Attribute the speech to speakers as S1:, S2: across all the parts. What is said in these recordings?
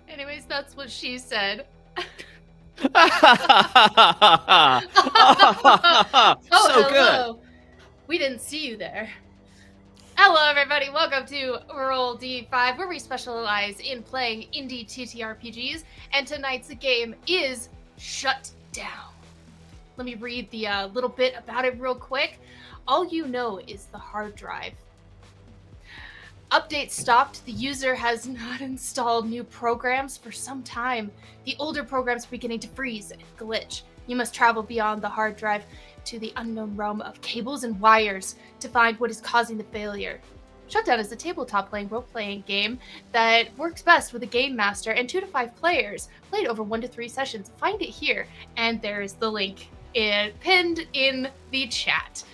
S1: Anyways, that's what she said. Oh,
S2: So good.
S1: hello. We didn't see you there. Hello, everybody. Welcome to Roll D5, where we specialize in playing indie TTRPGs. And tonight's game is Shut Down. Let me read the little bit about it real quick. All you know is the hard drive. Update stopped. The user has not installed new programs for some time. The older programs are beginning to freeze and glitch. You must travel beyond the hard drive to the unknown realm of cables and wires to find what is causing the failure. Shutdown is a tabletop playing role-playing game that works best with a game master and 2 to 5 players, played over 1 to 3 sessions. Find it here, and there is the link pinned in the chat.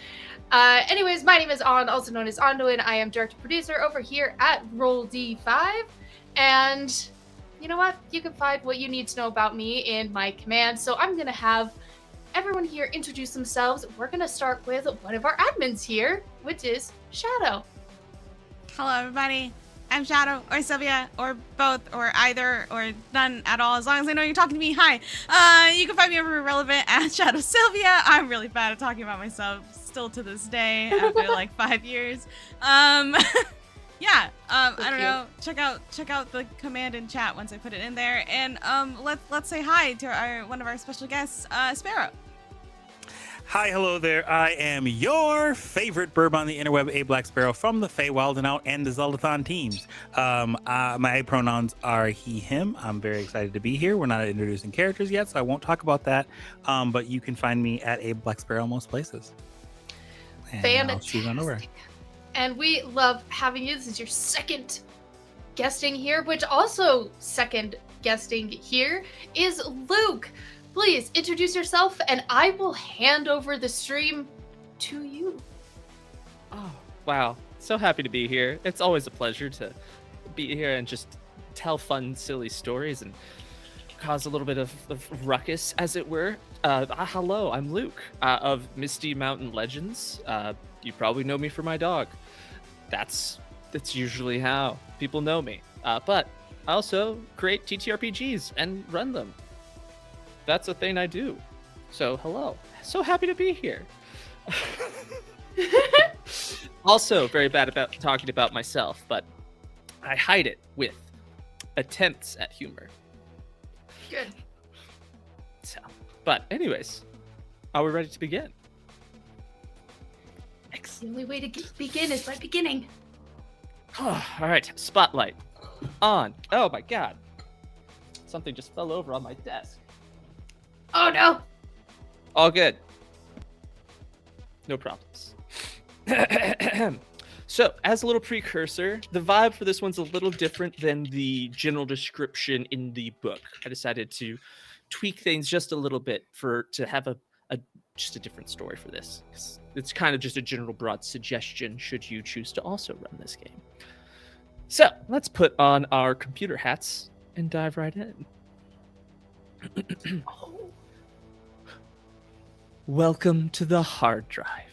S1: Anyways, my name is also known as Aundawyn. I am director producer over here at Roll D5, and you know what? You can find what you need to know about me in my command. So I'm gonna have everyone here introduce themselves. We're gonna start with one of our admins here, which is Shadow.
S3: Hello, everybody. I'm Shadow, or Silvia, or both, or either, or none at all, as long as I know you're talking to me. Hi. You can find me over Relevant at Shadow Silvia. I'm really bad at talking about myself, still to this day, after like 5 years. Yeah. I don't know. Check out the command in chat once I put it in there, and let's say hi to one of our special guests, Sparrow.
S4: Hi, hello there. I am your favorite burb on the interweb, Ablacksparrow from the Feywild and Out and the Zeldathon teams. My pronouns are he, him. I'm very excited to be here. We're not introducing characters yet, so I won't talk about that. But you can find me at Ablacksparrow most places. And I'll shoot on over.
S1: And we love having you. This is your second guesting here, which also second guesting here is Luke. Please introduce yourself, and I will hand over the stream to you.
S2: Oh, wow. So happy to be here. It's always a pleasure to be here and just tell fun, silly stories and cause a little bit of ruckus, as it were. Hello, I'm Luke of Misty Mountain Legends. You probably know me for my dog. That's usually how people know me. But I also create TTRPGs and run them. That's a thing I do. So hello. So happy to be here. Also very bad about talking about myself, but I hide it with attempts at humor.
S1: Good.
S2: So, but anyways, are we ready to begin?
S1: The only way to begin is by beginning.
S2: All right, spotlight on. Oh my god. Something just fell over on my desk.
S1: Oh no!
S2: All good. No problems. So, as a little precursor, the vibe for this one's a little different than the general description in the book. I decided to tweak things just a little bit to have just a different story for this. It's kind of just a general broad suggestion should you choose to also run this game. So, let's put on our computer hats and dive right in. Welcome to the hard drive.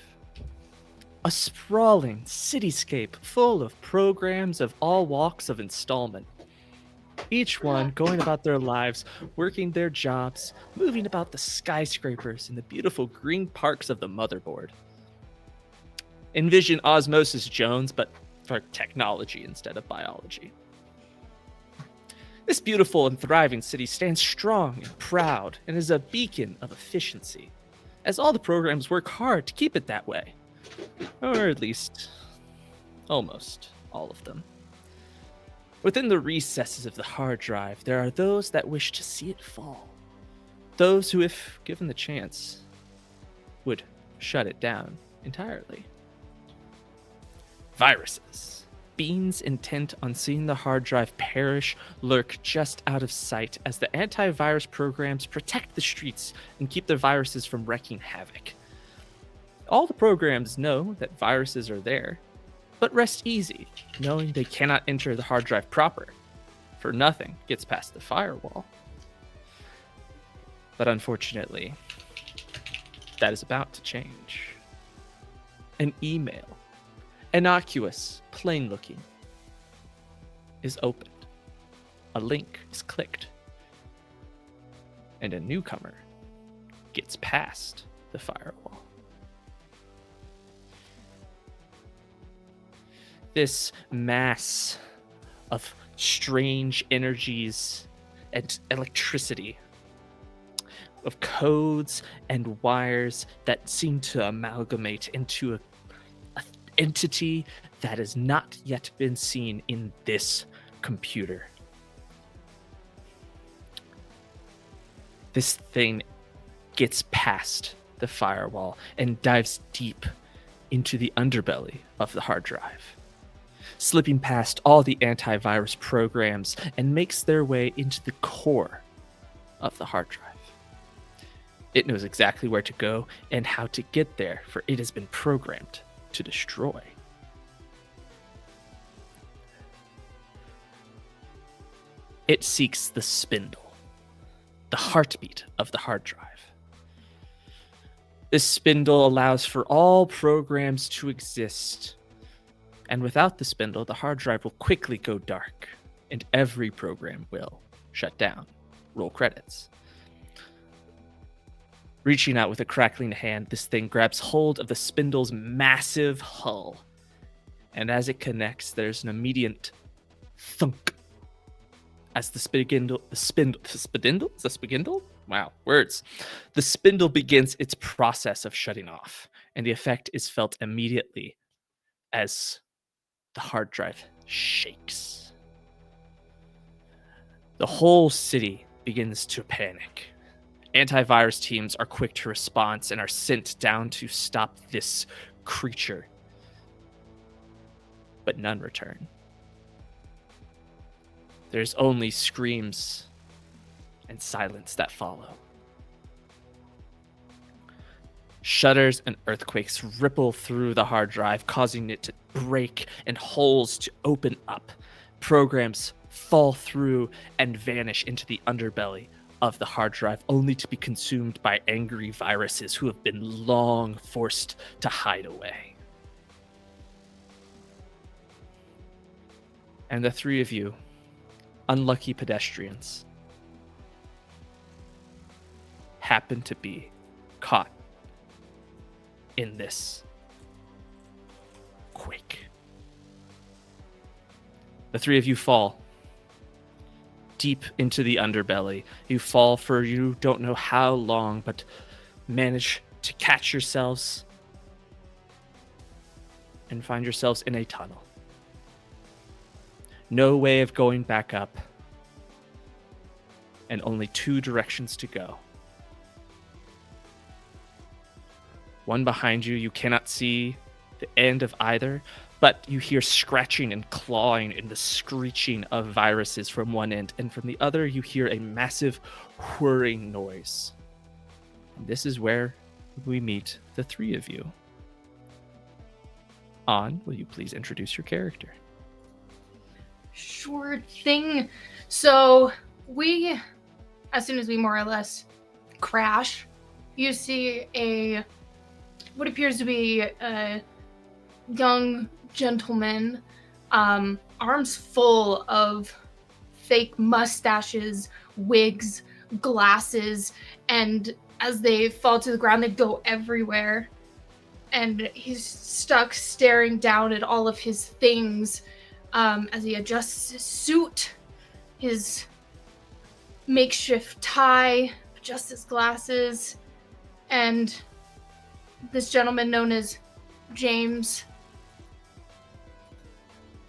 S2: A sprawling cityscape full of programs of all walks of installment. Each one going about their lives, working their jobs, moving about the skyscrapers and the beautiful green parks of the motherboard. Envision Osmosis Jones, but for technology instead of biology. This beautiful and thriving city stands strong and proud and is a beacon of efficiency, as all the programs work hard to keep it that way. Or at least, almost all of them. Within the recesses of the hard drive, there are those that wish to see it fall. Those who, if given the chance, would shut it down entirely. Viruses. Beings intent on seeing the hard drive perish lurk just out of sight as the antivirus programs protect the streets and keep the viruses from wreaking havoc. All the programs know that viruses are there, but rest easy, knowing they cannot enter the hard drive proper, for nothing gets past the firewall. But unfortunately, that is about to change. An email, innocuous, plain looking, is opened. a link is clicked, and a newcomer gets past the firewall. This mass of strange energies and electricity, of codes and wires that seem to amalgamate into a entity that has not yet been seen in this computer. This thing gets past the firewall and dives deep into the underbelly of the hard drive, slipping past all the antivirus programs and makes their way into the core of the hard drive. It knows exactly where to go and how to get there, for it has been programmed to destroy. It seeks the spindle, the heartbeat of the hard drive. This spindle allows for all programs to exist, and without the spindle, the hard drive will quickly go dark, and every program will shut down. Roll credits. Reaching out with a crackling hand, this thing grabs hold of the spindle's massive hull, and as it connects, there's an immediate thunk as the spindle? Wow, words. The spindle begins its process of shutting off, and the effect is felt immediately as the hard drive shakes. The whole city begins to panic. Antivirus teams are quick to respond and are sent down to stop this creature, but none return. There's only screams and silence that follow. Shudders and earthquakes ripple through the hard drive, causing it to break and holes to open up. Programs fall through and vanish into the underbelly of the hard drive, only to be consumed by angry viruses who have been long forced to hide away. And the three of you, unlucky pedestrians, happen to be caught in this quake. The three of you fall deep into the underbelly. You fall for you don't know how long, but manage to catch yourselves and find yourselves in a tunnel. No way of going back up, and only two directions to go. One behind you, you cannot see the end of either, but you hear scratching and clawing and the screeching of viruses from one end, and from the other you hear a massive whirring noise. And this is where we meet the three of you. On, will you please introduce your character?
S1: Sure thing. So we, as soon as we more or less crash, you see what appears to be a young gentleman, arms full of fake mustaches, wigs, glasses, and as they fall to the ground, they go everywhere. And he's stuck staring down at all of his things as he adjusts his suit, his makeshift tie, adjusts his glasses, and this gentleman known as James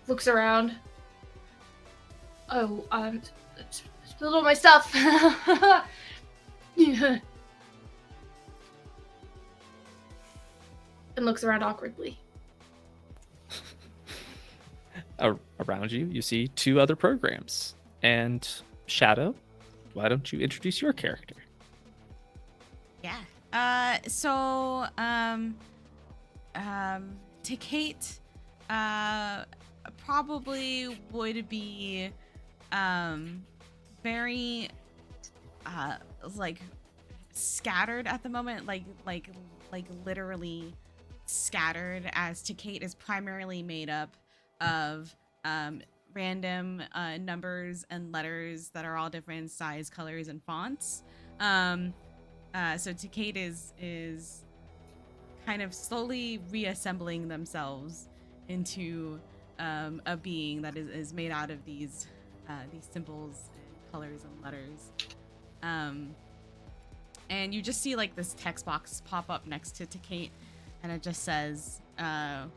S1: looks around. Oh, spilled all my stuff. Yeah. And looks around awkwardly.
S2: Around you, you see two other programs. And Shadow, why don't you introduce your character?
S3: Yeah. To Kate, probably would be, very, like scattered at the moment, like literally scattered, as to Kate is primarily made up of, random numbers and letters that are all different size, colors, and fonts. So Takate is kind of slowly reassembling themselves into a being that is made out of these symbols, and colors, and letters. And you just see like this text box pop up next to Takate, and it just says, out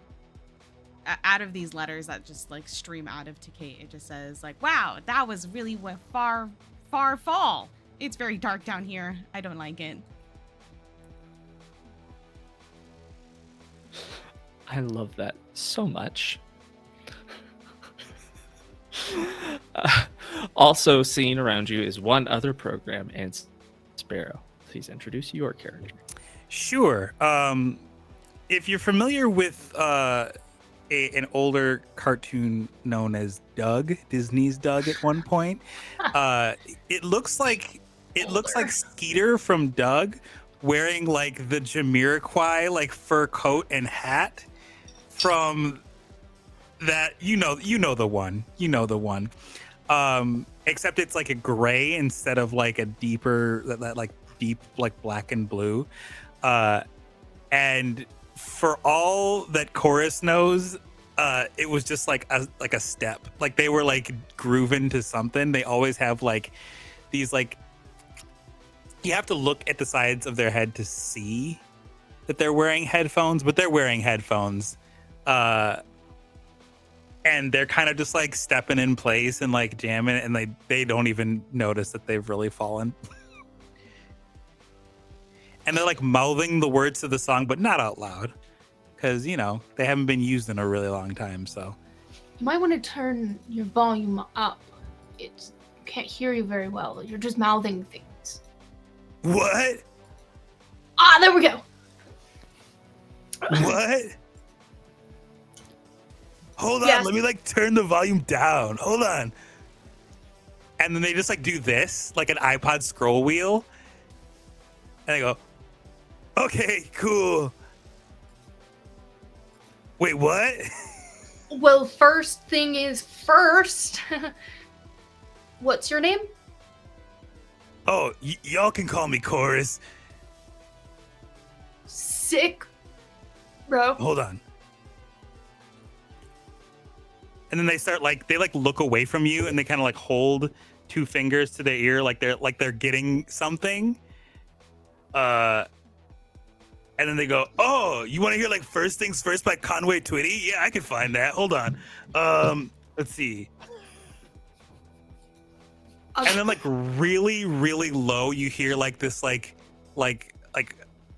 S3: of these letters that just like stream out of Takate, it just says like, "Wow, that was really far fall. It's very dark down here. I don't like it."
S2: I love that so much. Also seen around you is one other program, and Sparrow. Please introduce your character.
S4: Sure. If you're familiar with an older cartoon known as Doug, Disney's Doug at one point, it looks like Skeeter from Doug wearing like the Jamiroquai like fur coat and hat from that, you know the one. Except it's like a gray instead of like a deeper that like deep like black and blue. And for all that Chorus knows, it was just like a step. Like they were like grooving to something. They always have like these like, you have to look at the sides of their head to see that they're wearing headphones, but they're wearing headphones. And they're kind of just like stepping in place and like jamming, and they don't even notice that they've really fallen. And they're like mouthing the words to the song, but not out loud, because they haven't been used in a really long time. So
S1: You might want to turn your volume up. Can't hear you very well. You're just mouthing things.
S4: what?
S1: Ah, there we go.
S4: What? Hold on,
S1: Yes.
S4: let me like turn the volume down. Hold on. And then they just like do this, like an iPod scroll wheel. And they go, okay, cool. Wait, what?
S1: Well, first thing is first. What's your name?
S4: Oh, y'all can call me Chorus.
S1: Sick, bro.
S4: Hold on. And then they start they look away from you, and they kind of like hold two fingers to their ear, like they're getting something. And then they go, "Oh, you want to hear like First Things First by Conway Twitty? Yeah, I can find that. Hold on. Let's see." And then like really, really low, you hear like this like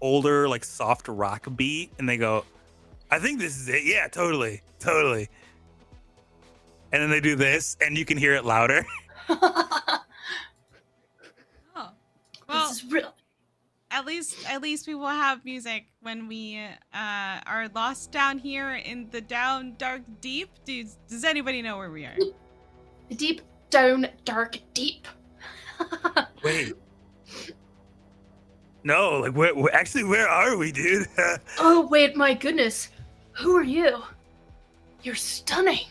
S4: older like soft rock beat, and they go, "I think this is it. Yeah, totally." And then they do this, and you can hear it louder.
S3: Oh, well,
S1: This is real.
S3: at least we will have music when we are lost down here in the down dark deep. Does anybody know where we are?
S1: Deep down, dark, deep.
S4: Wait. No, like where are we, dude?
S1: Oh, wait, my goodness. Who are you? You're stunning.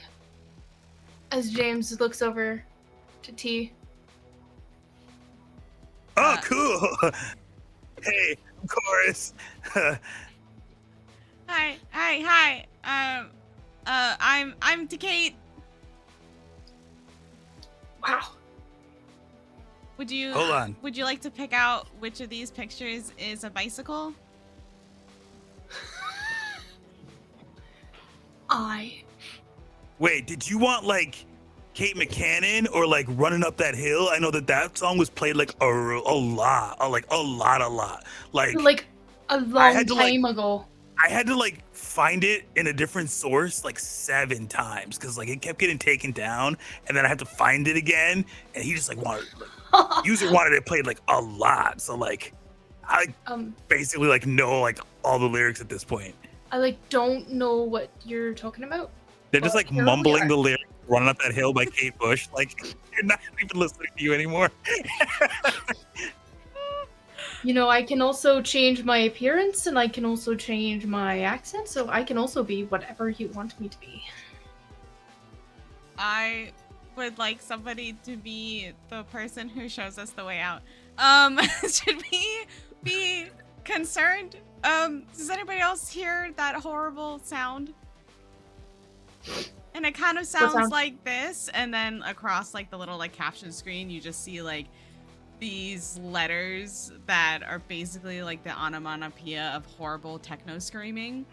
S1: As James looks over to T.
S4: Oh, cool. Hey, I'm Chorus.
S3: Hi. I'm Takate.
S1: Wow.
S4: Hold on.
S3: Would you like to pick out which of these pictures is a bicycle?
S4: Wait, did you want like Kate McCannon or like Running Up That Hill? I know that song was played like a lot. Like a lot.
S1: Like a long time ago.
S4: I had to like find it in a different source like 7 times because like it kept getting taken down, and then I had to find it again, and he just like wanted user wanted it played like a lot. So like I basically like know like all the lyrics at this point.
S1: I like don't know what you're talking about.
S4: They're just
S1: Well,
S4: like
S1: here we
S4: mumbling
S1: are.
S4: the lyrics, Running Up That Hill by Kate Bush. Like you're not even listening to you anymore.
S1: I can also change my appearance, and I can also change my accent, so I can also be whatever you want me to be.
S3: I would like somebody to be the person who shows us the way out. Should we be concerned? Does anybody else hear that horrible sound? And it kind of sounds
S1: sound?
S3: like this, and then across like the little like caption screen, you just see like these letters that are basically like the onomatopoeia of horrible techno screaming.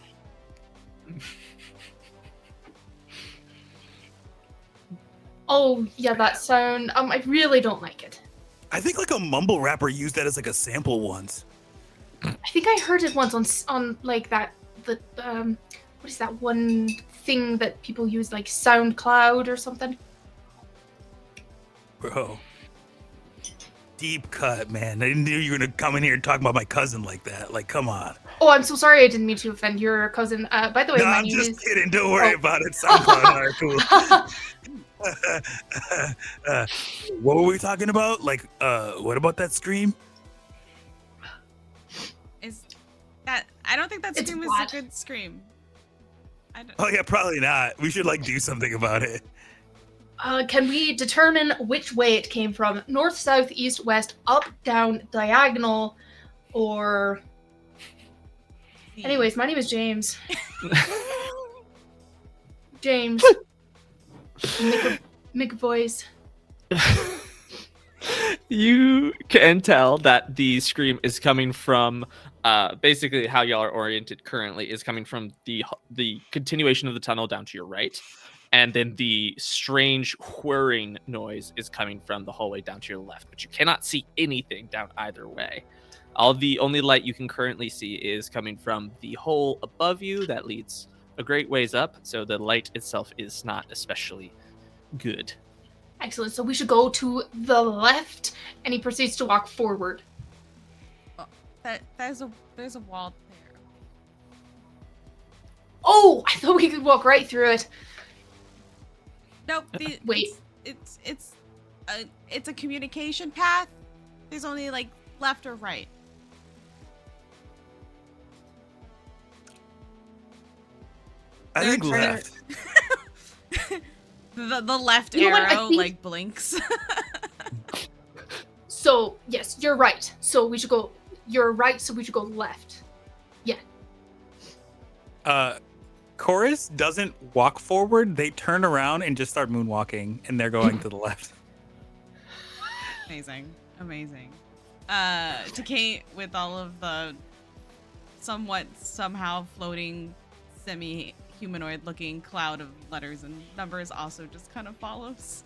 S1: Oh, yeah, that sound. I really don't like it.
S4: I think like a mumble rapper used that as like a sample once.
S1: I think I heard it once on like that what is that one thing that people use, like SoundCloud or something?
S4: Bro. Deep cut, man. I didn't know you were gonna come in here and talk about my cousin like that. Like, come on.
S1: Oh, I'm so sorry. I didn't mean to offend your cousin. By the way,
S4: No,
S1: my
S4: I'm
S1: name
S4: just
S1: is.
S4: kidding. Don't worry
S1: Oh.
S4: about it. SoundCloud, all right, cool. What were we talking about? Like, what about that scream?
S3: Is that? I don't think that
S1: It's
S3: scream is
S1: bad.
S3: a good scream. I don't,
S4: Oh yeah, probably not. We should like do something about it.
S1: Can we determine which way it came from? North, south, east, west, up, down, diagonal, or... Anyways, my name is James. James. Make a voice.
S2: You can tell that the scream is coming from basically how y'all are oriented currently is coming from the continuation of the tunnel down to your right, and then the strange whirring noise is coming from the hallway down to your left, but you cannot see anything down either way. The only light you can currently see is coming from the hole above you that leads a great ways up, so the light itself is not especially good.
S1: Excellent. So we should go to the left, and he proceeds to walk forward.
S3: there's a wall there.
S1: Oh, I thought we could walk right through it.
S3: Nope.
S1: Wait.
S3: It's a communication path. There's only like left or right.
S4: I think
S1: They're trying
S4: left.
S3: The left
S1: You know what, I
S3: arrow
S1: think-
S3: like blinks.
S1: So, yes, you're right. So we should go... You're right, so we should go left.
S4: Chorus doesn't walk forward. They turn around and just start moonwalking, and they're going to the left.
S3: Amazing. To Kate, with all of the somehow floating semi-humanoid looking cloud of letters and numbers also just kind of follows.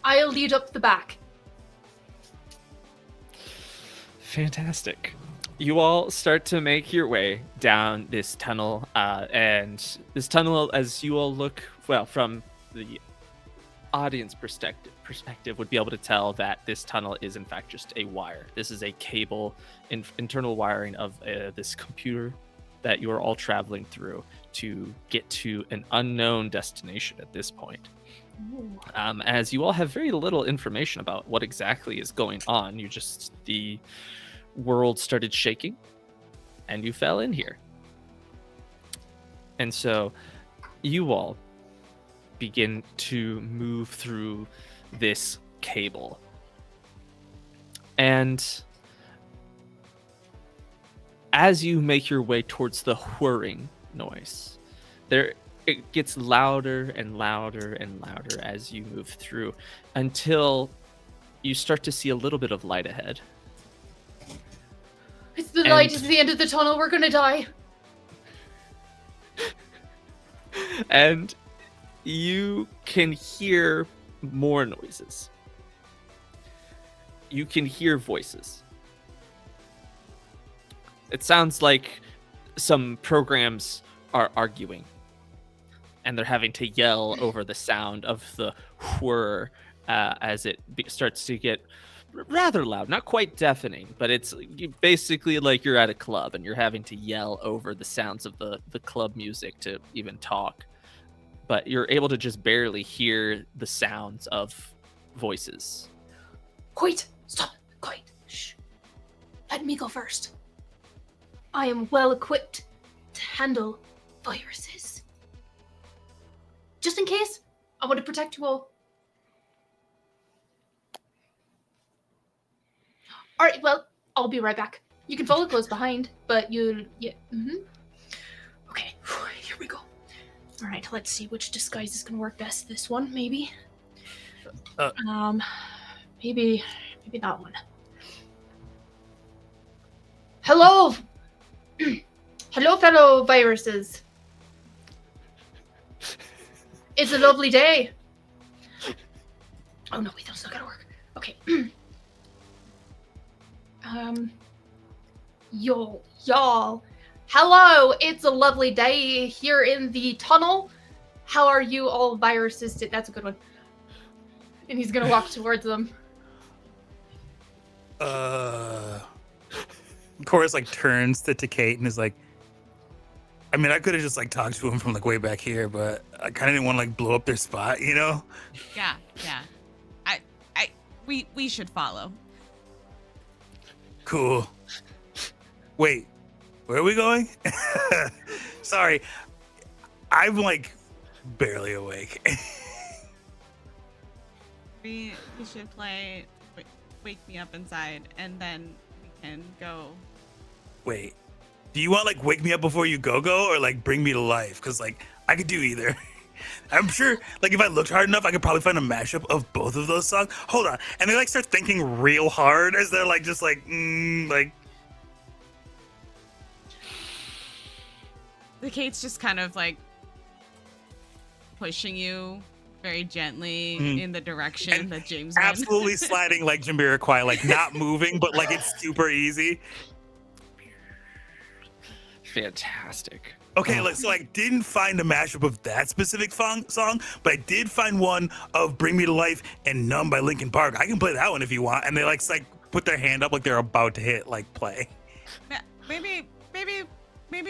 S1: I'll lead up the back.
S2: Fantastic. You all start to make your way down this tunnel, and this tunnel, as you all look, well, from the audience perspective, would be able to tell that this tunnel is in fact just a wire. This is a cable, internal wiring of this computer that you are all traveling through to get to an unknown destination at this point. As you all have very little information about what exactly is going on, the world started shaking and you fell in here. And so you all begin to move through this cable. And as you make your way towards the whirring noise, it gets louder and louder and louder as you move through until you start to see a little bit of light ahead.
S1: It's the light at the end of the tunnel. We're gonna die.
S2: And you can hear more noises. You can hear voices. It sounds like some programs are arguing, and they're having to yell over the sound of the whir as it starts to get rather loud. Not quite deafening, but it's basically like you're at a club and you're having to yell over the sounds of the club music to even talk. But you're able to just barely hear the sounds of voices.
S1: Quiet! Stop! Quiet! Shh! Let me go first. I am well equipped to handle viruses. Just in case, I want to protect you all. All right, well, I'll be right back. You can follow close behind, but yeah. Okay, here we go. All right, let's see which disguise is gonna work best. This one, maybe. Maybe that one. Hello, hello, fellow viruses. It's a lovely day. Oh no, wait, that's not gonna work. Okay. Y'all. Hello, it's a lovely day here in the tunnel. How are you all viruses? That's a good one. And he's gonna walk towards them.
S4: Chorus like turns to Kate and is like, I mean, I could have just like talked to him from like way back here, but I kind of didn't want to like blow up their spot, you know?
S3: Yeah. We should follow.
S4: Cool. Wait, where are we going? Sorry, I'm like barely awake.
S3: We should play Wake Me Up Inside, and then we can go.
S4: Wait, do you want like Wake Me Up Before You Go or like Bring Me to Life? Because like I could do either. I'm sure like if I looked hard enough, I could probably find a mashup of both of those songs. Hold on. And they like start thinking real hard as they're like just like like.
S3: The Kate's just kind of like pushing you very gently in the direction
S4: And
S3: that James went.
S4: Absolutely sliding like Jamiroquai, like not moving, but like it's super easy.
S2: Fantastic.
S4: Okay, so I didn't find a mashup of that specific song, but I did find one of Bring Me to Life and Numb by Linkin Park. I can play that one if you want. And they like put their hand up like they're about to hit like play.
S3: Yeah, maybe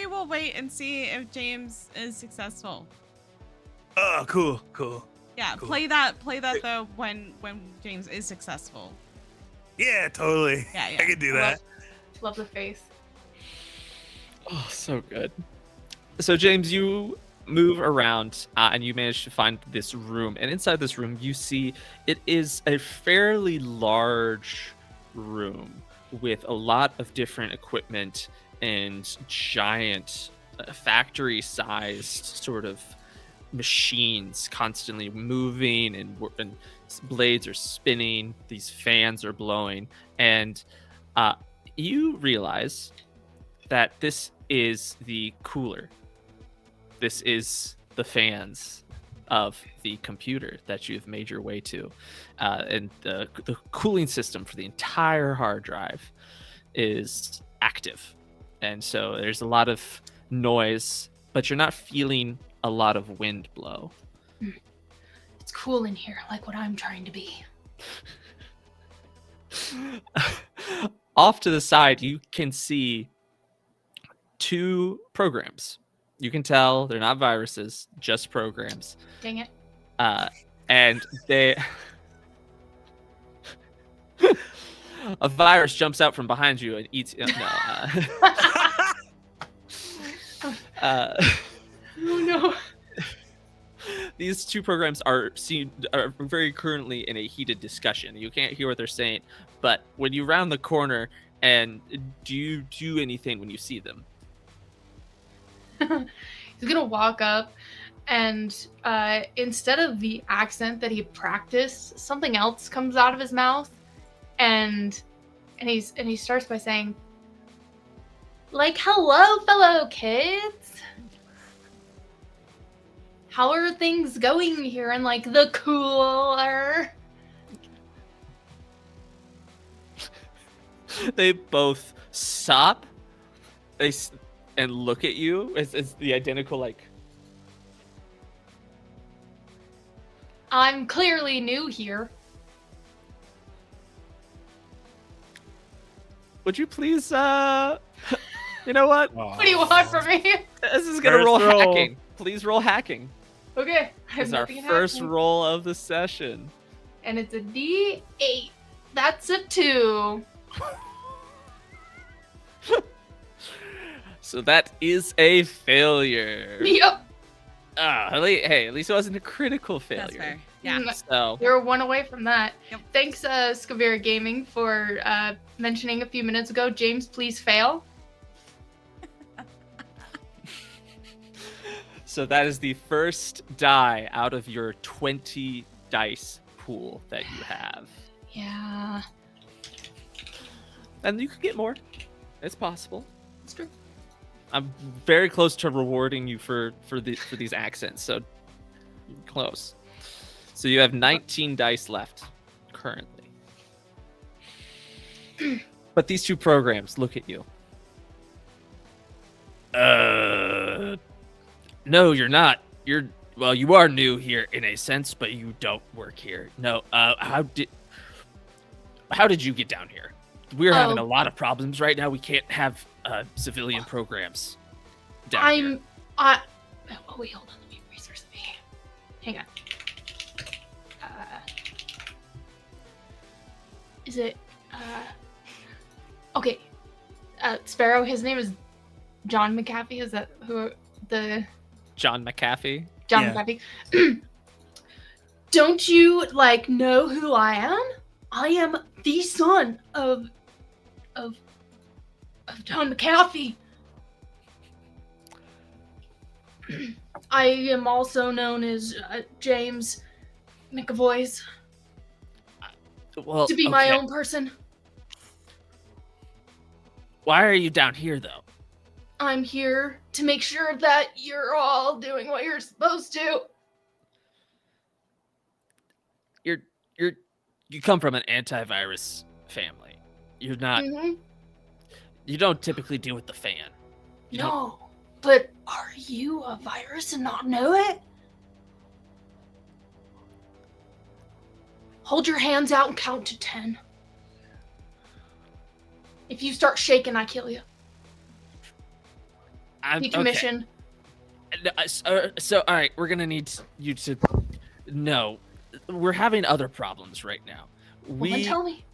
S3: we'll wait and see if James is successful.
S4: Oh, cool.
S3: Yeah,
S4: Cool.
S3: play that though when James is successful.
S4: Yeah, totally.
S3: Yeah.
S4: I can do that.
S1: Love the face.
S2: Oh, so good. So James, you move around and you manage to find this room. And inside this room, you see it is a fairly large room with a lot of different equipment and giant factory-sized sort of machines constantly moving, and blades are spinning. These fans are blowing, and you realize that this is the cooler. This is the fans of the computer that you've made your way to, and the cooling system for the entire hard drive is active, and so there's a lot of noise, but you're not feeling a lot of wind blow.
S1: It's cool in here, like what I'm trying to be.
S2: Off to the side, you can see 2 programs. You can tell they're not viruses, just programs.
S1: Dang it.
S2: And they... a virus jumps out from behind you and eats...
S1: Oh no.
S2: These 2 programs are very currently in a heated discussion. You can't hear what they're saying, but when you round the corner, and do you do anything when you see them?
S1: He's gonna walk up, and instead of the accent that he practiced, something else comes out of his mouth, and he starts by saying, like, "Hello, fellow kids. How are things going here in like the cooler?"
S2: They both stop. And look at you. It's the identical like.
S1: I'm clearly new here.
S2: Would you please you know what?
S1: What do you want from me?
S2: This is gonna
S4: First
S2: roll
S4: roll.
S2: hacking. Please roll hacking.
S1: Okay, I have
S2: This is our
S1: nothing in
S2: first
S1: hacking.
S2: roll of the session.
S1: And it's a D8. That's a 2.
S2: So that is a failure.
S1: Yep.
S2: Hey, at least it wasn't a critical failure.
S3: That's fair. Yeah.
S2: So
S1: You're one away from that.
S3: Yep.
S1: Thanks, Scavera Gaming, for mentioning a few minutes ago. James, please fail.
S2: So that is the first die out of your 20 dice pool that you have.
S1: Yeah,
S2: And you could get more. It's possible.
S1: that's true.
S2: I'm very close to rewarding you for these accents, so close. So you have 19 dice left currently. But these two programs, look at you. No, you're not. Well, you are new here in a sense, but you don't work here. No, how did you get down here? We're having a lot of problems right now. We can't have civilian programs down here.
S1: Oh, wait, hold on. Let me resource the page. Hang on. Is it? Okay. Sparrow. His name is John McAfee. Is that who the?
S2: John McAfee.
S1: John
S4: Yeah.
S1: McAfee. Don't you know who I am? I am the son of John McAfee. I am also known as James McAvoy's,
S2: Well,
S1: to be my own person.
S2: Why are you down here, though?
S1: I'm here to make sure that you're all doing what you're supposed to.
S2: You come from an antivirus family. You're not.
S1: Mhm.
S2: You don't typically deal with the fan. You don't-
S1: No, but are you a virus and not know it? Hold your hands out and count to 10. If you start shaking, I kill you.
S2: I'm
S1: Decommission.
S2: okay. So all right, we're gonna need you to. No, we're having other problems right now.
S1: Well, then tell me.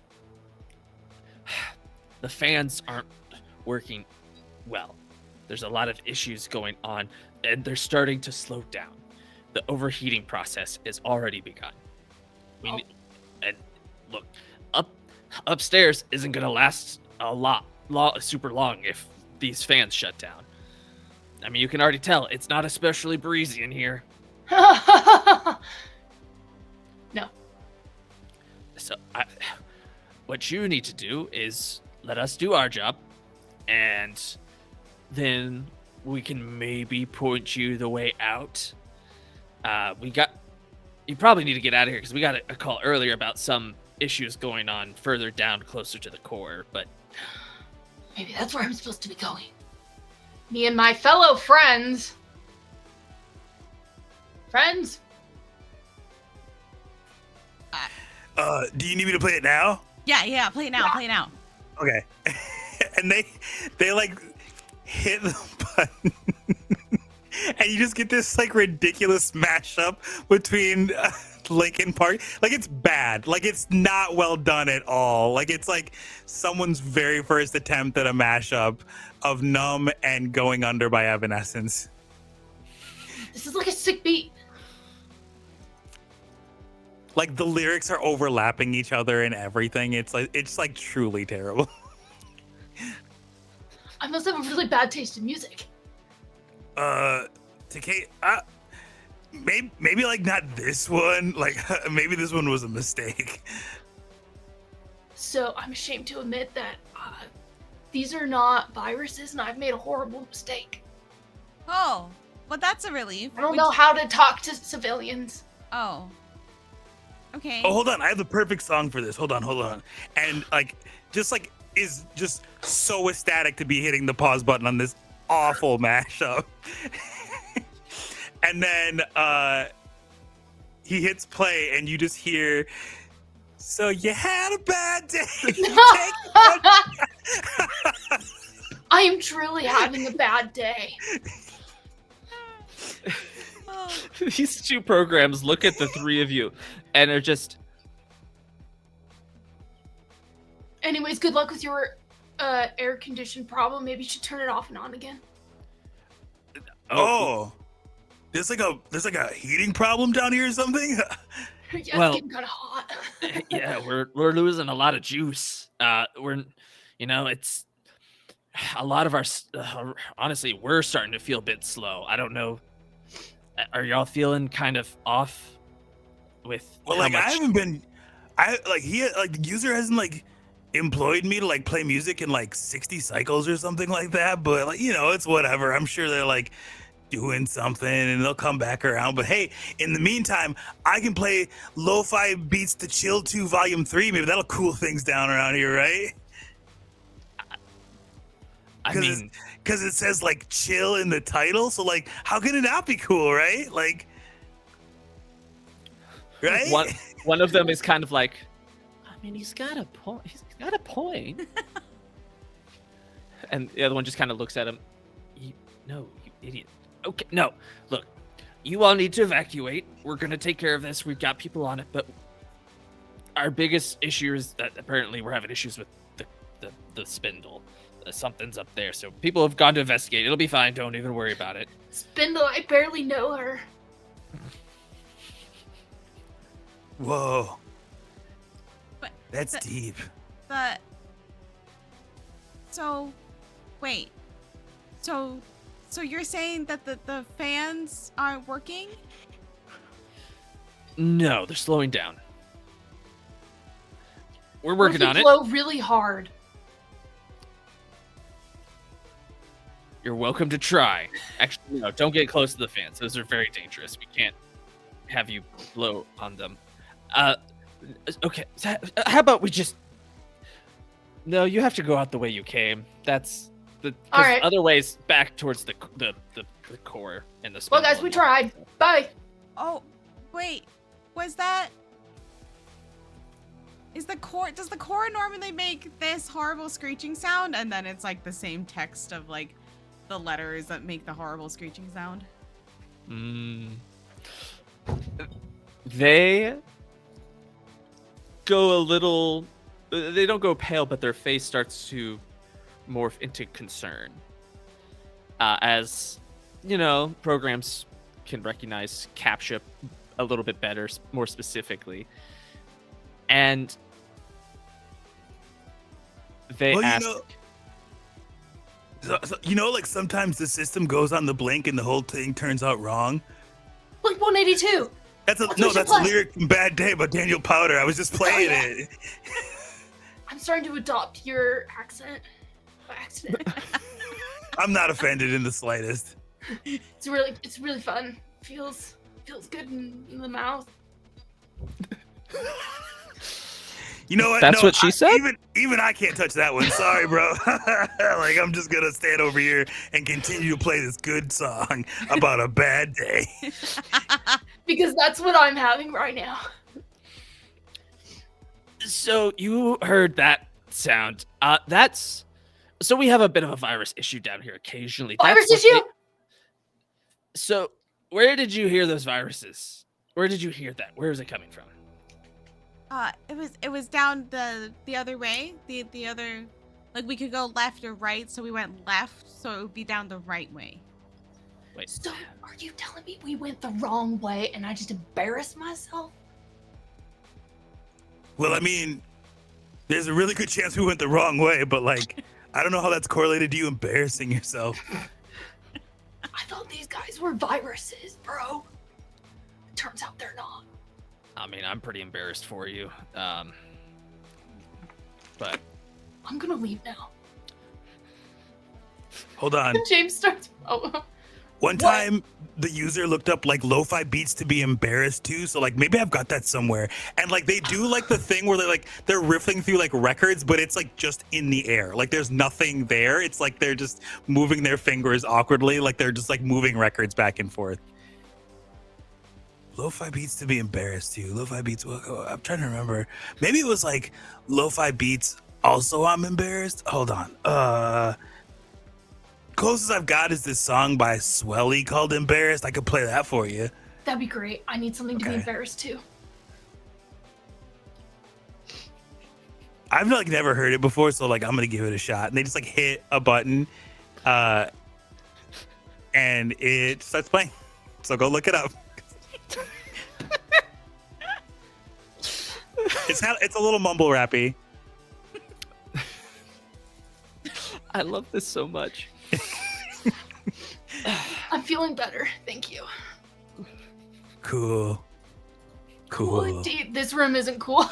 S2: The fans aren't working well. There's a lot of issues going on, and they're starting to slow down. The overheating process has already begun. And look, upstairs isn't gonna last super long if these fans shut down. I mean, you can already tell it's not especially breezy in here.
S1: No.
S2: So, what you need to do is let us do our job, and then we can maybe point you the way out. You probably need to get out of here because we got a call earlier about some issues going on further down, closer to the core. But
S1: Maybe that's where I'm supposed to be going. Me and my fellow friends. Friends?
S4: Do you need me to play it now?
S3: Yeah, play it now, play it now.
S4: Okay. And they like hit the button. And you just get this like ridiculous mashup between Linkin Park. Like it's bad. Like it's not well done at all. Like it's like someone's very first attempt at a mashup of Numb and Going Under by Evanescence.
S1: This is like a sick beat.
S4: Like the lyrics are overlapping each other and everything. It's like truly terrible.
S1: I must have a really bad taste in music.
S4: Maybe like not this one. Like maybe this one was a mistake.
S1: So I'm ashamed to admit that these are not viruses, and I've made a horrible mistake.
S3: Oh, well, that's a relief.
S1: I don't know how to talk to civilians.
S3: Oh. Okay.
S4: Oh, hold on. I have the perfect song for this. Hold on. And is just so ecstatic to be hitting the pause button on this awful mashup. And then he hits play and you just hear, so you had a bad day.
S1: I am truly having a bad day.
S3: Oh.
S2: these two programs look at the three of you, and they're just.
S1: Anyways, good luck with your air condition problem. Maybe you should turn it off and on again.
S4: Oh. there's like a heating problem down here or something.
S1: Yeah,
S2: Well-
S1: it's getting kind of hot.
S2: Yeah, we're losing a lot of juice. It's a lot of our honestly, we're starting to feel a bit slow. I don't know. Are y'all feeling kind of off with
S4: Well,
S2: how
S4: like
S2: much?
S4: I haven't been, the user hasn't like employed me to like play music in like 60 cycles or something like that. But like it's whatever. I'm sure they're like doing something and they'll come back around. But hey, in the meantime, I can play Lo-Fi Beats to Chill 2 Volume 3. Maybe that'll cool things down around here, right?
S2: I mean,
S4: because it says like chill in the title. So like, how can it not be cool, right? Like, right?
S2: one of them is kind of like, I mean, he's got a point. He's got a point. And the other one just kind of looks at him. No, you idiot. Okay, no. Look, you all need to evacuate. We're gonna take care of this. We've got people on it, but our biggest issue is that apparently we're having issues with the spindle. Something's up there, so people have gone to investigate. It'll be fine. Don't even worry about it.
S1: Spindle, I barely know her.
S4: Whoa,
S3: But
S4: that's
S3: the-
S4: deep.
S3: So, wait. So you're saying that the fans aren't working?
S2: No, they're slowing down. We're
S1: What if
S2: working
S1: we
S2: on it.
S1: blow really hard?
S2: You're welcome to try. Actually, no, don't get close to the fans. Those are very dangerous. We can't have you blow on them. Okay. How about we just... No, you have to go out the way you came. That's the
S1: All right.
S2: other ways back towards the core and the
S1: Well,
S2: spindle
S1: guys, we
S2: and-
S1: tried. Bye.
S3: Oh, wait. Was that... Does the core normally make this horrible screeching sound? And then it's like the same text of like the letters that make the horrible screeching sound?
S2: They go a little... They don't go pale, but their face starts to morph into concern. As, programs can recognize CAPTCHA a little bit better, more specifically. And they
S4: Well,
S2: ask...
S4: Like sometimes the system goes on the blink and the whole thing turns out wrong.
S1: Like 182.
S4: That's a
S1: What
S4: that's
S1: was
S4: a
S1: it?
S4: lyric from Bad Day by Daniel Powder. I was just playing
S1: yeah.
S4: it.
S1: I'm starting to adopt your accent by accident.
S4: I'm not offended in the slightest.
S1: It's really fun. Feels good in the mouth.
S4: You know what?
S2: That's what she said?
S4: Even I can't touch that one. Sorry, bro. Like I'm just gonna stand over here and continue to play this good song about a bad day.
S1: Because that's what I'm having right now.
S2: So you heard that sound. So we have a bit of a virus issue down here occasionally.
S1: Virus
S2: That's what
S1: issue?
S2: So where did you hear those viruses? Where did you hear that? Where is it coming from?
S3: It was down the other way. The other, like we could go left or right, so we went left, so it would be down the right way.
S2: Wait.
S1: So, are you telling me we went the wrong way and I just embarrassed myself?
S4: Well, I mean, there's a really good chance we went the wrong way, but like, I don't know how that's correlated to you embarrassing yourself.
S1: I thought these guys were viruses, bro. Turns out they're not.
S2: I mean, I'm pretty embarrassed for you. But
S1: I'm gonna leave now.
S4: Hold on.
S1: James starts. Oh,
S4: One time, the user looked up like lo-fi beats to be embarrassed too. So like maybe I've got that somewhere. And like they do like the thing where they're riffing through like records, but it's like just in the air. Like there's nothing there. It's like they're just moving their fingers awkwardly, like they're just like moving records back and forth. Lo-fi beats to be embarrassed too. Lo-fi beats. Well, I'm trying to remember. Maybe it was like lo-fi beats. Also, I'm embarrassed. Hold on. Closest I've got is this song by Swelly called "Embarrassed." I could play that for you.
S1: that'd be great. I need something to be
S4: Okay.
S1: embarrassed too.
S4: I've like never heard it before, so like I'm gonna give it a shot. And they just like hit a button, and it starts playing. So go look it up. It's a little mumble rappy.
S2: I love this so much.
S1: I'm feeling better. Thank you.
S4: Cool.
S1: Cool indeed. This room isn't cool.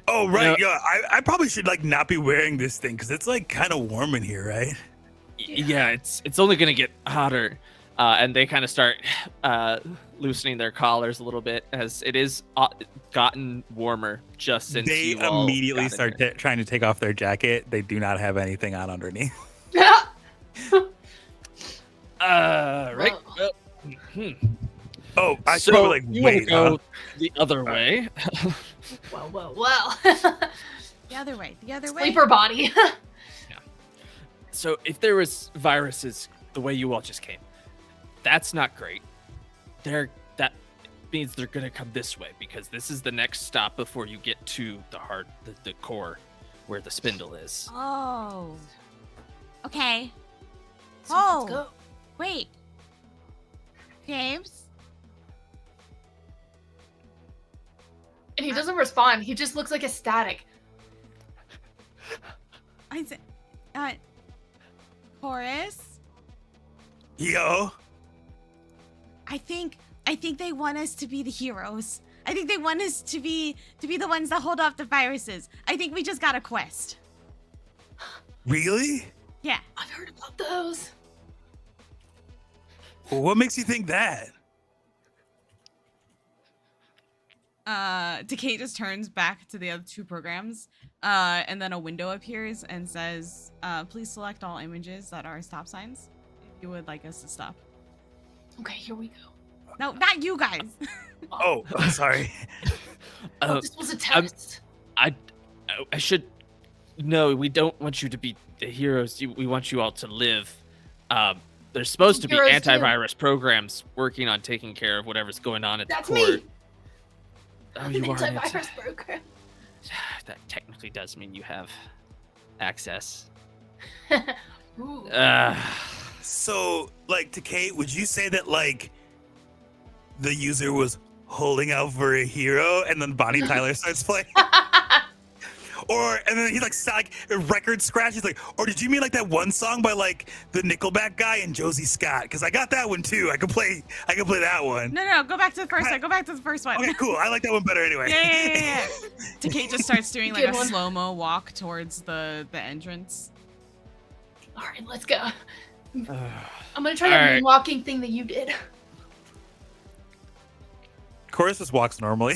S4: Oh, right.
S2: You know-
S4: Yeah, I probably should like not be wearing this thing because it's like kind of warm in here, right?
S2: Yeah, it's only gonna get hotter, and they kind of start loosening their collars a little bit as it is gotten warmer just since
S4: They
S2: you all
S4: immediately
S2: got in
S4: start
S2: here.
S4: trying to take off their jacket. They do not have anything on underneath.
S2: Right.
S1: Whoa.
S4: Oh, I should
S2: So
S4: probably like
S2: you wanna
S4: wait.
S2: go the other way.
S1: Well.
S3: The other way. The other way.
S1: Sleeper body.
S2: So if there was viruses the way you all just came, that's not great. That means they're gonna come this way because this is the next stop before you get to the core, where the spindle is.
S3: Oh. Okay.
S1: So
S3: Oh.
S1: let's go.
S3: Wait. James?
S1: And he doesn't respond. He just looks like a static.
S3: I said, Chorus?
S4: Yo,
S3: I think they want us to be the heroes. I think they want us to be the ones that hold off the viruses. I think we just got a quest.
S4: really?
S3: Yeah.
S1: I've heard about those.
S4: Well, what makes you think that?
S3: Decay just turns back to the other two programs, and then a window appears and says, please select all images that are stop signs if you would like us to stop.
S1: Okay, here we go.
S3: No, not you guys.
S4: Oh, sorry.
S1: This was a test.
S2: I should. No, we don't want you to be the heroes. We want you all to live. There's supposed to be
S1: Heroes do.
S2: antivirus programs working on taking care of whatever's going on at
S1: That's
S2: the core.
S1: me.
S2: Oh,
S1: An
S2: you are.
S1: antivirus program.
S2: That technically does mean you have access.
S1: Ooh.
S4: So, like, to Kate, would you say that like the user was holding out for a hero, and then Bonnie Tyler starts playing? And then he like a record scratch. He's like, or did you mean like that one song by like the Nickelback guy and Josie Scott? Because I got that one too. I could play that one.
S3: No, go back to the first one. Go back to the first one.
S4: Okay, cool. I like that one better anyway.
S3: Yeah. Decay just starts doing like
S1: Good
S3: a
S1: one.
S3: slow-mo walk towards the entrance.
S1: All right, let's go. I'm gonna try
S2: All
S1: the
S2: right.
S1: moonwalking thing that you did.
S4: Chorus just walks normally.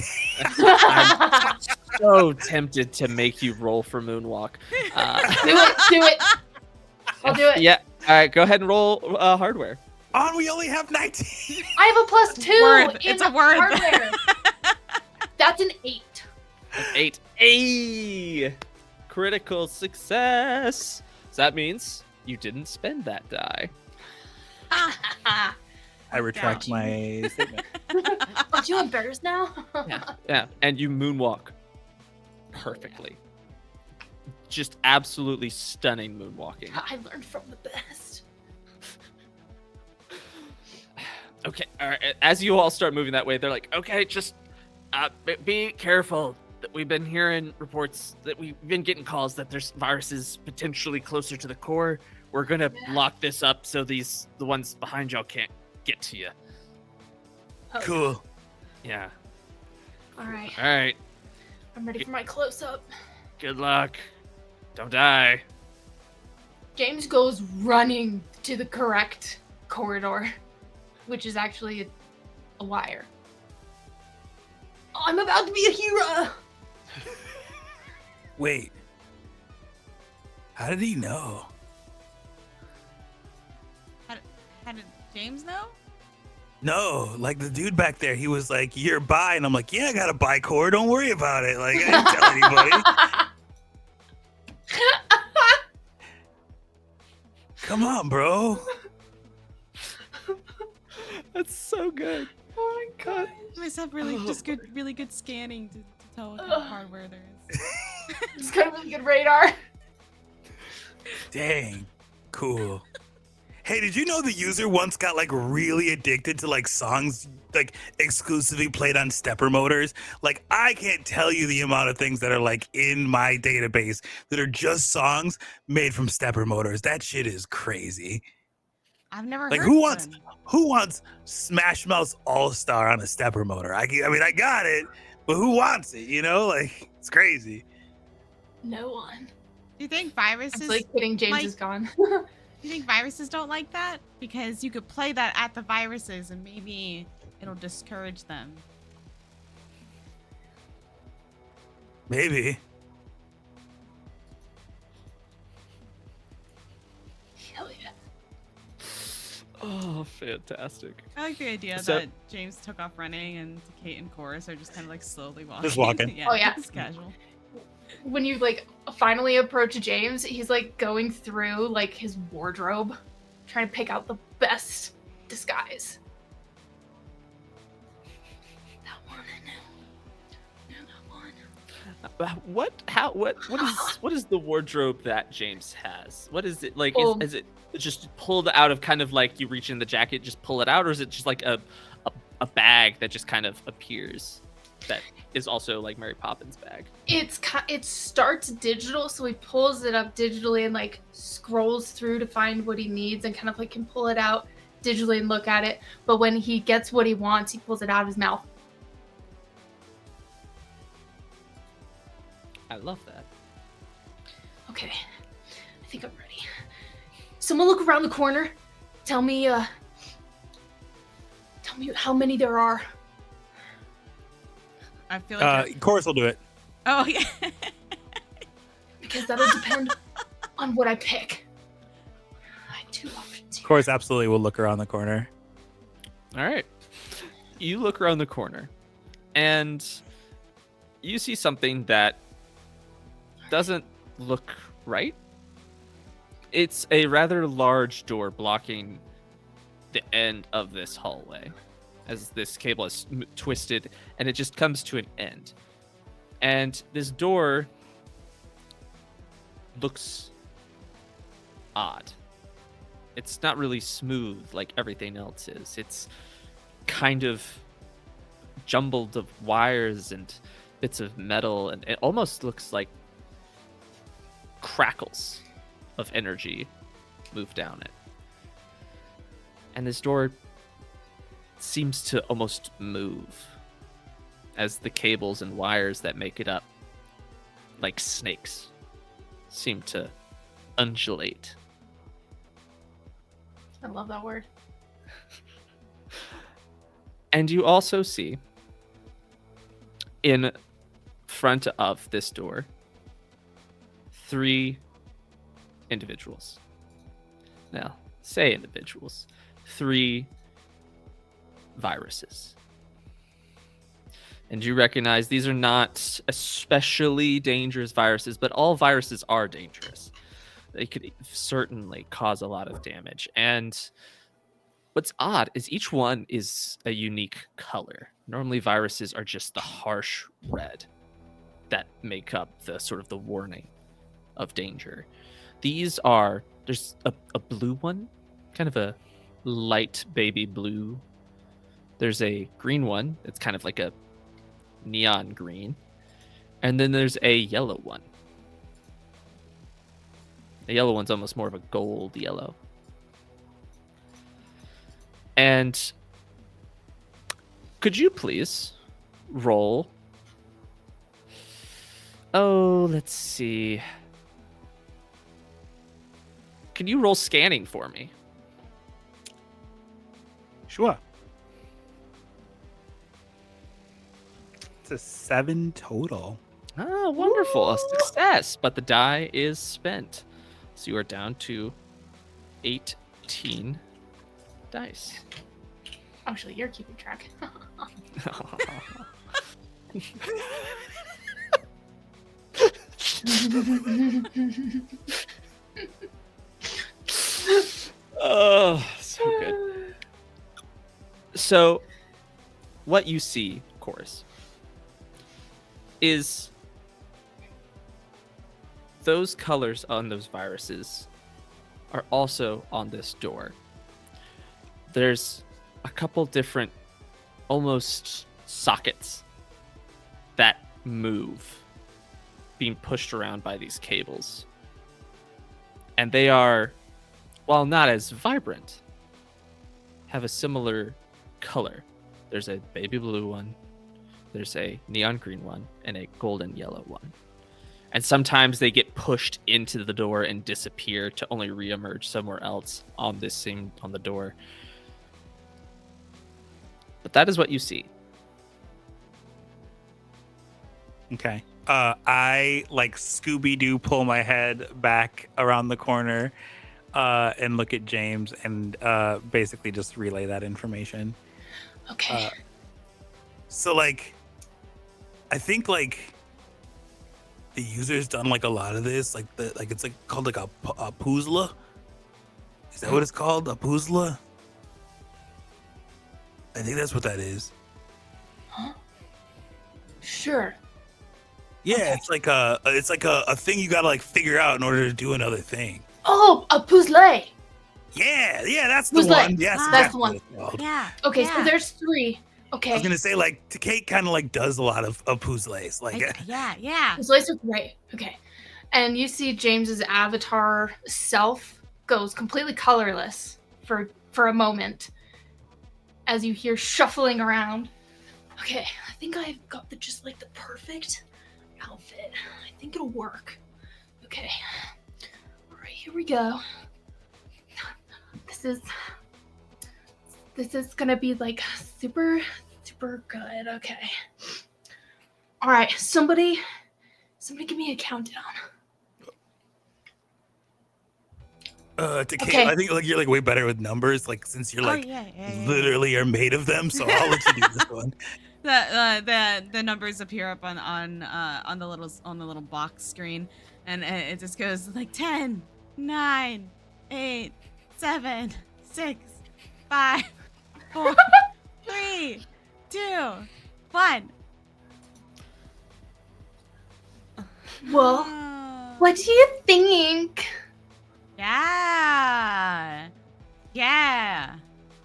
S2: I'm so tempted to make you roll for moonwalk.
S1: Do it. I'll do it.
S2: Yeah. All right. Go ahead and roll hardware.
S4: On, we only have 19.
S1: I have a +2
S3: Worth.
S1: in
S3: It's a worth.
S1: hardware. That's an 8.
S2: 8. A critical success. So that means you didn't spend that die.
S4: I retract my statement.
S1: Aren't you embarrassed now?
S2: Yeah. And you moonwalk perfectly. Just absolutely stunning moonwalking.
S1: I learned from the best.
S2: Okay. All right. As you all start moving that way, they're like, okay, just be careful. We've been hearing reports that we've been getting calls that there's viruses potentially closer to the core. We're gonna lock this up so the ones behind y'all can't get to you.
S1: Oh,
S4: Cool.
S2: Yeah.
S1: All right.
S2: All right.
S1: I'm ready for my close-up.
S2: Good luck. Don't die.
S1: James goes running to the correct corridor, which is actually a wire. I'm about to be a hero.
S4: Wait. How did he know?
S3: How did James know?
S4: No, like the dude back there, he was like, "You're bi," and I'm like, "Yeah, I got a bi core. Don't worry about it." Like, I didn't tell anybody. Come on, bro.
S2: That's so good. Oh my god.
S3: You must have really good scanning to tell what kind of hardware there is.
S1: It's got a really good radar.
S4: Dang, cool. Hey, did you know the user once got like really addicted to like songs like exclusively played on stepper motors? Like I can't tell you the amount of things that are like in my database that are just songs made from stepper motors. That shit is crazy.
S3: I've never
S4: Like
S3: heard
S4: who wants Smash Mouth's All Star on a stepper motor? I mean I got it, but who wants it? You know, like it's crazy.
S1: No one.
S3: Do you think
S1: I'm
S3: viruses
S1: like kidding. James
S3: like-
S1: is gone.
S3: Do you think viruses don't like that? Because you could play that at the viruses and maybe it'll discourage them.
S4: Maybe.
S1: Hell yeah.
S2: Oh, fantastic.
S3: I like the idea
S2: So-
S3: that James took off running and Kate and Chorus are just kind of like slowly walking.
S4: Just walking.
S3: Yeah,
S1: Oh, yeah.
S3: it's casual.
S1: When you like finally approach James, he's like going through like his wardrobe, trying to pick out the best disguise. That one, no, that one.
S2: What is the wardrobe that James has? What is it like?
S1: Oh.
S2: Is it just pulled out of kind of like you reach in the jacket, just pull it out, or is it just like a bag that just kind of appears that is also like Mary Poppins bag?
S1: It starts digital, so he pulls it up digitally and like scrolls through to find what he needs and kind of like can pull it out digitally and look at it. But when he gets what he wants, he pulls it out of his mouth.
S2: I love that.
S1: Okay, I think I'm ready. Someone look around the corner. Tell me how many there are.
S3: I feel like.
S4: Chorus will do it.
S3: Oh yeah.
S1: Because that'll depend on what I pick. I have two options here.
S4: Chorus absolutely will look around the corner.
S2: All right. You look around the corner and you see something that doesn't look right. It's a rather large door blocking the end of this hallway as this cable is twisted and it just comes to an end. And this door looks odd. It's not really smooth like everything else is. It's kind of jumbled of wires and bits of metal, and it almost looks like crackles of energy move down it. And this door seems to almost move as the cables and wires that make it up, like snakes, seem to undulate.
S1: I love that word.
S2: And you also see in front of this door 3 individuals. Now, say individuals. 3 viruses. And you recognize these are not especially dangerous viruses, but all viruses are dangerous. They could certainly cause a lot of damage. And what's odd is each one is a unique color. Normally viruses are just the harsh red that make up the sort of the warning of danger. These are, there's a blue one, kind of a light baby blue. There's a green one. It's kind of like a neon green. And then there's a yellow one. The yellow one's almost more of a gold yellow. And could you please roll? Oh, let's see. Can you roll scanning for me?
S4: Sure. It's a 7 total.
S2: Ah, wonderful. A success. But the die is spent. So you are down to 18 dice.
S1: Actually, you're keeping track.
S2: Oh, so good. So, what you see, Chorus, is those colors on those viruses are also on this door. There's a couple different almost sockets that move, being pushed around by these cables. And they are, while not as vibrant, have a similar color. There's a baby blue one, there's a neon green one, and a golden yellow one. And sometimes they get pushed into the door and disappear to only reemerge somewhere else on the door. But that is what you see.
S4: Okay. I like Scooby-Doo pull my head back around the corner and look at James and basically just relay that information.
S1: Okay.
S4: So like, I think like the user's done like a lot of this, like it's like called like a puzzler. Is that what it's called? A puzzler? I think that's what that is.
S1: Huh? Sure.
S4: Yeah,
S1: Okay.
S4: it's like a thing you gotta like figure out in order to do another thing.
S1: Oh, a puzzle.
S4: Yeah, that's the
S1: Puzzle.
S4: one. Yes,
S3: That's
S1: the one.
S4: what it's called.
S3: Yeah.
S1: Okay,
S3: yeah.
S1: so there's 3.
S4: I
S1: Okay.
S4: was gonna say like Kate kind of like does a lot of puzzles. Like
S3: Yeah.
S1: Puzzles are great. Okay. And you see James's avatar self goes completely colorless for a moment as you hear shuffling around. Okay, I think I've got just like the perfect outfit. I think it'll work. Okay. All right, here we go. This is gonna be like super good. Okay. All right, somebody give me a countdown.
S4: To Kate,
S1: Okay.
S4: I think like you're like way better with numbers, like since you're like
S3: yeah.
S4: literally are made of them. So I'll let you do this one.
S3: The numbers appear up on the little box screen, and it just goes like 10, 9, 8, 7, 6, 5, 4, 3, 2, 1.
S1: Well,
S3: Oh.
S1: what do you think?
S3: Yeah.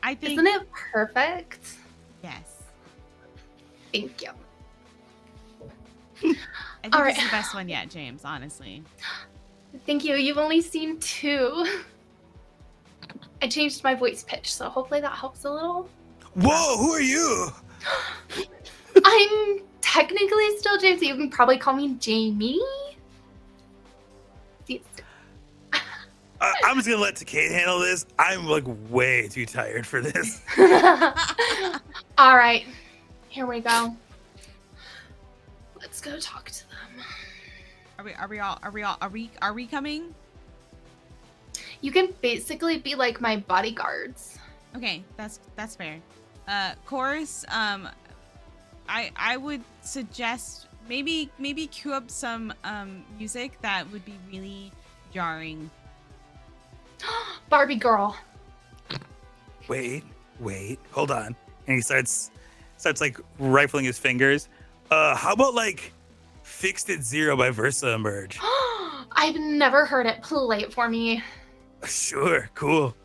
S3: I think
S1: Isn't it perfect?
S3: yes.
S1: Thank you.
S3: I think
S1: All
S3: this
S1: right.
S3: is the best one yet, James. Honestly.
S1: Thank you. You've only seen 2. I changed my voice pitch, so hopefully that helps a little.
S4: Whoa, who are you?
S1: I'm technically still James, so you can probably call me Jamie. See,
S4: I'm just gonna let Kate handle this. I'm like way too tired for this.
S1: all right, here we go. Let's go talk to them.
S3: Are we coming?
S1: You can basically be like my bodyguards.
S3: Okay, that's fair. Chorus, I would suggest maybe cue up some music that would be really jarring.
S1: Barbie girl.
S4: Wait, hold on. And he starts like rifling his fingers. How about like Fixed at Zero by Versa Emerge?
S1: I've never heard it. Play it for me.
S4: Sure, cool.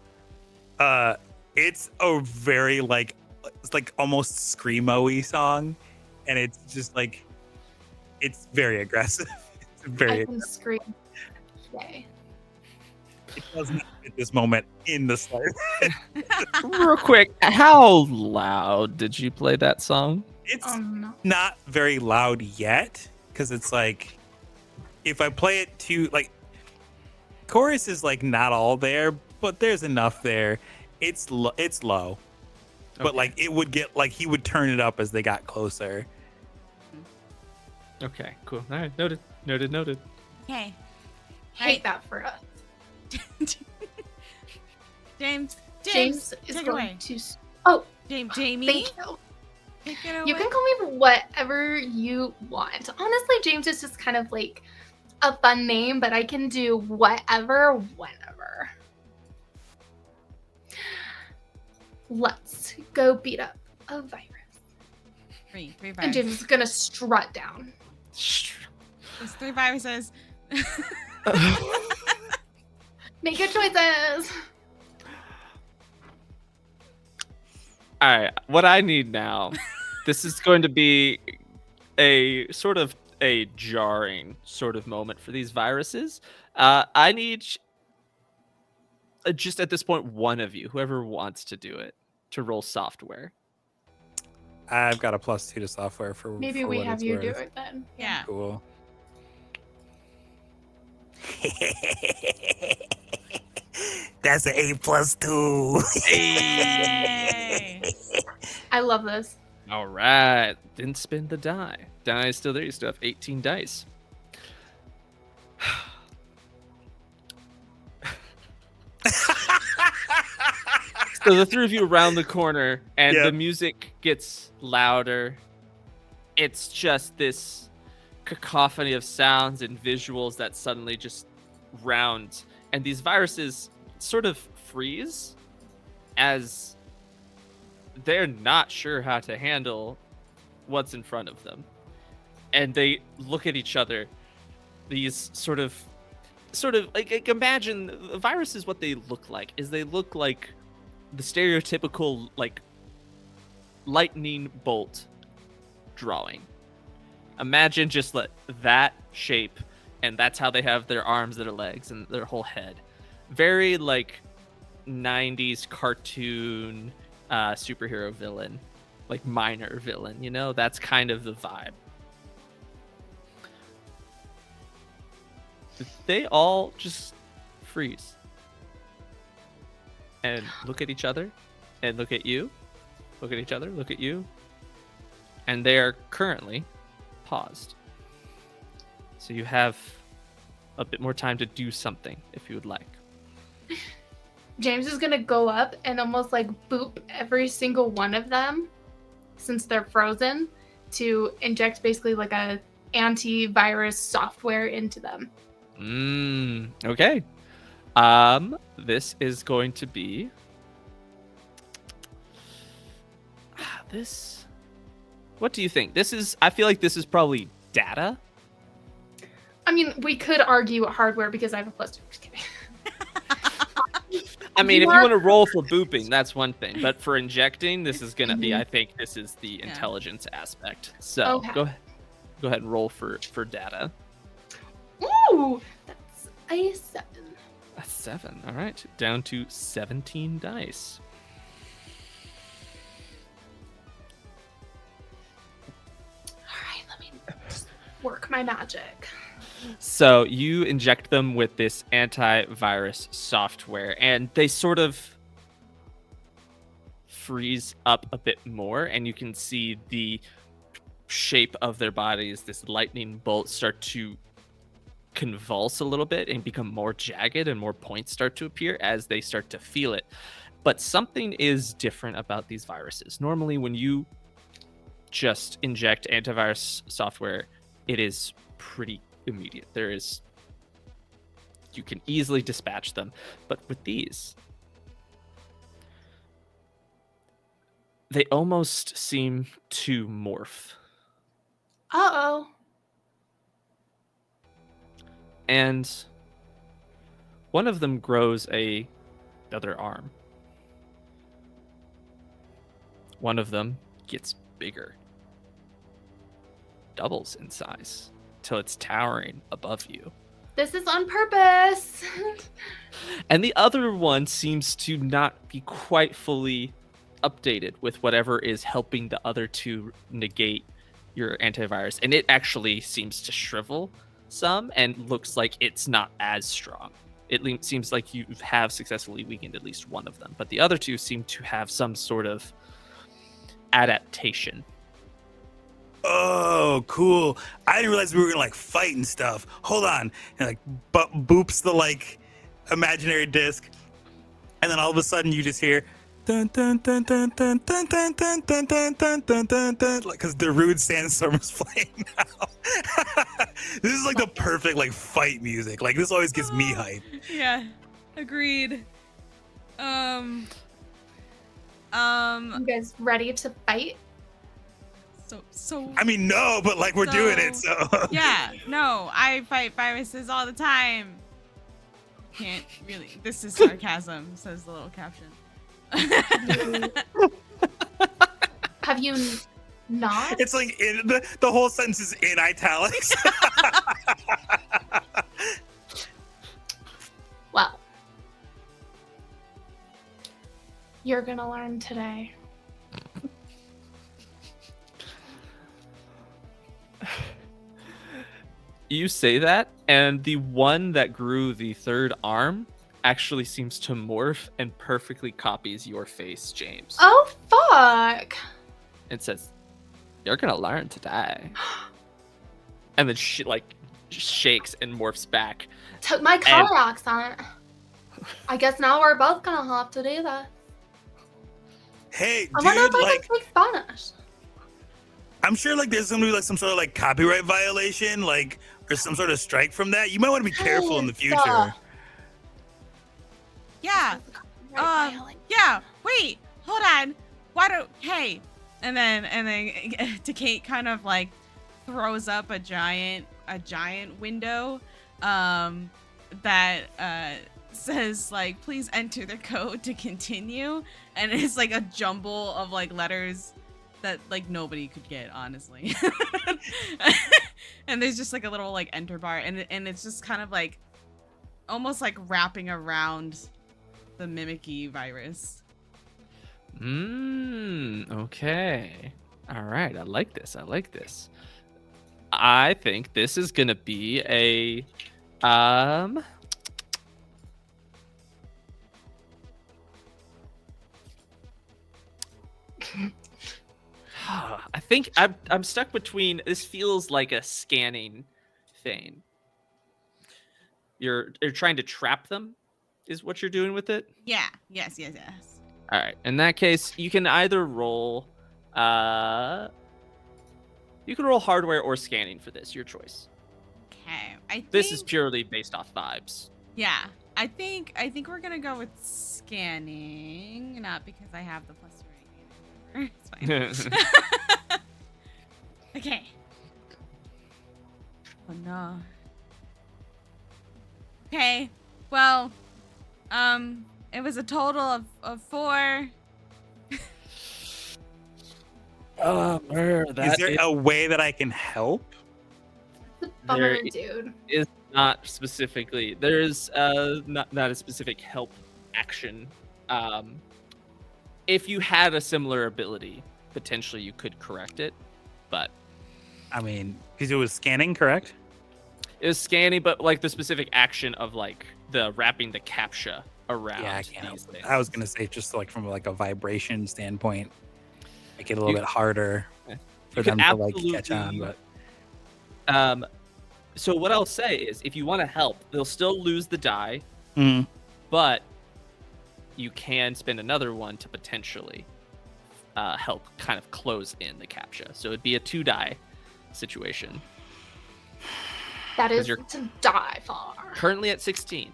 S4: It's a very like it's like almost screamo-y song, and it's just like it's very aggressive. It's very
S1: I can scream. Okay.
S4: it doesn't at this moment in the slightest.
S2: Real quick, how loud did you play that song?
S4: It's
S1: No.
S4: not very loud yet because it's like if I play it too like chorus is like not all there, but there's enough there. It's low, but
S2: Okay.
S4: like it would get like he would turn it up as they got closer.
S2: Okay, cool. All right, noted.
S3: Okay.
S1: Hate that for us.
S3: James,
S1: James is
S3: take it
S1: going
S3: away.
S1: to. Oh,
S3: Jamie,
S1: thank you.
S3: take it away.
S1: You can call me whatever you want. Honestly, James is just kind of like a fun name, but I can do whatever, whenever. Let's go beat up a virus.
S3: Three
S1: And
S3: viruses.
S1: James is gonna strut down.
S3: There's 3 viruses.
S1: Make your choices.
S2: All right, what I need now, this is going to be a sort of a jarring sort of moment for these viruses. I need just at this point one of you, whoever wants to do it, to roll software.
S4: I've got a +2 to software for
S1: Maybe
S4: for
S1: we
S4: what
S1: have
S4: it's
S1: you do
S4: worth.
S1: it then.
S3: Yeah.
S4: Cool. That's an A+2.
S3: Yay.
S1: I love this.
S2: All right, didn't spin the die. Die is still there. You still have 18 dice. So the three of you around the corner, and
S4: Yep.
S2: the music gets louder. It's just this cacophony of sounds and visuals that suddenly just round, and these viruses sort of freeze as they're not sure how to handle what's in front of them. And they look at each other, these sort of like imagine viruses. What they look like is they look like the stereotypical like lightning bolt drawing. Imagine just that shape, and that's how they have their arms, their legs, and their whole head. Very like 90s cartoon superhero villain, like minor villain, you know? That's kind of the vibe. They all just freeze and look at each other and look at you, look at each other, look at you, and they are currently paused. So you have a bit more time to do something if you would like.
S1: James is gonna go up and almost like boop every single one of them, since they're frozen, to inject basically like a antivirus software into them.
S2: Okay. This is going to be this. What do you think? I feel like this is probably data.
S1: I mean, we could argue hardware because I have a +2. Just kidding.
S2: I mean, if you
S1: Mark-
S2: want to roll for booping, that's one thing. But for injecting, this is gonna be. I think this is the
S3: Yeah.
S2: intelligence aspect. So
S1: Okay.
S2: go ahead and roll for data.
S1: Ooh, that's a 7.
S2: That's 7. All right, down to 17 dice.
S1: All right, let me just work my magic.
S2: So you inject them with this antivirus software, and they sort of freeze up a bit more, and you can see the shape of their bodies, this lightning bolt, start to convulse a little bit and become more jagged, and more points start to appear as they start to feel it. But something is different about these viruses. Normally, when you just inject antivirus software, it is pretty immediate. You can easily dispatch them. But with these, they almost seem to morph.
S1: Uh-oh.
S2: And one of them grows another arm. One of them gets bigger, doubles in size, till it's towering above you.
S1: This is on purpose.
S2: And the other one seems to not be quite fully updated with whatever is helping the other two negate your antivirus. And it actually seems to shrivel some and looks like it's not as strong. It seems like you have successfully weakened at least one of them. But the other two seem to have some sort of adaptation.
S4: Oh, cool. I didn't realize we were gonna like fight and stuff. Hold on. And like boops the like imaginary disc. And then all of a sudden you just hear dun dun dun dun dun dun dun dun dun dun dun dun dun dun, like, because the rude sandstorm is playing now. This is like the perfect like fight music. Like this always gets me hype.
S3: Yeah, agreed.
S1: You guys ready to fight?
S3: So
S4: I mean, no, but like we're doing it, so
S3: yeah, no, I fight viruses all the time. can't really. This is sarcasm, says the little caption.
S1: Have you not?
S4: It's like the whole sentence is in italics.
S1: Well, you're gonna learn today.
S2: You say that, and the one that grew the third arm actually seems to morph and perfectly copies your face, James.
S1: Oh, fuck.
S2: It says, "You're gonna learn today," and then she like shakes and morphs back.
S1: Took my color accent. I guess now we're both gonna have to do that.
S4: Hey,
S1: I wonder
S4: dude,
S1: if I
S4: like,
S1: can speak Spanish.
S4: I'm sure like there's gonna be like some sort of like copyright violation, like, or some sort of strike from that. You might want to be careful in the future.
S3: Yeah. Yeah. Wait. Hold on. Why don't? Hey. And then Decate kind of like throws up a giant window, that says like, please enter the code to continue, and it's like a jumble of like letters that like nobody could get, honestly. And there's just like a little like enter bar, and it's just kind of like almost like wrapping around the mimicky virus.
S2: Okay. All right. I like this. I think this is gonna be a I think I'm stuck between. This feels like a scanning thing. You're trying to trap them, is what you're doing with it.
S3: Yeah. Yes.
S2: All right. In that case, you can either roll, you can roll hardware or scanning for this. Your choice.
S3: Okay.
S2: This is purely based off vibes.
S3: Yeah. I think we're gonna go with scanning, not because I have the plus 3. It's fine. Okay. Oh no. Okay. Well, it was a total of 4.
S4: Is there a way that I can help?
S1: Bummer,
S2: There
S1: dude.
S2: is not specifically. There is not a specific help action. If you had a similar ability, potentially you could correct it, but
S4: I mean, because it was scanning, correct?
S2: it was scanning. But like the specific action of like the wrapping the captcha around.
S4: Yeah, I can't help
S2: these
S4: it.
S2: things.
S4: I was gonna say just like from like a vibration standpoint, make it a little bit harder for
S2: could
S4: them to like catch on.
S2: absolutely-
S4: But
S2: So what I'll say is, if you want to help, they'll still lose the die,
S4: Mhm.
S2: but you can spend another one to potentially help kind of close in the captcha. So it'd be a 2 die situation.
S1: That is
S2: you're-
S1: to die for.
S2: Currently at 16.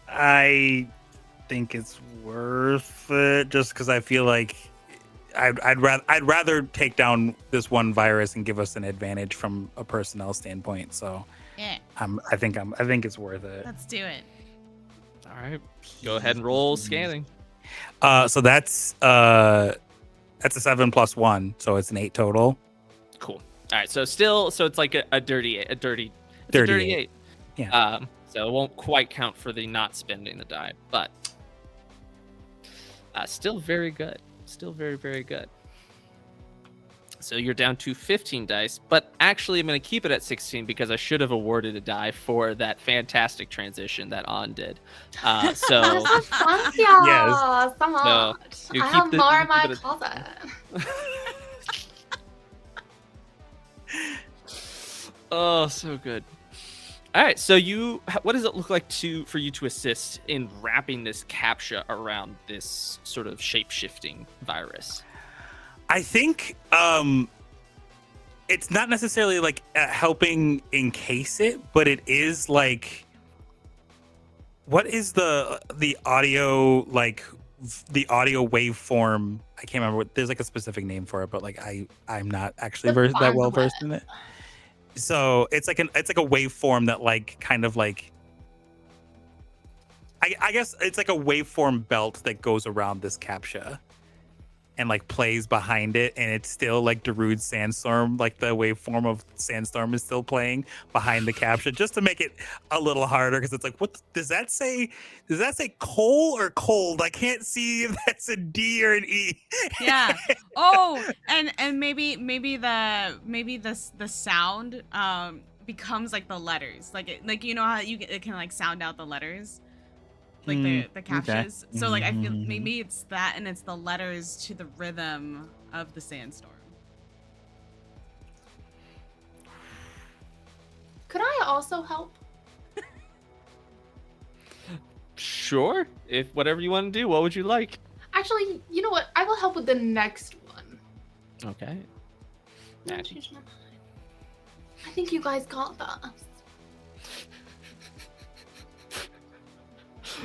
S4: I think it's worth it just because I feel like I'd rather take down this one virus and give us an advantage from a personnel standpoint. So
S3: Yeah.
S4: I think it's worth it.
S3: Let's do it.
S2: All right, go ahead and roll scanning.
S4: So that's a 7 + 1, so it's an 8 total.
S2: Cool. All right, so it's like a dirty 8.
S4: Dirty
S2: 8.
S4: Yeah.
S2: So it won't quite count for the not spending the die, but still very good. Still very, very good. So you're down to 15 dice, but actually I'm going to keep it at 16 because I should have awarded a die for that fantastic transition that On did.
S1: That
S2: So
S1: is so fun, y'all.
S4: Yes.
S1: So much.
S2: you
S1: I
S2: keep
S1: have
S2: the-
S1: more
S2: you
S1: in my
S2: keep it at-
S1: closet.
S2: oh, so good. All right, so what does it look like for you to assist in wrapping this captcha around this sort of shape-shifting virus?
S4: I think it's not necessarily like helping encase it, but it is like, what is the audio, like the audio waveform? I can't remember there's like a specific name for it, but like I'm not actually that well versed in it. So it's like a waveform that like kind of like I guess it's like a waveform belt that goes around this captcha and like plays behind it, and it's still like Darude's Sandstorm, like the waveform of Sandstorm is still playing behind the captcha, just to make it a little harder, because it's like, what does that say? Does that say coal or cold? I can't see if that's a D or an E.
S3: Yeah. Oh, and maybe the sound becomes like the letters, like you know how it can like sound out the letters, like the
S4: Okay.
S3: captchas. So like I feel
S4: Mhm.
S3: maybe it's that, and it's the letters to the rhythm of the sandstorm.
S1: Could I also help?
S2: Sure. If whatever you want to do, what would you like?
S1: Actually, you know what? I will help with the next one.
S2: Okay.
S1: No,
S2: Magic.
S1: change my mind. I think you guys got this.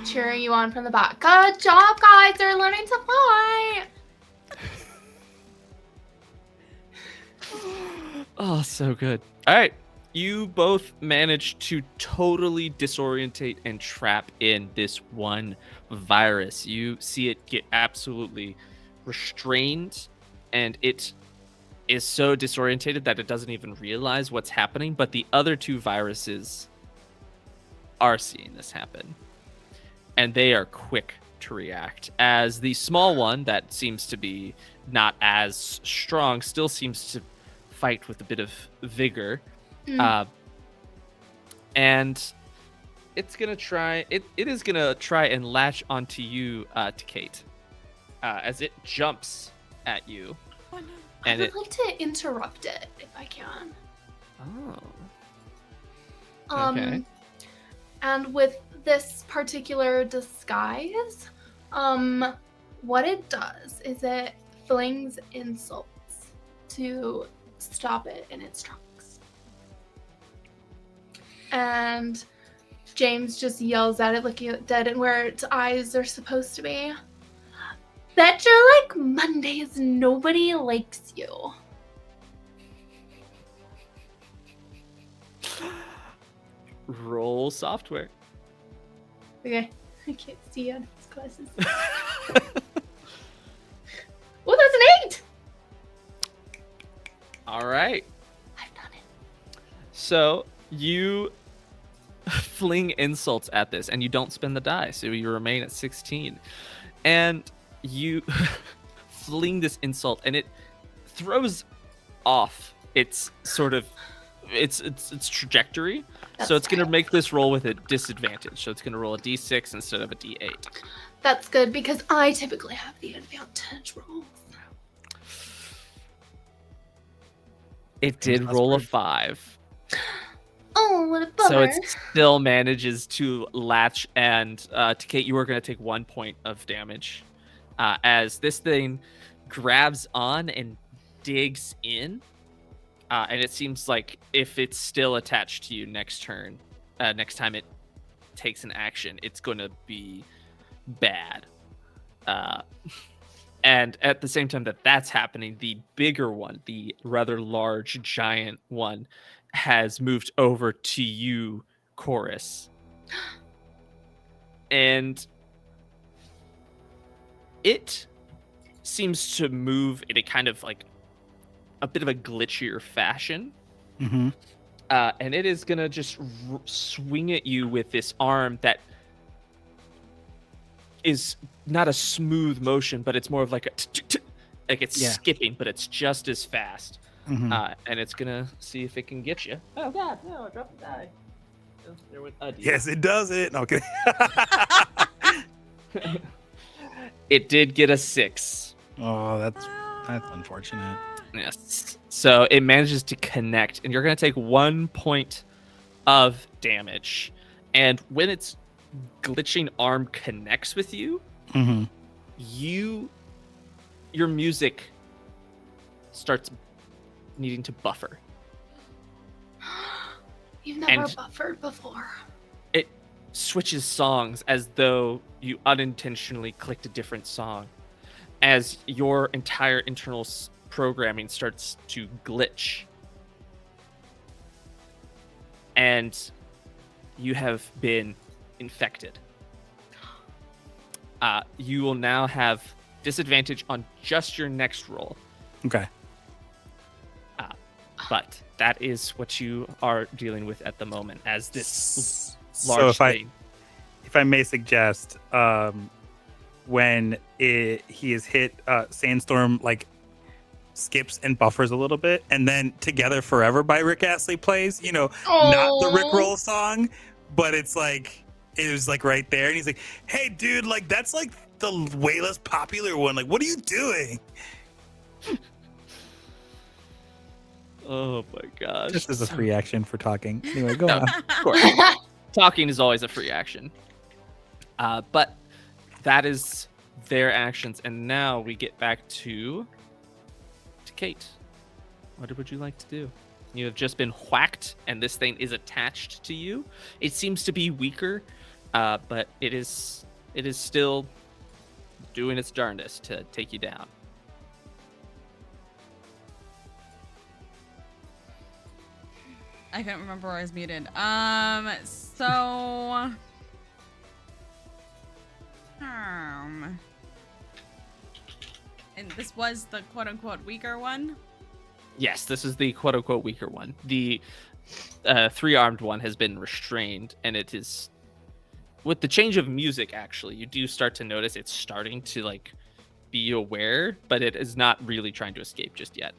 S1: Cheering you on from the back. Good job, guys. They're learning to fly.
S2: Oh, so good. All right. You both managed to totally disorientate and trap in this one virus. You see it get absolutely restrained, and it is so disorientated that it doesn't even realize what's happening. But the other two viruses are seeing this happen, and they are quick to react. As the small one that seems to be not as strong still seems to fight with a bit of vigor. And it's gonna try. It is gonna try and latch onto you, to Kate, as it jumps at you.
S3: Oh no.
S2: And
S1: I would like to interrupt it if I can.
S2: Okay.
S1: And with this particular disguise, what it does is it flings insults to stop it in its tracks. And James just yells at it, looking at dead and where its eyes are supposed to be. Bet you're like Mondays, nobody likes you.
S2: Roll software.
S1: Okay, I can't see on his glasses. Oh, that's an 8!
S2: All right.
S1: I've done it.
S2: So you fling insults at this, and you don't spend the die, so you remain at 16. And you fling this insult, and it throws off its sort of its trajectory.
S1: That's
S2: So it's going to
S1: right.
S2: make this roll with a disadvantage. So it's going to roll a d6 instead of a d8.
S1: That's good because I typically have the advantage roll.
S2: It did
S4: That's
S2: roll a
S4: weird.
S2: 5.
S1: Oh, what a bummer.
S2: So it still manages to latch, and to Kate, you are going to take 1 point of damage as this thing grabs on and digs in. And it seems like if it's still attached to you next turn, next time it takes an action, it's going to be bad. And at the same time that that's happening, the bigger one, the rather large, giant one, has moved over to you, Chorus. And it seems to move in a kind of like a bit of a glitchier fashion.
S4: Mm-hmm.
S2: And it is going to just swing at you with this arm that is not a smooth motion, but it's more of like a like it's skipping, but it's just as fast.
S4: Mm-hmm.
S2: And it's going to see if it can get you. Oh, God. No, I dropped the die. There with
S4: Yes, it does it. Okay.
S2: It did get a 6.
S4: Oh, that's unfortunate.
S2: Yes. So it manages to connect, and you're going to take 1 point of damage. And when its glitching arm connects with you,
S4: Mm-hmm.
S2: your music starts needing to buffer.
S1: You've never
S2: And-
S1: buffered before.
S2: It switches songs as though you unintentionally clicked a different song, as your entire internal programming starts to glitch. And you have been infected. You will now have disadvantage on just your next roll.
S4: Okay.
S2: But that is what you are dealing with at the moment as this large
S4: So
S2: thing.
S4: if I may suggest, when he is hit, Sandstorm like skips and buffers a little bit, and then Together Forever by Rick Astley plays. Not the Rick
S1: Aw.
S4: Roll song, but it's like it was like right there, and he's like, "Hey, dude, like that's like the way less popular one. Like, what are you doing?"
S2: Oh my gosh.
S4: Just as a free action for talking. Anyway, go on.
S2: Of course. Talking is always a free action. But that is their actions. And now we get back to Kate. What would you like to do? You have just been whacked, and this thing is attached to you. It seems to be weaker, but it is still doing its darndest to take you down.
S3: I couldn't remember where I was muted. So and this was the quote unquote weaker one?
S2: Yes, this is the quote unquote weaker one. The 3-armed one has been restrained, and it is with the change of music. Actually, you do start to notice it's starting to like be aware, but it is not really trying to escape just yet.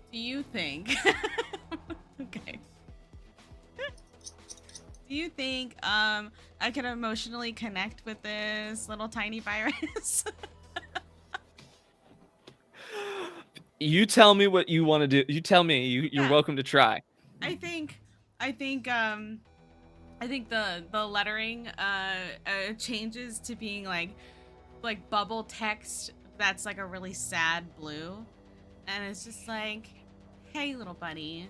S3: Do you think okay. Do you think I can emotionally connect with this little tiny virus?
S2: You tell me what you want to do. You tell me. You're
S3: Yeah.
S2: welcome to try.
S3: I think the lettering changes to being like bubble text that's like a really sad blue, and it's just like, hey little buddy,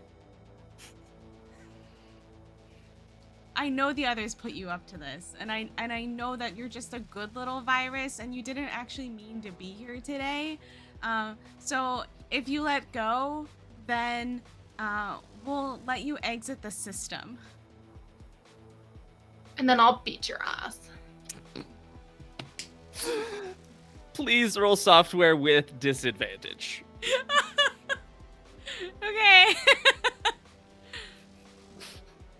S3: I know the others put you up to this, and I know that you're just a good little virus and you didn't actually mean to be here today. So if you let go, then we'll let you exit the system.
S1: And then I'll beat your ass.
S2: Please roll software with disadvantage.
S3: Okay.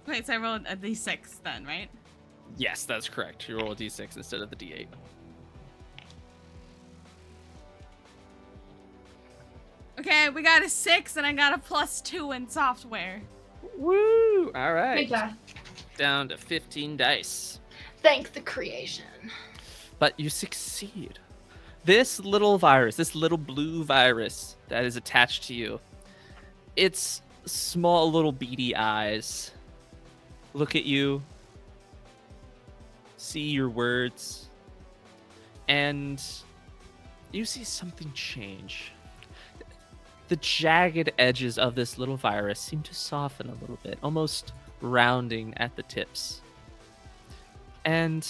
S3: Wait, so I rolled a d6 then, right?
S2: Yes, that's correct. You roll a d6 instead of the d8.
S3: Okay, we got a 6 and I got a +2 in software.
S2: Woo! All right.
S1: Big guy.
S2: Down to 15 dice.
S1: Thank the creation.
S2: But you succeed. This little virus, this little blue virus that is attached to you, its small little beady eyes look at you, see your words, and you see something change. The jagged edges of this little virus seem to soften a little bit, almost rounding at the tips. And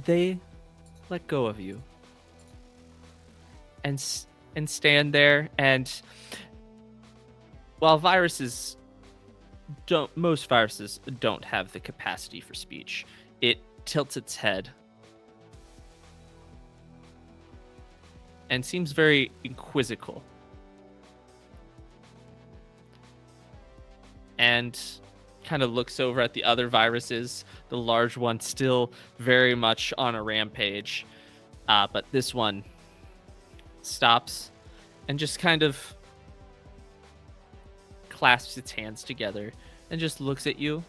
S2: they let go of you and stand there. And while most viruses don't have the capacity for speech, it tilts its head and seems very inquisical. And kind of looks over at the other viruses, the large one still very much on a rampage. But this one stops and just kind of clasps its hands together and just looks at you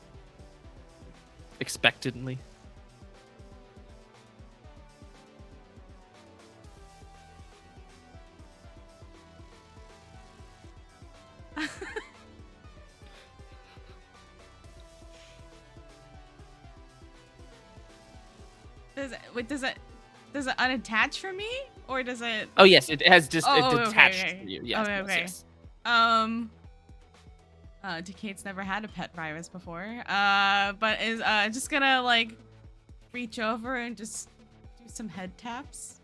S2: expectantly.
S3: Does it unattach from me, or does it?
S2: Oh yes, it has just
S3: Oh,
S2: it
S3: okay,
S2: detached
S3: okay.
S2: from you. Yes,
S3: Okay,
S2: yes,
S3: okay.
S2: yes.
S3: Decade's never had a pet virus before. But is just gonna like reach over and just do some head taps.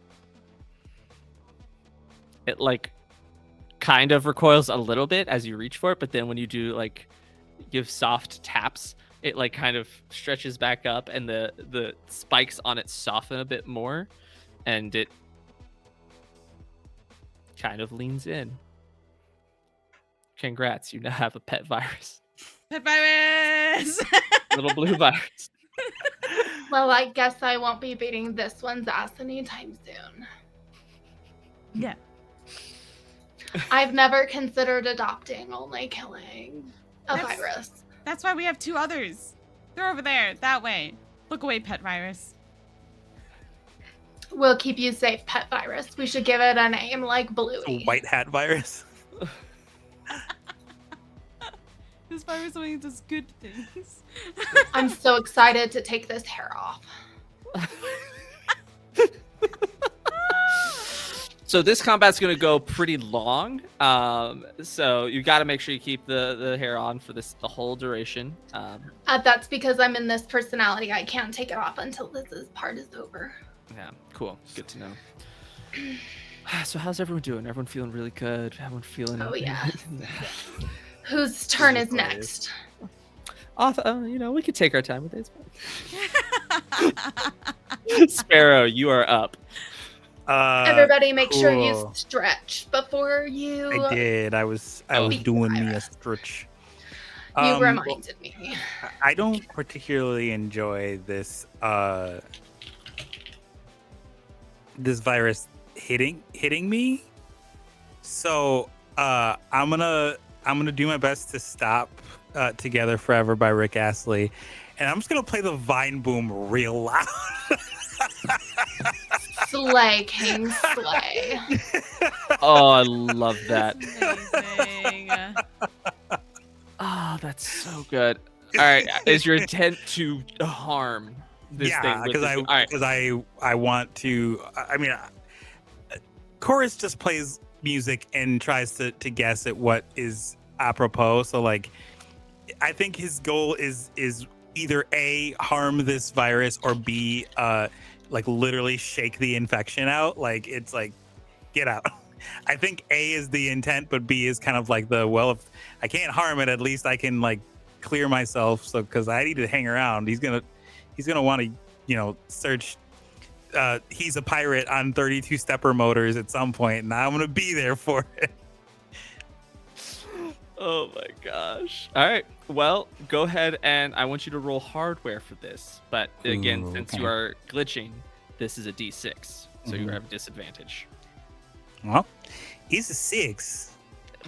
S2: It like kind of recoils a little bit as you reach for it, but then when you do like give soft taps, it like kind of stretches back up, and the spikes on it soften a bit more, and it kind of leans in. Congrats, you now have a pet virus.
S3: Pet virus.
S2: Little blue virus.
S1: Well, I guess I won't be beating this one's ass anytime soon.
S3: Yeah.
S1: I've never considered adopting, only killing a
S3: That's-
S1: virus.
S3: That's why we have 2 others. They're over there, that way. Look away, pet virus.
S1: We'll keep you safe, pet virus. We should give it a name like
S4: A
S1: Bluey.
S4: white hat virus.
S3: This virus only does good things.
S1: I'm so excited to take this hair off.
S2: So this combat's gonna go pretty long. So you got to make sure you keep the hair on for the whole duration.
S1: That's because I'm in this personality. I can't take it off until this part is over.
S2: Yeah, cool. Good to know. So how's everyone doing? Everyone feeling really good? Everyone feeling?
S1: Oh, yeah. Whose turn is
S2: Hilarious.
S1: next?
S2: You know, we could take our time with it. Sparrow, you are up.
S1: Everybody make sure you
S4: cool.
S1: stretch before you...
S4: I did. I was
S1: beat
S4: doing me a
S1: virus.
S4: stretch.
S1: You reminded me.
S4: I don't particularly enjoy this this virus hitting me. So I'm gonna do my best to stop Together Forever by Rick Astley, and I'm just gonna play the Vine Boom real loud.
S1: Slay, King, slay.
S2: Oh, I love that.
S3: Amazing.
S2: Oh, that's so good. All right, is your intent to harm this thing?
S4: Yeah,
S2: with
S4: because
S2: this- all right.
S4: I want to. I mean, Chorus just plays music and tries to guess at what is apropos. So like, I think his goal is either A, harm this virus, or B, like literally shake the infection out. Like it's like, get out. I think A is the intent, but B is kind of like the, well, if I can't harm it, at least I can like clear myself. So because I need to hang around, he's gonna want to, you know, search. He's a pirate on 32 stepper motors at some point, and I'm gonna be there for it.
S2: Oh my gosh. All right. Well, go ahead, and I want you to roll hardware for this. But again,
S4: Ooh,
S2: since
S4: okay.
S2: you are glitching, this is a D6, so you
S4: Mhm.
S2: have disadvantage.
S4: Well, he's a 6.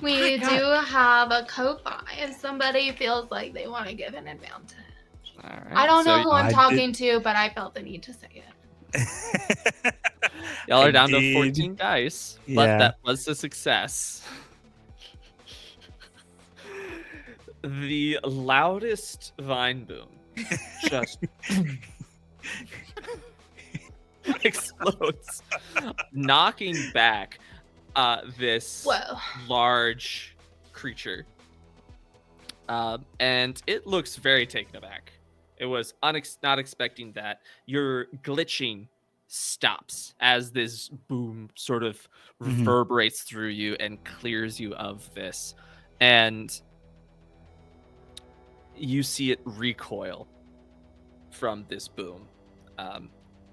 S1: We
S2: God.
S1: do have a Ko-Fi if somebody feels like they want to give an advantage.
S2: All right.
S1: I don't know who
S4: I
S1: I'm
S4: did-
S1: talking to, but I felt the need to say it.
S2: Y'all are
S4: I
S2: down to
S4: did.
S2: 14 dice, but
S4: Yeah.
S2: that was a success. The loudest vine boom just explodes, knocking back this
S1: Whoa.
S2: large creature. And it looks very taken aback. It was not expecting that. Your glitching stops as this boom sort of
S4: Mhm.
S2: reverberates through you and clears you of this. And you see it recoil from this boom.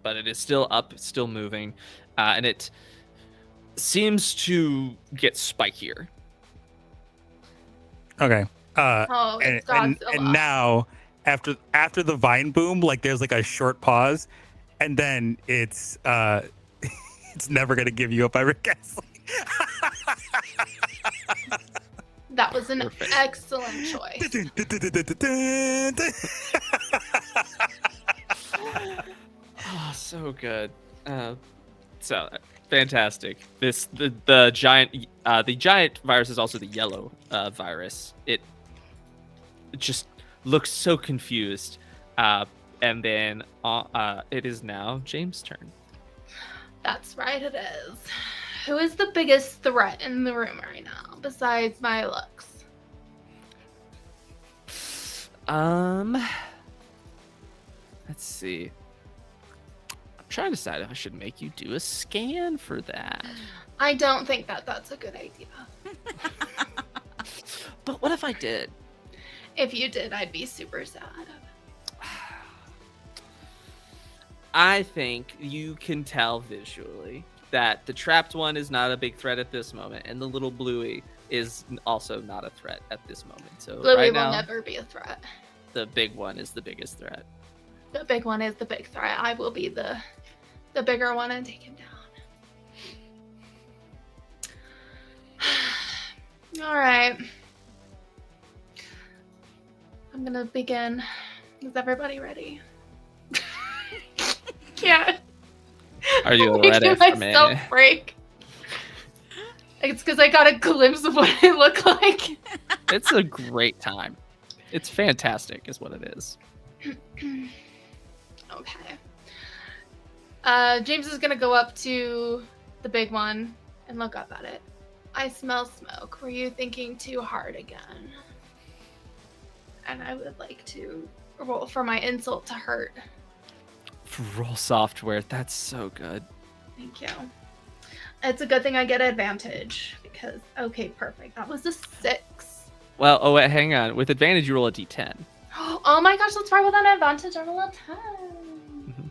S2: But it is still up, still moving, and it seems to get spikier.
S4: Okay.
S1: Oh, it's Godzilla.
S4: And now after the vine boom, like there's like a short pause, and then it's it's never gonna give you up by Rick Astley.
S1: That was an
S2: Perfect.
S1: excellent choice.
S2: Oh, so good. So fantastic. The giant virus is also the yellow virus. It just looks so confused. And then it is now James' turn.
S1: That's right, it is. Who is the biggest threat in the room right now, besides my looks?
S2: Let's see. I'm trying to decide if I should make you do a scan for that.
S1: I don't think that that's a good idea.
S2: But what if I did?
S1: If you did, I'd be super sad.
S2: I think you can tell visually that the trapped one is not a big threat at this moment, and the little Bluey is also not a threat at this moment. So
S1: Bluey
S2: right
S1: will
S2: now,
S1: never be a threat.
S2: the big one is the biggest threat.
S1: The big one is the big threat. I will be the bigger one and take him down. All right. I'm gonna begin. Is everybody ready? Yeah.
S2: Are you
S1: Making
S2: ready for me?
S1: myself break. It's because I got a glimpse of what I look like.
S2: It's a great time. It's fantastic, is what it is.
S1: Okay. James is gonna go up to the big one and look up at it. I smell smoke. Were you thinking too hard again? And I would like to roll for my insult to hurt.
S2: Roll software. That's so good.
S1: Thank you. It's a good thing I get advantage because, okay, perfect. That was a 6.
S2: Well, oh wait, hang on. With advantage, you roll a d10.
S1: Oh my gosh, let's try with an advantage. I roll a 10.
S2: Mhm.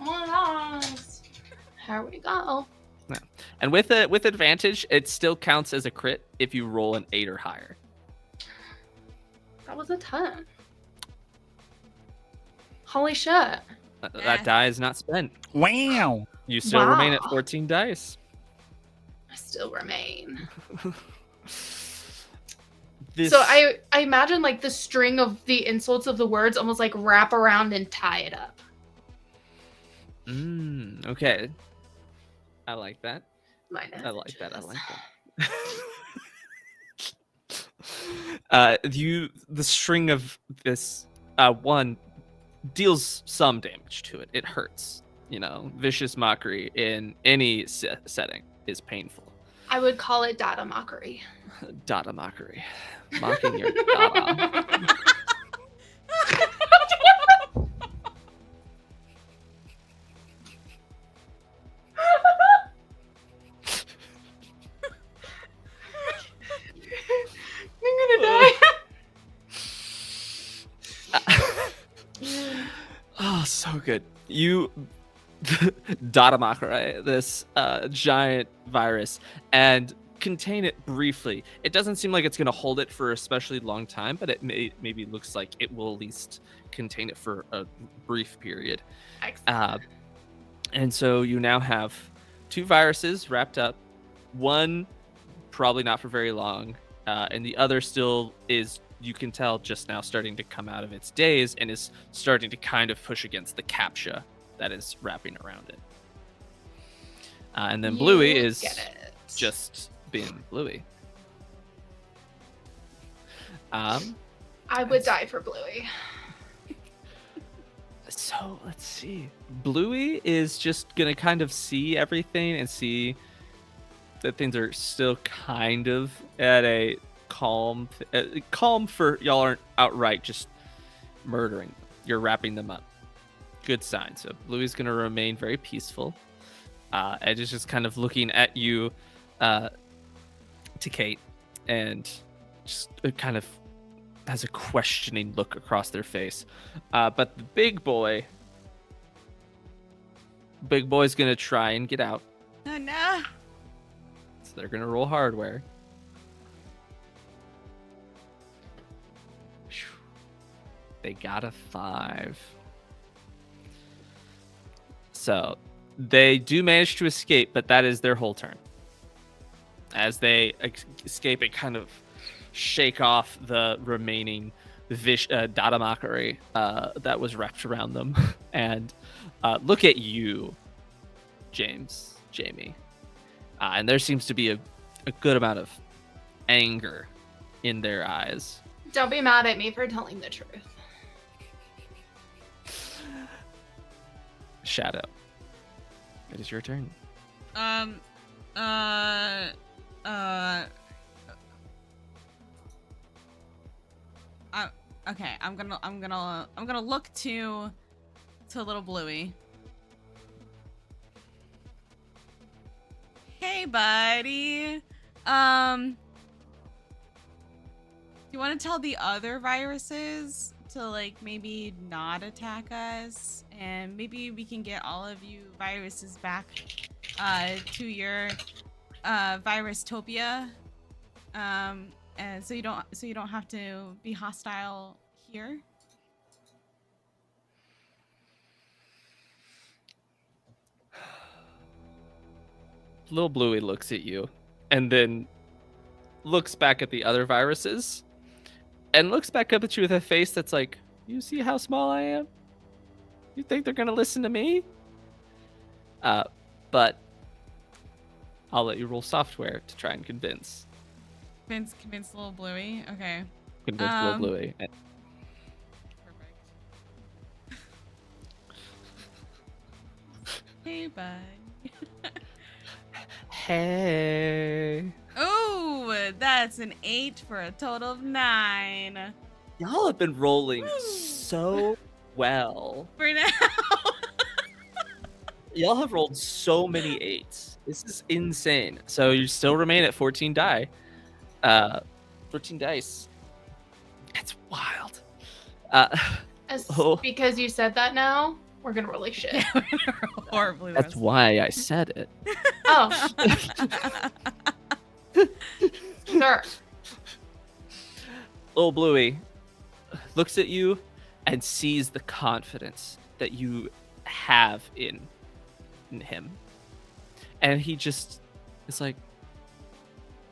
S1: Oh my gosh. Here we go.
S2: And with advantage, it still counts as a crit if you roll an 8 or higher.
S1: That was a 10. Holy shit.
S2: That die is not spent.
S4: Wow.
S2: You still remain at
S1: Wow.
S2: 14 dice.
S1: I still remain.
S2: This,
S1: So I imagine like the string of the insults of the words almost like wrap around and tie it up.
S2: Okay. I like that.
S1: Mine
S2: I like that. I like that. The string of this one deals some damage to it. It hurts. You know, vicious mockery in any setting is painful.
S1: I would call it data mockery.
S2: Data mockery. Mocking your data.
S1: I'm gonna die.
S2: Oh, so good. You data mockery, this giant virus, and contain it briefly. It doesn't seem like it's going to hold it for a especially long time, but it maybe looks like it will at least contain it for a brief period.
S1: Excellent.
S2: And so you now have 2 viruses wrapped up. One probably not for very long, and the other still is, you can tell, just now starting to come out of its daze and is starting to kind of push against the captcha that is wrapping around it. And then Bluey
S1: You
S2: is
S1: get it.
S2: just being Bluey.
S1: I would die for Bluey.
S2: So let's see. Bluey is just gonna kind of see everything and see that things are still kind of at a calm for y'all aren't outright just murdering. You're wrapping them up. Good sign. So Bluey's gonna remain very peaceful. Ed is just kind of looking at you, to Kate, and just kind of has a questioning look across their face. But the big boy's gonna try and get out.
S3: Oh no.
S2: So they're gonna roll hardware. They got a 5. So they do manage to escape, but that is their whole turn. As they escape and kind of shake off the remaining data mockery that was wrapped around them. And look at you, Jamie. And there seems to be a good amount of anger in their eyes.
S1: Don't be mad at me for telling the truth.
S2: Shadow, it is your turn.
S3: Okay, I'm gonna look to little Bluey. Hey, Hey, buddy. You want to tell the other viruses to like maybe not attack us, and maybe we can get all of you viruses back to your virustopia, and so you don't have to be hostile here.
S2: Little Bluey looks at you and then looks back at the other viruses and looks back up at you with a face that's like, you see how small I am? You think they're going to listen to me? But I'll let you roll software to try and convince
S3: Convince little Bluey. Okay.
S2: Little Bluey.
S3: Perfect. Hey, bud.
S2: Hey.
S3: Oh, that's an 8 for a total of 9.
S2: Y'all have been rolling
S3: Woo.
S2: so well.
S3: For now.
S2: Y'all have rolled so many 8s. This is insane. So you still remain at 14 die. 14 dice. That's wild.
S1: Because you said that now, we're gonna roll like shit.
S3: Horribly.
S2: That's why I said it.
S1: Oh. Sure.
S2: Little Bluey looks at you and sees the confidence that you have in him. And he just is like,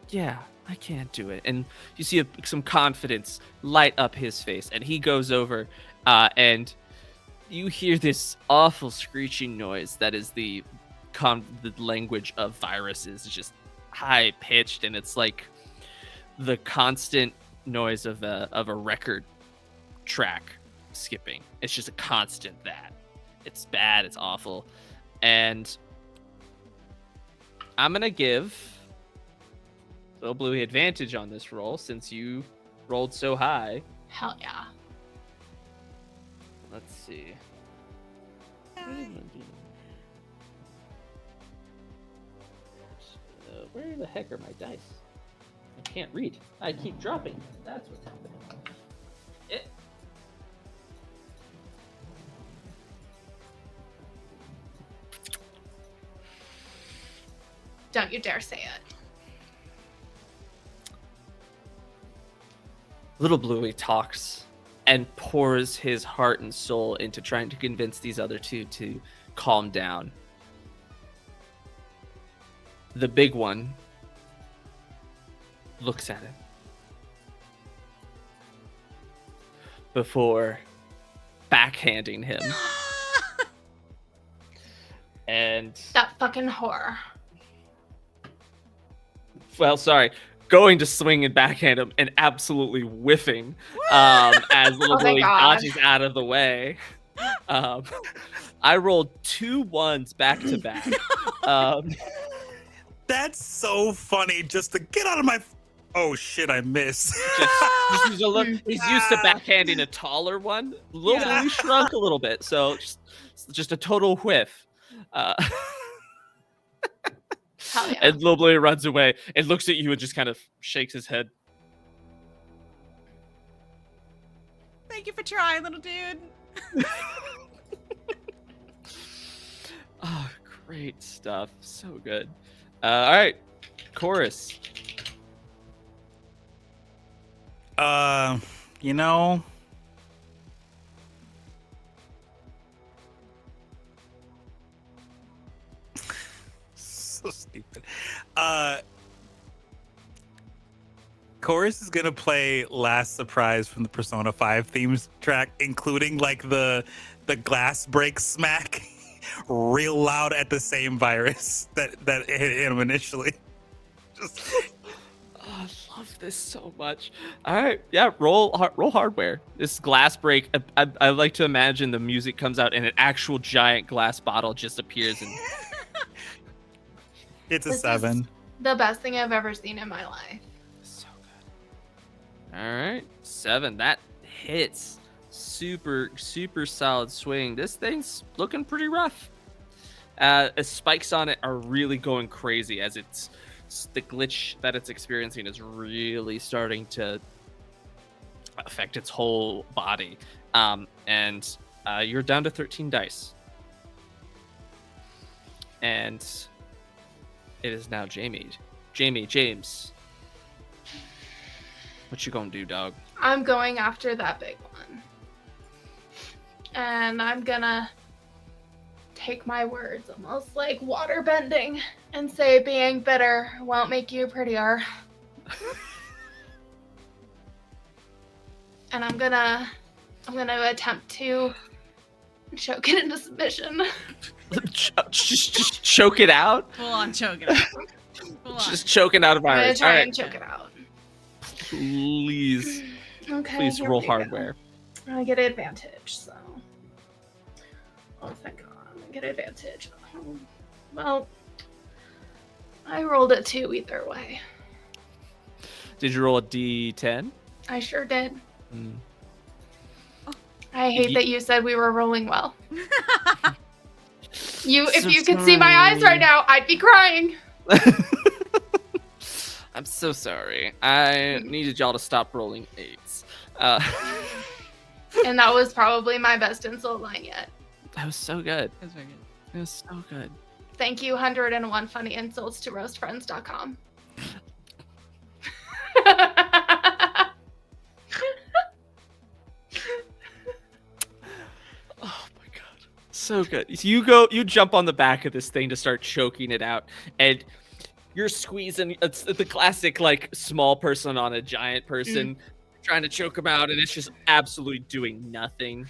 S2: yeah, I can't do it. And you see some confidence light up his face. And he goes over and you hear this awful screeching noise that is the language of viruses. It's just high pitched, and it's like the constant noise of a record track skipping. It's just a constant that. It's bad, it's awful. And I'm gonna give Little Bluey advantage on this roll since you rolled so high.
S1: Hell yeah.
S2: Let's see. Where the heck are my dice? I can't read. I keep dropping. That's what's happening.
S1: Don't you dare say it.
S2: Little Bluey talks and pours his heart and soul into trying to convince these other two to calm down. The big one looks at him before backhanding him. And
S1: That fucking whore.
S2: well, sorry, going to swing and backhand him and absolutely whiffing as Little
S1: Oh my
S2: Bluey
S1: God.
S2: dodges out of the way. I rolled 2 1s back to back.
S4: That's so funny. Just to get out of my. Oh shit! I missed.
S2: He's used to backhanding a taller one. Little Bluey shrunk a little bit, so just a total whiff.
S1: Hell yeah.
S2: And Little Bluey runs away and looks at you and just kind of shakes his head.
S3: Thank you for trying, little dude.
S2: Oh, great stuff. So good. All right, chorus.
S4: You know, so stupid. Chorus is gonna play Last Surprise from the Persona 5 themes track, including like the glass break smack real loud at the same virus that hit him initially. Just
S2: Oh, I love this so much. All right, yeah, roll hardware. This glass break. I like to imagine the music comes out and an actual giant glass bottle just appears and
S4: it's a
S1: This is
S4: 7.
S1: the best thing I've ever seen in my life.
S2: so good. All right, 7. That hits. Super solid swing. This thing's looking pretty rough. Spikes on it are really going crazy as the glitch that it's experiencing is really starting to affect its whole body. And you're down to 13 dice. And it is now Jamie. James. What you gonna do, dog?
S1: I'm going after that big one. And I'm gonna take my words, almost like water bending, and say being bitter won't make you prettier. And I'm gonna attempt to choke it into submission.
S2: just choke it out.
S3: Full on choke it out. Full on.
S2: Just choke it out of
S1: I'm gonna
S2: virus.
S1: try
S2: All right.
S1: and choke it out.
S2: Please
S1: Okay. here
S2: roll
S1: we go.
S2: hardware.
S1: I get advantage, so. Oh, thank God. I get advantage. Well, I rolled a 2 either way.
S2: Did you roll a D10?
S1: I sure did.
S2: Mm.
S1: I hate
S2: Ye-
S1: that you said we were rolling well. If
S2: So
S1: you could see my eyes
S2: sorry.
S1: right now, I'd be crying.
S2: I'm so sorry. I needed y'all to stop rolling 8s.
S1: And that was probably my best insult line yet.
S2: That was so good.
S3: That's very good.
S2: It was so good.
S1: Thank you, 101 funny insults to roastfriends.com.
S2: Oh my god. So good. So you jump on the back of this thing to start choking it out, and you're squeezing. It's the classic like small person on a giant person trying to choke them out, and it's just absolutely doing nothing.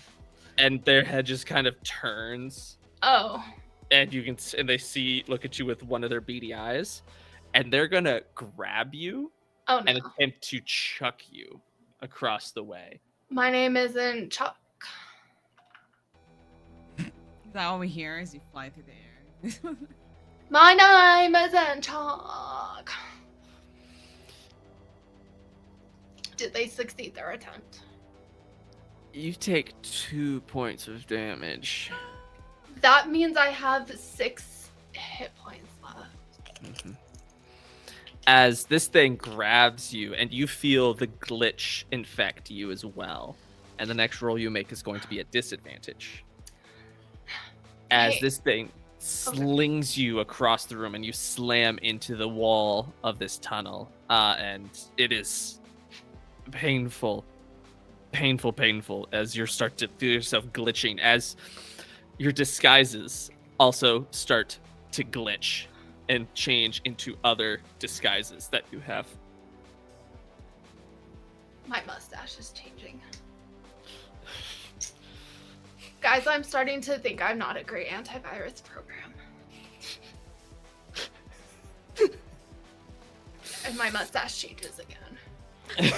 S2: And their head just kind of turns,
S1: Oh.
S2: and they look at you with one of their beady eyes, and they're gonna grab you
S1: Oh no.
S2: and attempt to chuck you across the way.
S1: My name isn't Chuck.
S3: Is that all we hear as you fly through the air?
S1: My name isn't Chuck. Did they succeed their attempt?
S2: You take 2 points of damage.
S1: That means I have 6 hit points left.
S2: As this thing grabs you, and you feel the glitch infect you as well. And the next roll you make is going to be at disadvantage. As
S1: Hey.
S2: this thing slings you across the room, and you slam into the wall of this tunnel. And it is painful as you start to feel yourself glitching, as your disguises also start to glitch and change into other disguises that you have.
S1: My mustache is changing. Guys, I'm starting to think I'm not a great antivirus program. And my mustache changes again.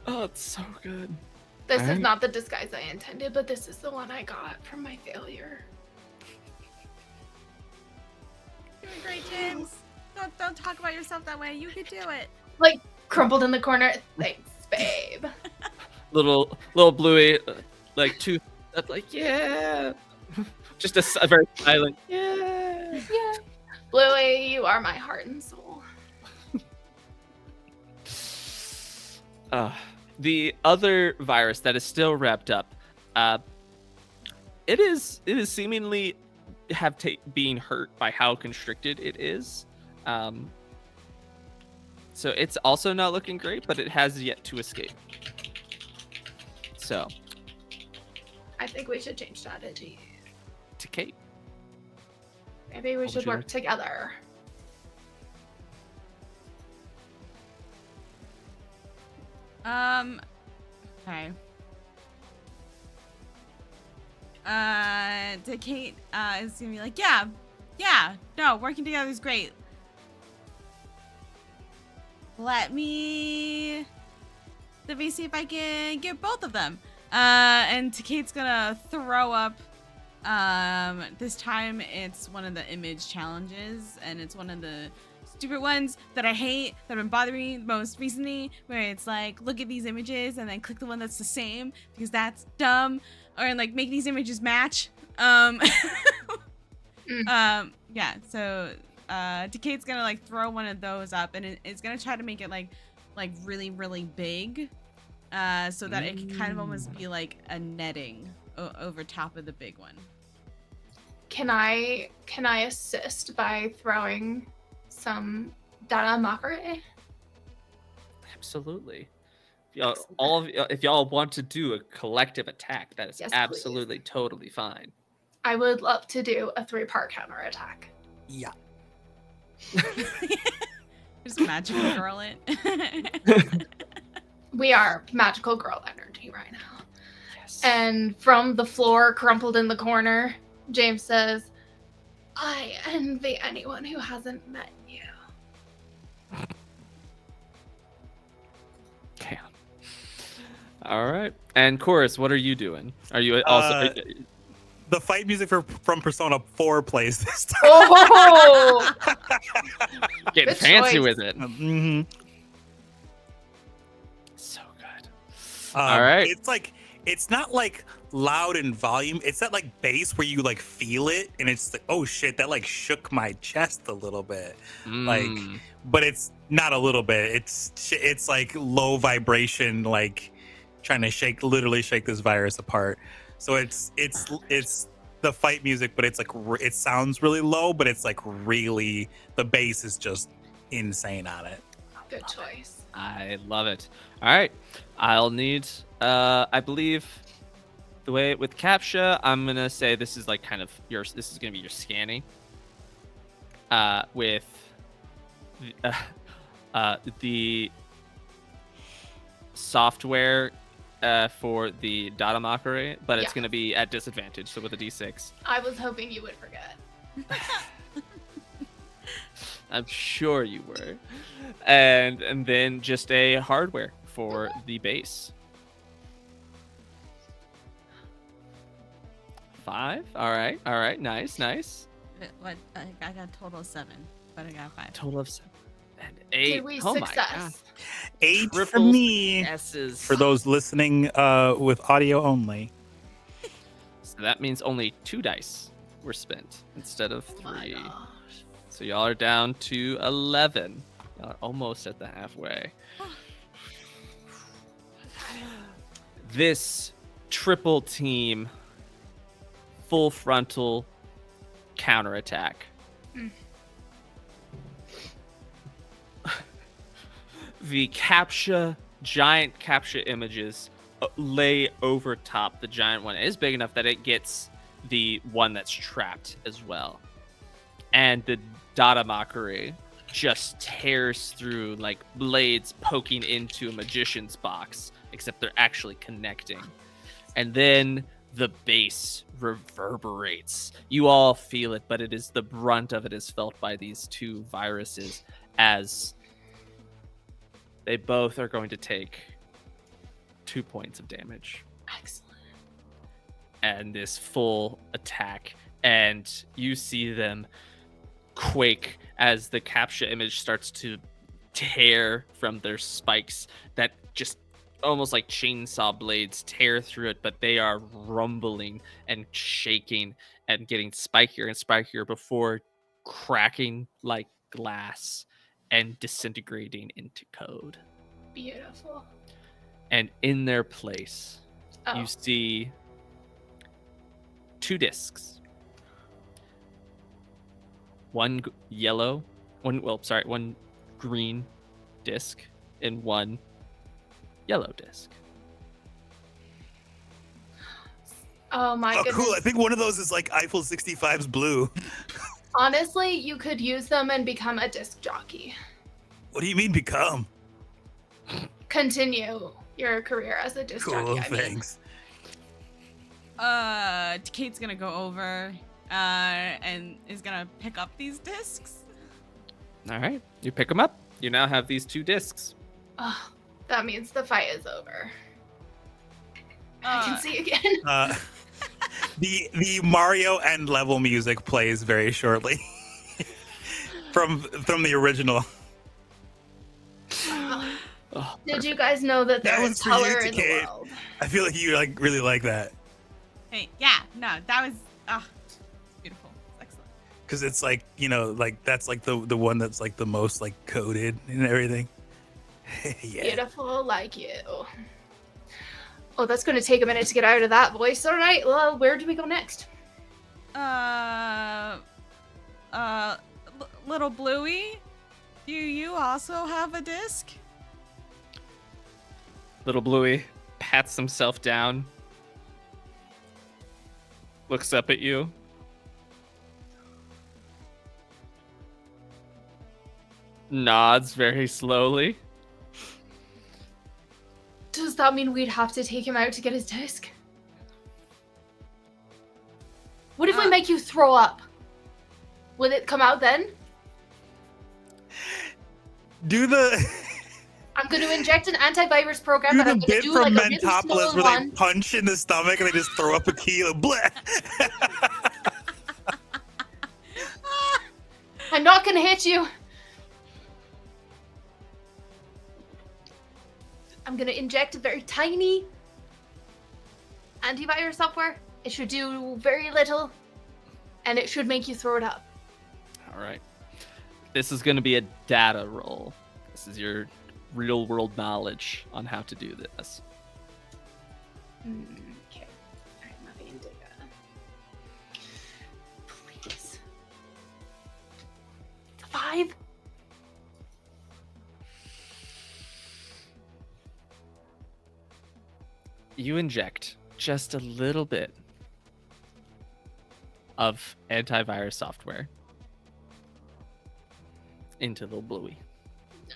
S2: Oh, it's so good.
S1: This is
S2: Alright.
S1: not the disguise I intended, but this is the one I got from my failure.
S3: Doing great, James. Don't talk about yourself that way. You could do it.
S1: Like, crumpled in the corner. Thanks, babe.
S2: Little Bluey, like tooth, like yeah. Just a very silent yeah.
S1: Yeah. Bluey, you are my heart and soul.
S2: The other virus that is still wrapped up, it is seemingly being hurt by how constricted it is. So it's also not looking great, but it has yet to escape. So
S1: I think we should change strategy.
S2: to Kate.
S1: Maybe we
S2: What
S1: should
S2: would you
S1: work
S2: like?
S1: together.
S3: Okay. Kate is gonna be like, yeah, no, working together is great. Let me see if I can get both of them. And Kate's gonna throw up. This time it's one of the image challenges, and it's one of the stupid ones that I hate that have been bothering me most recently, where it's like, look at these images and then click the one that's the same because that's dumb, or like make these images match. Yeah. So Decade's gonna like throw one of those up, and it's gonna try to make it like really really big, so that it can kind of almost be like a netting over top of the big one.
S1: Can I assist by throwing some data mockery?
S2: Absolutely. If y'all want to do a collective attack, that is
S1: Yes,
S2: absolutely totally fine.
S1: I would love to do a 3-part counterattack.
S4: Yeah.
S3: Just magical girl it.
S1: We are magical girl energy right now.
S2: Yes.
S1: And from the floor, crumpled in the corner, James says, I envy anyone who hasn't met you.
S2: Okay. All right. And Chorus, what are you doing? Are you also...
S4: The fight music from Persona 4 plays this time.
S1: Oh!
S2: Getting
S1: Good
S2: fancy
S1: choice.
S2: with it. So good. All right.
S4: It's not like loud in volume. It's that like bass where you like feel it, and it's like, oh shit, that like shook my chest a little bit. Like, but it's not a little bit. It's like low vibration, like trying to literally shake this virus apart. So it's the fight music, but it's like it sounds really low, but it's like really the bass is just insane on it.
S1: Good choice.
S2: I love it. All right. I'll need, I believe, the way with CAPTCHA, I'm going to say this is like kind of this is going to be your scanning. With the software for the data mockery, but it's going to be at disadvantage, so with a d6.
S1: I was hoping you would forget.
S2: I'm sure you were. And then just a hardware for the base. 5. All right. Nice.
S3: What? I got a total of 7, but I got 5.
S2: Total of 7 and 8.
S1: Did we
S2: Oh my god.
S1: success?
S4: 8 for
S2: Triple
S4: me.
S2: S's.
S4: For those listening with audio only.
S2: So that means only 2 dice were spent instead of 3.
S1: Oh my gosh.
S2: So y'all are down to 11. Y'all are almost at the halfway. This triple team full frontal counterattack. The giant CAPTCHA images lay over top the giant one. It is big enough that it gets the one that's trapped as well. And the data mockery just tears through like blades poking into a magician's box, except they're actually connecting. And then the bass reverberates. You all feel it, but it is the brunt of it is felt by these 2 viruses, as they both are going to take 2 points of damage.
S1: Excellent.
S2: And this full attack, and you see them quake as the CAPTCHA image starts to tear from their spikes that just almost like chainsaw blades tear through it, but they are rumbling and shaking and getting spikier and spikier before cracking like glass and disintegrating into code.
S1: Beautiful.
S2: And in their place,
S1: Oh.
S2: you see 2 discs. One green disc and one yellow disc.
S1: Oh my
S4: Oh,
S1: goodness.
S4: cool. I think one of those is like Eiffel 65's blue.
S1: Honestly, you could use them and become a disc jockey.
S4: What do you mean become?
S1: Continue your career as a disc
S4: Cool,
S1: jockey. I mean.
S4: thanks.
S3: Kate's gonna go over and is gonna pick up these discs.
S2: All right, you pick them up. You now have these 2 discs.
S1: Oh, that means the fight is over. I can see again.
S4: The Mario end level music plays very shortly. from the original.
S2: Oh,
S1: Did you guys know that there
S4: That
S1: is
S4: one's for you,
S1: color in the
S4: Kate.
S1: world?
S4: I feel like you like really like that
S3: Hey, yeah, no, that was beautiful. Excellent.
S4: because it's like like that's like the one that's like the most like coded and everything. Yeah.
S1: Beautiful like you. Oh, that's going to take a minute to get out of that voice. All right, well, where do we go next?
S3: Little Bluey, do you also have a disc?
S2: Little Bluey pats himself down, looks up at you. Nods very slowly.
S1: Does that mean we'd have to take him out to get his disc? What if we make you throw up? Will it come out then?
S4: Do the
S1: I'm going to inject an antivirus program,
S4: do
S1: but
S4: the
S1: I'm going to
S4: bit
S1: do
S4: from
S1: like a really
S4: Mentopolis
S1: slow
S4: where
S1: one.
S4: they punch in the stomach and they just throw up a key. Bleh.
S1: I'm not going to hit you. I'm going to inject a very tiny antivirus software. It should do very little, and it should make you throw it up.
S2: All right. This is going to be a data roll. This is your real world knowledge on how to do this.
S1: Okay. I'm having data. Please. 5.
S2: You inject just a little bit of antivirus software into Little Bluey.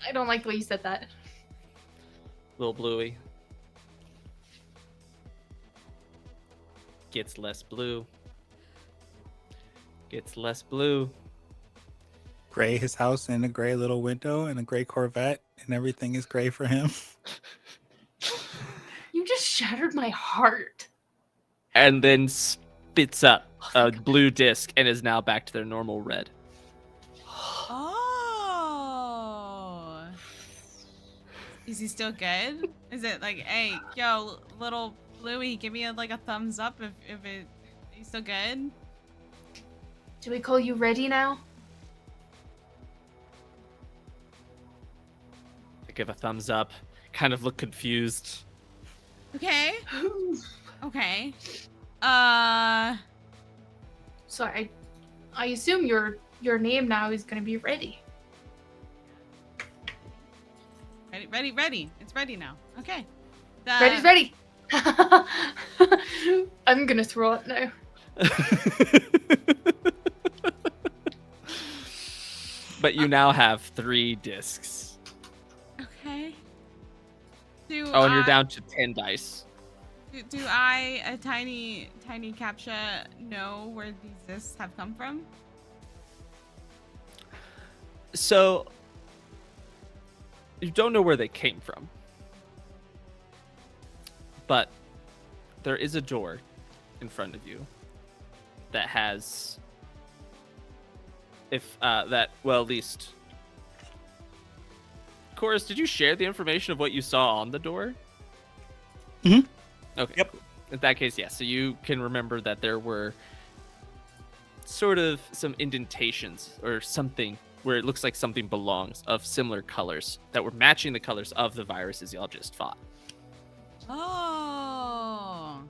S1: I don't like the way you said that.
S2: Little Bluey gets less blue. Gets less blue.
S4: Gray his house and a gray little window and a gray Corvette and everything is gray for him.
S1: You just shattered my heart.
S2: And then spits up a blue disc and is now back to their normal red.
S3: Oh. Is he still good? Is it like, hey, yo, little Bluey, give me a thumbs up if he's still good?
S1: Do we call you ready now?
S2: I give a thumbs up, kind of look confused.
S3: Okay. Okay.
S1: So I assume your name now is gonna be ready.
S3: Ready. It's ready now. Okay.
S1: Ready's ready. I'm gonna throw up now.
S2: But you now have 3 discs.
S3: Okay.
S2: Oh, and you're down to 10 dice.
S3: Do I, a tiny captcha, know where these discs have come from?
S2: So, you don't know where they came from. But there is a door in front of you that has, at least. Chorus, did you share the information of what you saw on the door?
S4: Mhm.
S2: Okay.
S4: Yep.
S2: Cool. In that case, yes. So you can remember that there were sort of some indentations or something where it looks like something belongs of similar colors that were matching the colors of the viruses y'all just fought.
S3: Oh.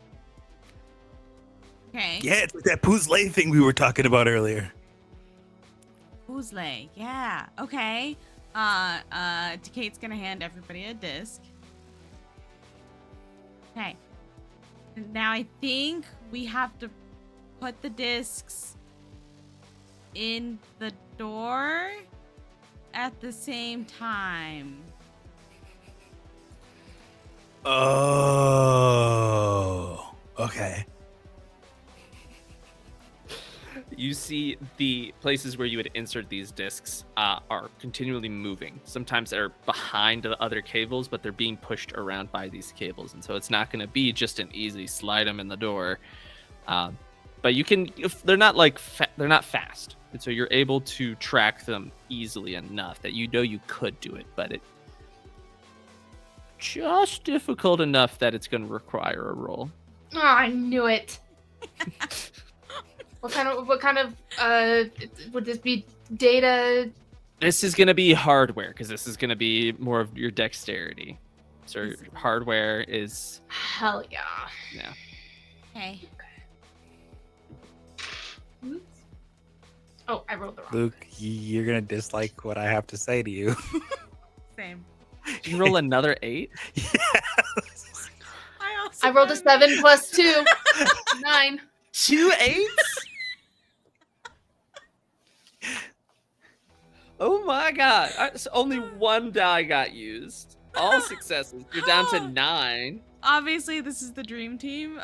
S3: Okay.
S4: Yeah, it's like that puzzle thing we were talking about earlier.
S3: Puzzle. Yeah. Okay. Kate's gonna hand everybody a disc. Okay. Now I think we have to put the discs in the door at the same time.
S4: Oh. Okay.
S2: You see the places where you would insert these discs are continually moving. Sometimes they're behind the other cables, but they're being pushed around by these cables. And so it's not going to be just an easy slide them in the door. but you can. If they're not like they're not fast, and so you're able to track them easily enough that you know you could do it, but it just difficult enough that it's going to require a roll.
S1: Oh, I knew it. What kind of would this be? Data?
S2: This is going to be hardware because this is going to be more of your dexterity. So hardware is
S1: Hell yeah.
S2: yeah.
S3: Hey.
S1: Oops. Oh, I rolled the wrong.
S4: Luke, you're gonna dislike what I have to say to you.
S3: Same.
S2: Did you roll another 8?
S4: Yes.
S1: I rolled a 7 plus 2. 9.
S2: 2 8s? Oh my god. So only one die got used. All successes. You're down to 9.
S3: Obviously, this is the dream team.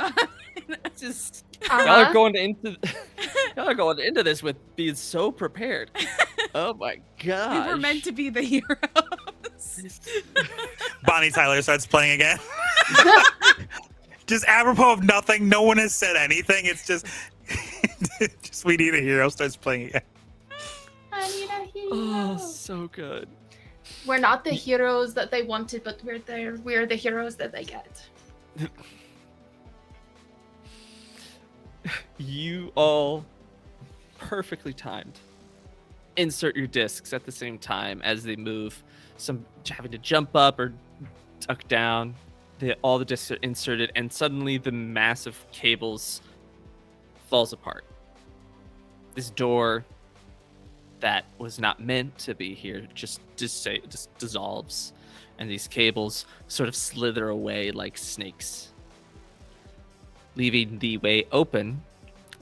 S2: Just
S1: Uh-huh.
S2: y'all are going into this with being so prepared. Oh my god.
S3: We were meant to be the heroes.
S4: Bonnie Tyler starts playing again. Just apropos of nothing. No one has said anything. It's just, just we need a hero starts playing again.
S1: I need a hero.
S2: Oh, so good.
S1: We're not the heroes that they wanted, but we're the heroes that they get.
S2: You all perfectly timed. Insert your discs at the same time as they move. Some having to jump up or duck down. All the discs are inserted, and suddenly the massive cables falls apart. This door that was not meant to be here just dissolves, and these cables sort of slither away like snakes, leaving the way open,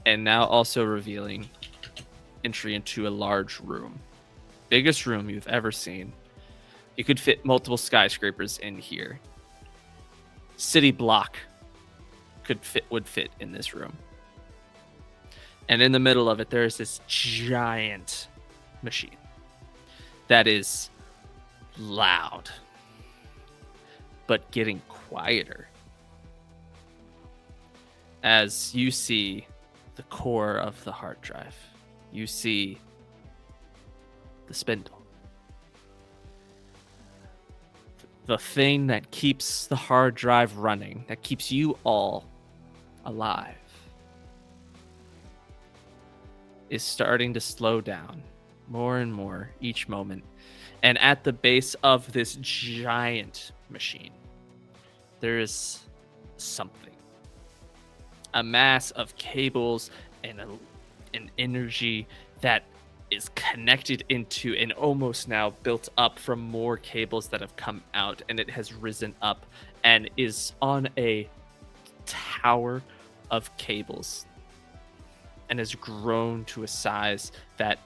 S2: and now also revealing entry into a large room. Biggest room you've ever seen. You could fit multiple skyscrapers in here. City block would fit in this room. And in the middle of it, there is this giant machine that is loud, but getting quieter. As you see the core of the hard drive, you see the spindle. The thing that keeps the hard drive running, that keeps you all alive, is starting to slow down more and more each moment. And at the base of this giant machine, there is something. A mass of cables and an energy that is connected into and almost now built up from more cables that have come out, and it has risen up and is on a tower of cables and has grown to a size that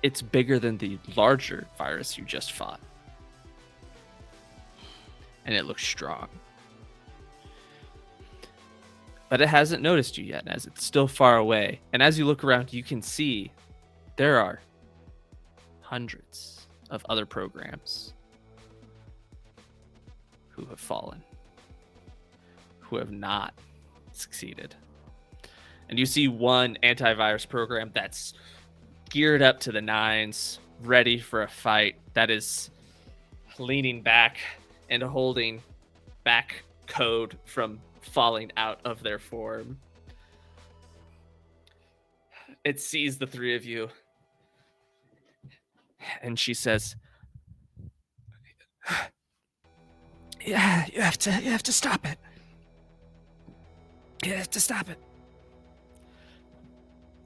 S2: it's bigger than the larger virus you just fought. And it looks strong. But it hasn't noticed you yet, as it's still far away. And as you look around, you can see there are hundreds of other programs who have fallen, who have not succeeded. And you see one antivirus program that's geared up to the nines, ready for a fight, that is leaning back and holding back code from falling out of their form. It sees the three of you, and she says, "Yeah, you have to stop it. You have to stop it."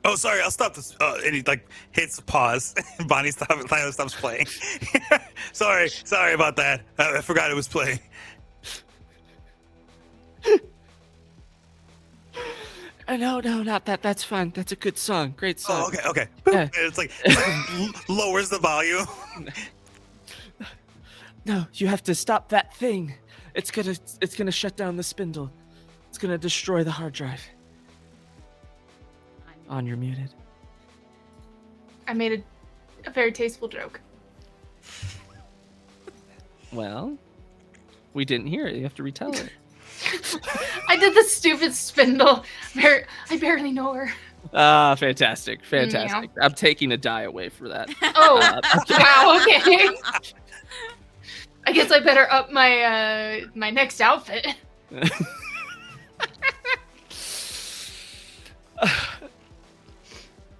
S4: Oh, sorry, I'll stop this. And he like hits pause. Bonnie stops playing. sorry about that. I forgot it was playing.
S2: No, not that. That's fine. That's a good song. Great song.
S4: Oh, okay.
S2: Yeah.
S4: It's like lowers the volume.
S2: No, you have to stop that thing. It's gonna shut down the spindle. It's gonna destroy the hard drive. On, you're muted.
S1: I made a very tasteful joke.
S2: Well, we didn't hear it. You have to retell it.
S1: I did the stupid spindle. I barely know her.
S2: Fantastic. I'm taking a die away for that.
S1: Oh, wow, okay. I guess I better up my my next outfit.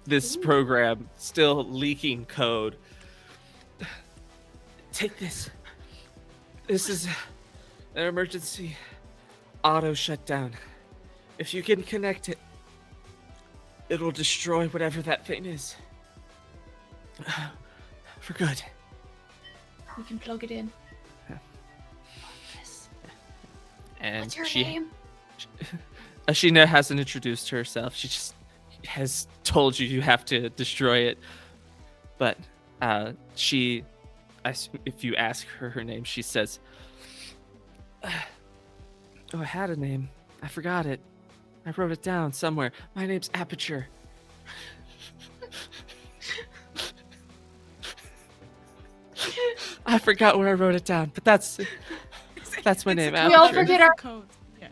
S2: This program still leaking code. Take this. This is an emergency auto shutdown. If you can connect it, it'll destroy whatever that thing is. For good.
S1: We can plug it in.
S2: And
S1: What's your name?
S2: Ashina hasn't introduced herself. She just has told you have to destroy it. But if you ask her name, she says, "Oh, I had a name. I forgot it. I wrote it down somewhere. My name's Aperture." I forgot where I wrote it down, but that's my name.
S1: We all
S2: Aperture.
S1: forget our
S3: code. Yeah.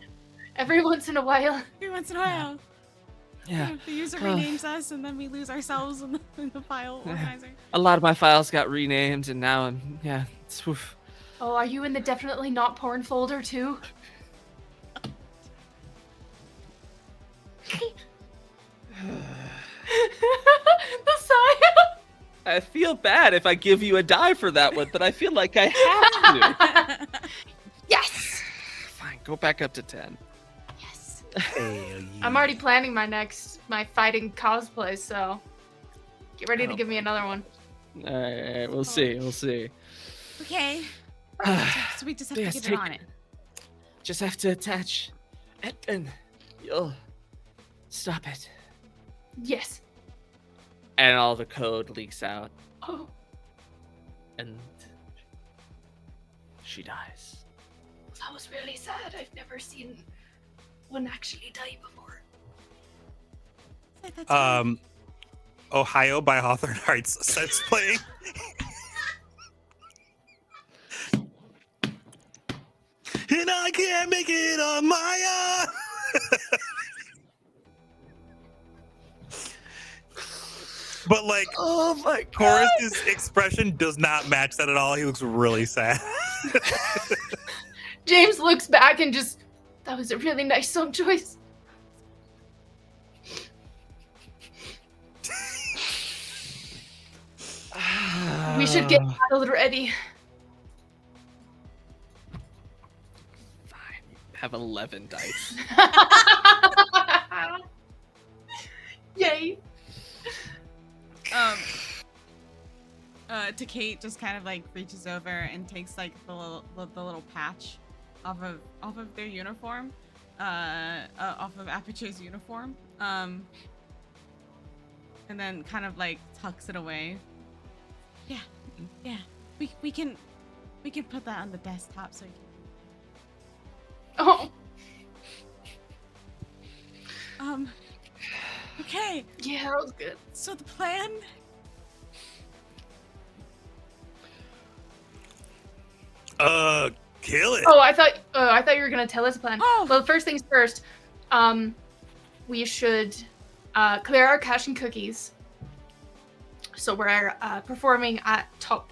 S1: every once in a while.
S3: Every once in a while.
S2: Yeah.
S3: The user renames us, and then we lose ourselves in the file organizer.
S2: A lot of my files got renamed, and now it's oof.
S1: Oh, are you in the definitely not porn folder too? The sigh.
S2: I feel bad if I give you a die for that one, but I feel like I have to.
S1: Yes.
S2: Fine, go back up to 10.
S1: Yes.
S4: Hell
S1: I'm already planning my fighting cosplay, so get ready to give me another one.
S2: All right, we'll see.
S3: Okay. So we just have
S2: Yes,
S3: to get it on it.
S2: Just have to attach, and you'll stop it.
S1: Yes.
S2: And all the code leaks out,
S1: Oh.
S2: and she dies.
S1: That was really sad. I've never seen one actually die before.
S3: That's fine.
S4: Ohio by Hawthorne Heights starts playing. And I can't make it on my own. But like,
S2: Oh my god!
S4: Horace's expression does not match that at all. He looks really sad.
S1: James looks back and just, that was a really nice song choice. We should get battled ready.
S2: Fine. You have 11 dice.
S1: Yay.
S3: To Kate just kind of like reaches over and takes like the little patch off of their uniform, off of Aperture's uniform, and then kind of like tucks it away. Yeah, we can put that on the desktop so you
S1: Oh.
S3: can. Okay.
S1: Yeah, that was good.
S3: So the plan.
S4: Kill it.
S1: Oh, I thought you were gonna tell us a plan.
S3: Oh.
S1: Well, first things first. We should clear our cache and cookies. So we're performing at top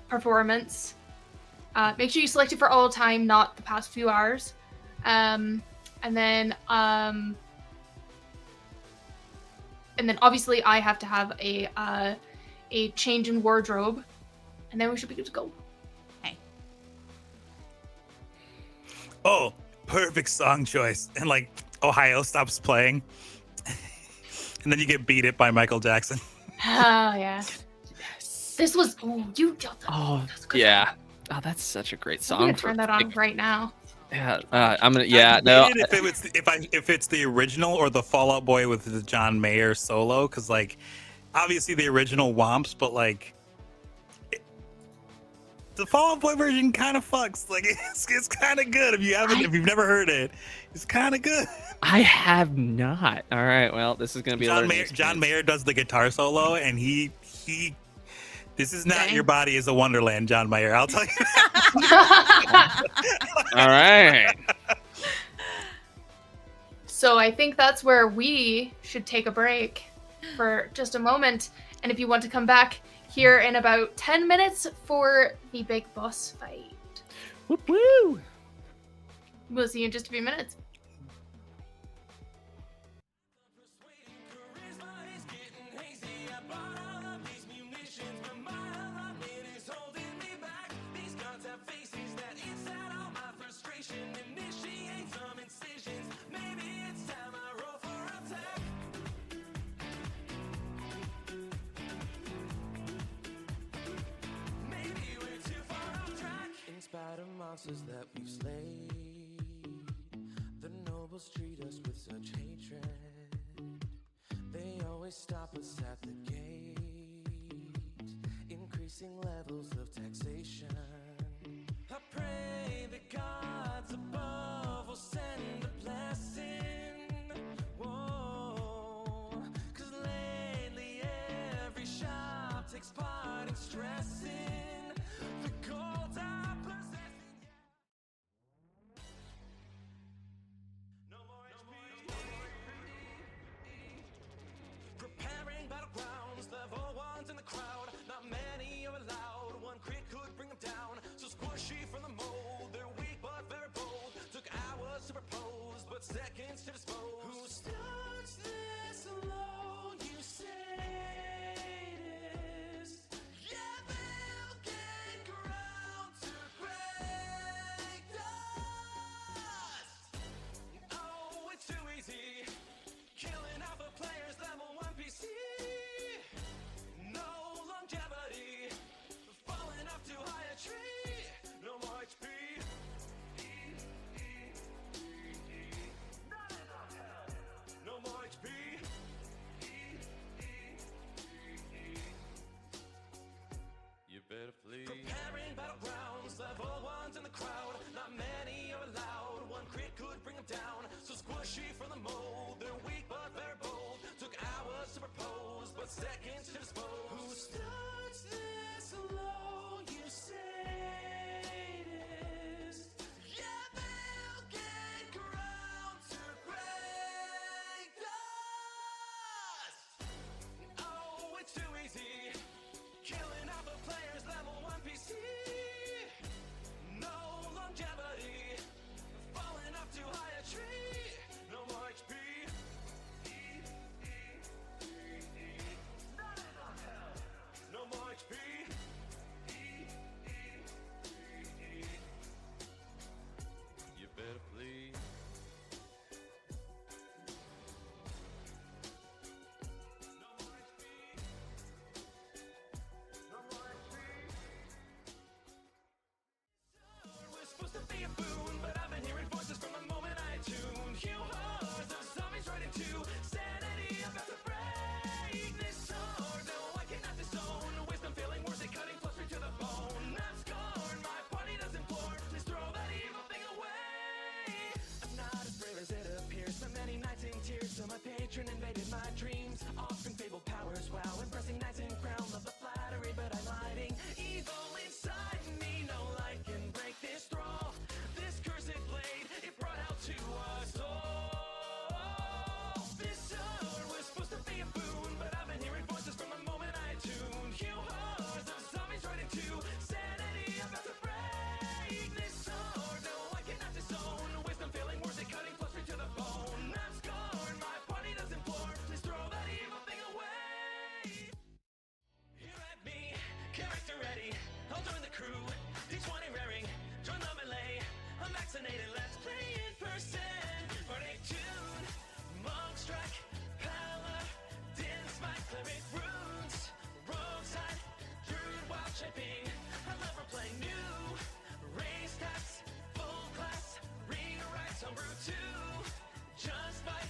S1: performance. Make sure you select it for all time, not the past few hours. And then obviously I have to have a change in wardrobe, and then we should be good to go.
S4: Oh, perfect song choice. And like Ohio stops playing. And then you get Beat It by Michael Jackson.
S1: Oh yeah.
S2: Yes.
S1: This was you.
S2: Oh,
S1: that's good.
S2: yeah. Oh, that's such a great
S1: I'm
S2: song.
S1: gonna turn that on right now.
S2: Yeah, I'm gonna. Yeah, no.
S4: If it's the original or the Fall Out Boy with the John Mayer solo, because like obviously the original womps, but like the Fall Out Boy version kind of fucks. Like it's kind of good if you've never heard it. It's kind of good.
S2: I have not. All right. Well, this is gonna be
S4: John Mayer does the guitar solo, and he. This is not Your Body is a Wonderland, John Mayer. I'll tell you that.
S2: All right.
S1: So I think that's where we should take a break for just a moment. And if you want to come back here in about 10 minutes for the big boss fight.
S2: Whoop woo!
S1: We'll see you in just a few minutes.
S5: Spite of monsters that we've slayed, the nobles treat us with such hatred. They always stop us at the gate, increasing levels of taxation. I pray the gods above will send a blessing. Whoa, 'cause lately every shop takes part in stressing the gold I possessing. No more preparing battlegrounds, level ones in the crowd. Not many are allowed. One crit could bring them down. So squishy from the mold. They're weak but very bold. Took hours to propose, but seconds to dispose. Who starts this alone? You sadist. Yeah, they'll get ground to great dust. Oh, it's too easy. Killing alpha players, level 1 PC. No longevity. Falling up too high a tree. No more HP. No more HP. You better flee. Preparing battlegrounds, level ones in the crowd. Not many are allowed. One crit could bring them down. So squishy from the mold. They're weak but very bold. Took hours to propose, but seconds to dispose. Who starts this alone? You sadist. Yeah, they'll get ground to great dust. Oh, it's too easy. Killing alpha players, level 1 PC. No longevity. Falling up too high a tree. No more HP. No more HP. You better flee. No more HP. No more HP. We're supposed to be a boon, but I've been hearing voices from the moment I tuned. You hordes of zombies right into sanity, about to break this sword. No, I cannot disown. Wisdom feeling worthy, cutting close to the bone. Not scorn, my party does implore. Please throw that evil thing away. I'm not as brave as it appears. So many nights in tears, so my patron invaded my dreams. Offering fabled powers, wow, impressing knights in crown. Love the flattery, but I'm hiding evil inside me. No light can break this thrall. This cursed blade, it brought out to us all. This sword was supposed to be a boon, but I've been hearing voices from the moment I tuned. You hordes of zombies right into sanity, about to break this sword. No, I cannot disown. Wisdom feeling worthy, cutting closer to the bone. Not scorn, my party does implore. Please throw that evil thing away. Here at me, character ready. I'll join the crew. D20 raring, join the melee. I'm vaccinated, let's play in person. Party tune, monk strike, paladin smite, cleric runes, rogue side, druid wild shaping. I love playing new, race stats, full class, rewrites, homebrew 2. Just fight,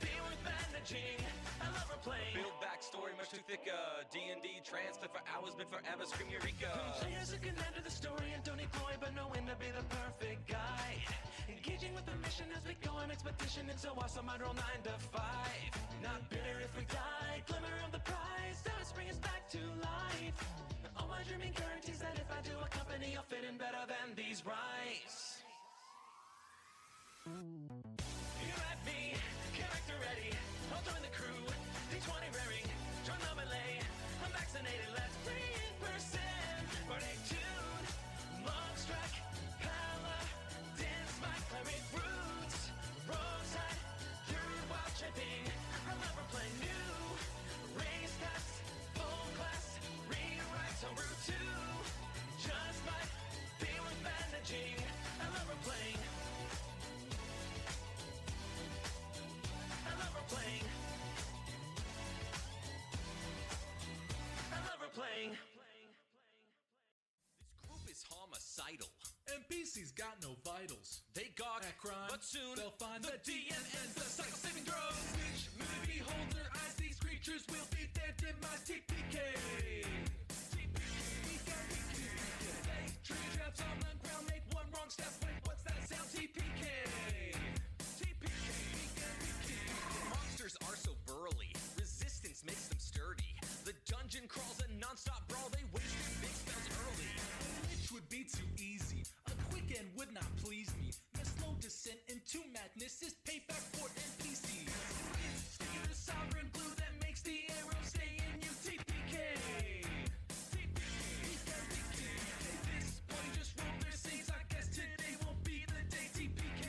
S5: be worth managing. I love playing. Build backstory much too thick. D&D transfer for hours, been forever. Scream Eureka. Players who can enter the story and don't need glory, but know when to be the perfect guide. Engaging with the mission as we go on expedition. It's so awesome, I'd roll 9 to 5. Not bitter if we die. Glimmer of the prize, that'll spring us back to life. All my dreaming guarantees that if I do a company, I'll fit in better than these rights. Here at me, Vaccinated, let's breathe percent. Party tune, monstruck, paladins, my cleric roots, roadside, you're wild tripping. I love her playing new, race past, full class, rewrites on Route 2. Just might be worth managing. I love her playing. I love her playing. I love her playing.
S6: This group is homicidal.
S7: NPCs got no vitals.
S6: They gawk
S7: At crime,
S6: but soon
S7: they'll find
S6: the
S7: the
S6: DM ends the cycle saving throw.
S7: Which movie holds their eyes? These creatures will be their demise. TPK. They tree traps on the ground, make one wrong step. Wait, what's that sound? TPK.
S6: Monsters are so burly. Resistance makes them sturdy. The dungeon crawls a non-stop brawl. They wasted big spells early.
S7: Which would be too easy. A quick end would not please me. The slow descent into madness is payback for NPCs. It's the sovereign glue that makes the arrow stay in you. TPK. This party just rolled their saves. I guess today won't be the day. TPK.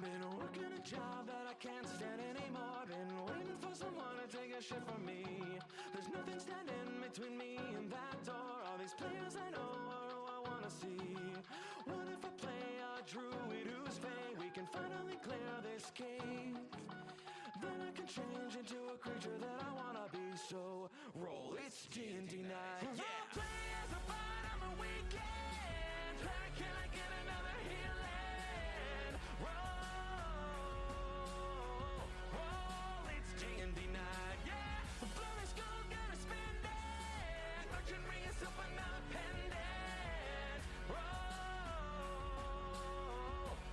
S5: Been working a job that I can't stand anymore. Been waiting for someone to take a shit from me. There's nothing standing between me and that door. All these players I know are who I wanna see. What if I play a druid who's fey? We can finally clear this cave. Then I can change into a creature that I wanna be. So roll, it's D&D night. Yeah. I'll play as a bard on the weekend. Can I get another healing? Roll, it's D&D night. Yeah, Flurry's gonna spend it. Merchant ring is up another pendant.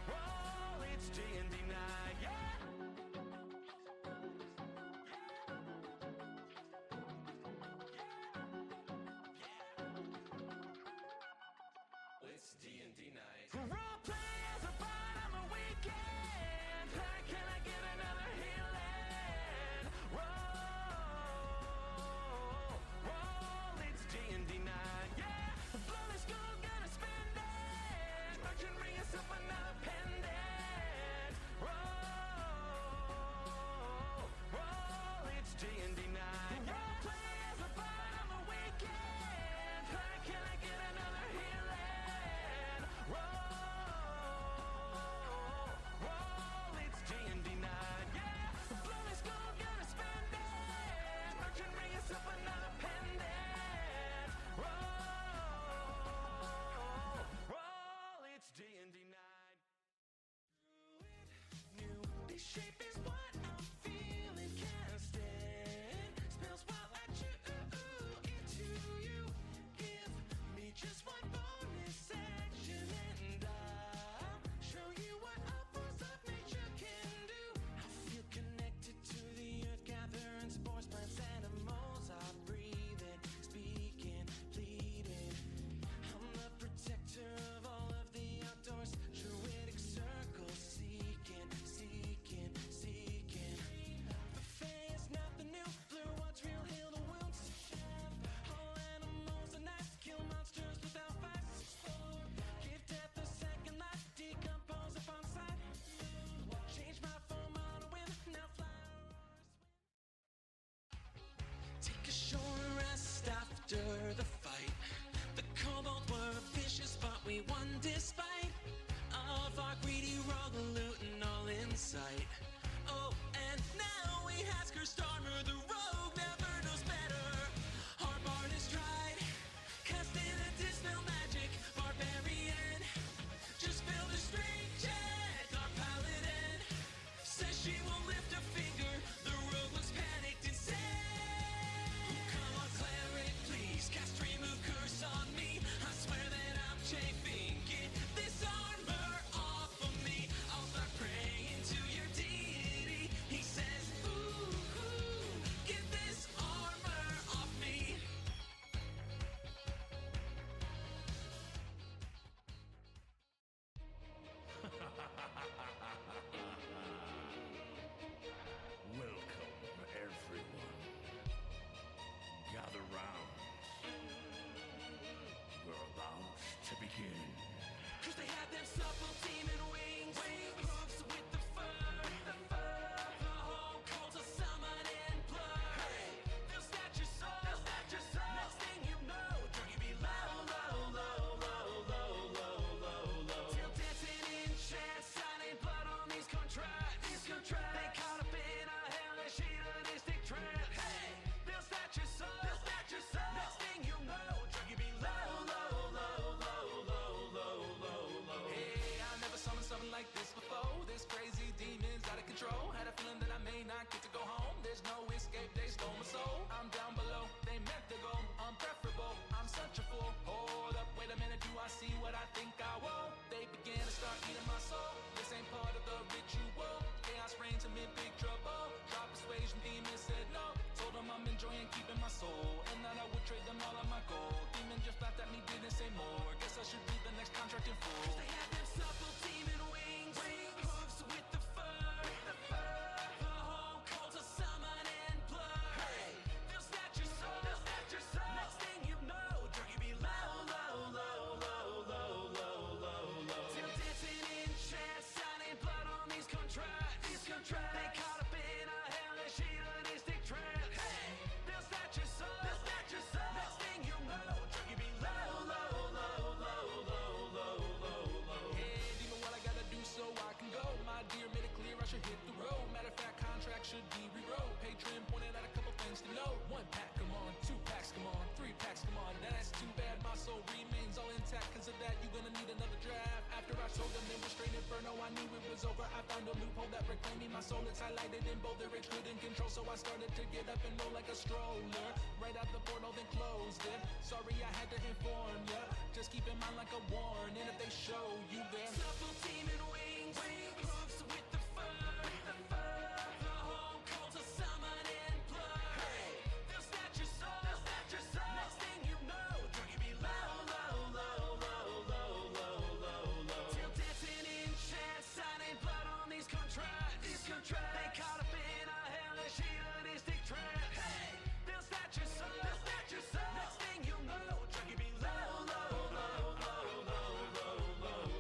S5: Roll, it's D&D night. Yeah.
S7: trade them all on my gold. Demon just laughed at me, didn't say more. Guess I should read the next contract in full.
S5: Cause they have them supple demon wings, hooves with the fur, the whole call to summon and blur. They'll snatch your soul, next thing you know, drug you be low, low, low, low, low, low, low, low. Till dancing in chance, signing blood on these contracts. They caught up in a hellish hedonistic trance. They'll snatch your soul, next thing you know, drug you be low, low, low, low, low, low, low, low.
S7: Hey, demon, what I gotta do so I can go? My dear made it clear I should hit the road. Matter of fact, contract should be rewrote. Patron pointed out a couple things to know. 1 pack, come on. 2 packs, come on. 3 packs, come on. That's too bad, my soul remains all intact. Cause of that, you're gonna need another draft. After I sold them, it was straight inferno. I knew it was over. I found a loophole that reclaimed me. My soul is highlighted in bold. The rich couldn't control, so I started to get up and roll like a stroller. Right out the portal, then closed it. Sorry, I had to inform ya. Just keep in mind like a warning if they show you their
S5: Supple demon wings, hooves with the fur, the whole call to summon and blur. They'll snatch your soul, next thing you know, drug you be low, low, low, low, low, low, low, low. Till dancing in chance, signing blood on these contracts. They caught up in a hellish hedonistic trance. They'll snatch your soul, next thing you know, drug you be low, low, low, low, low, low, low, low.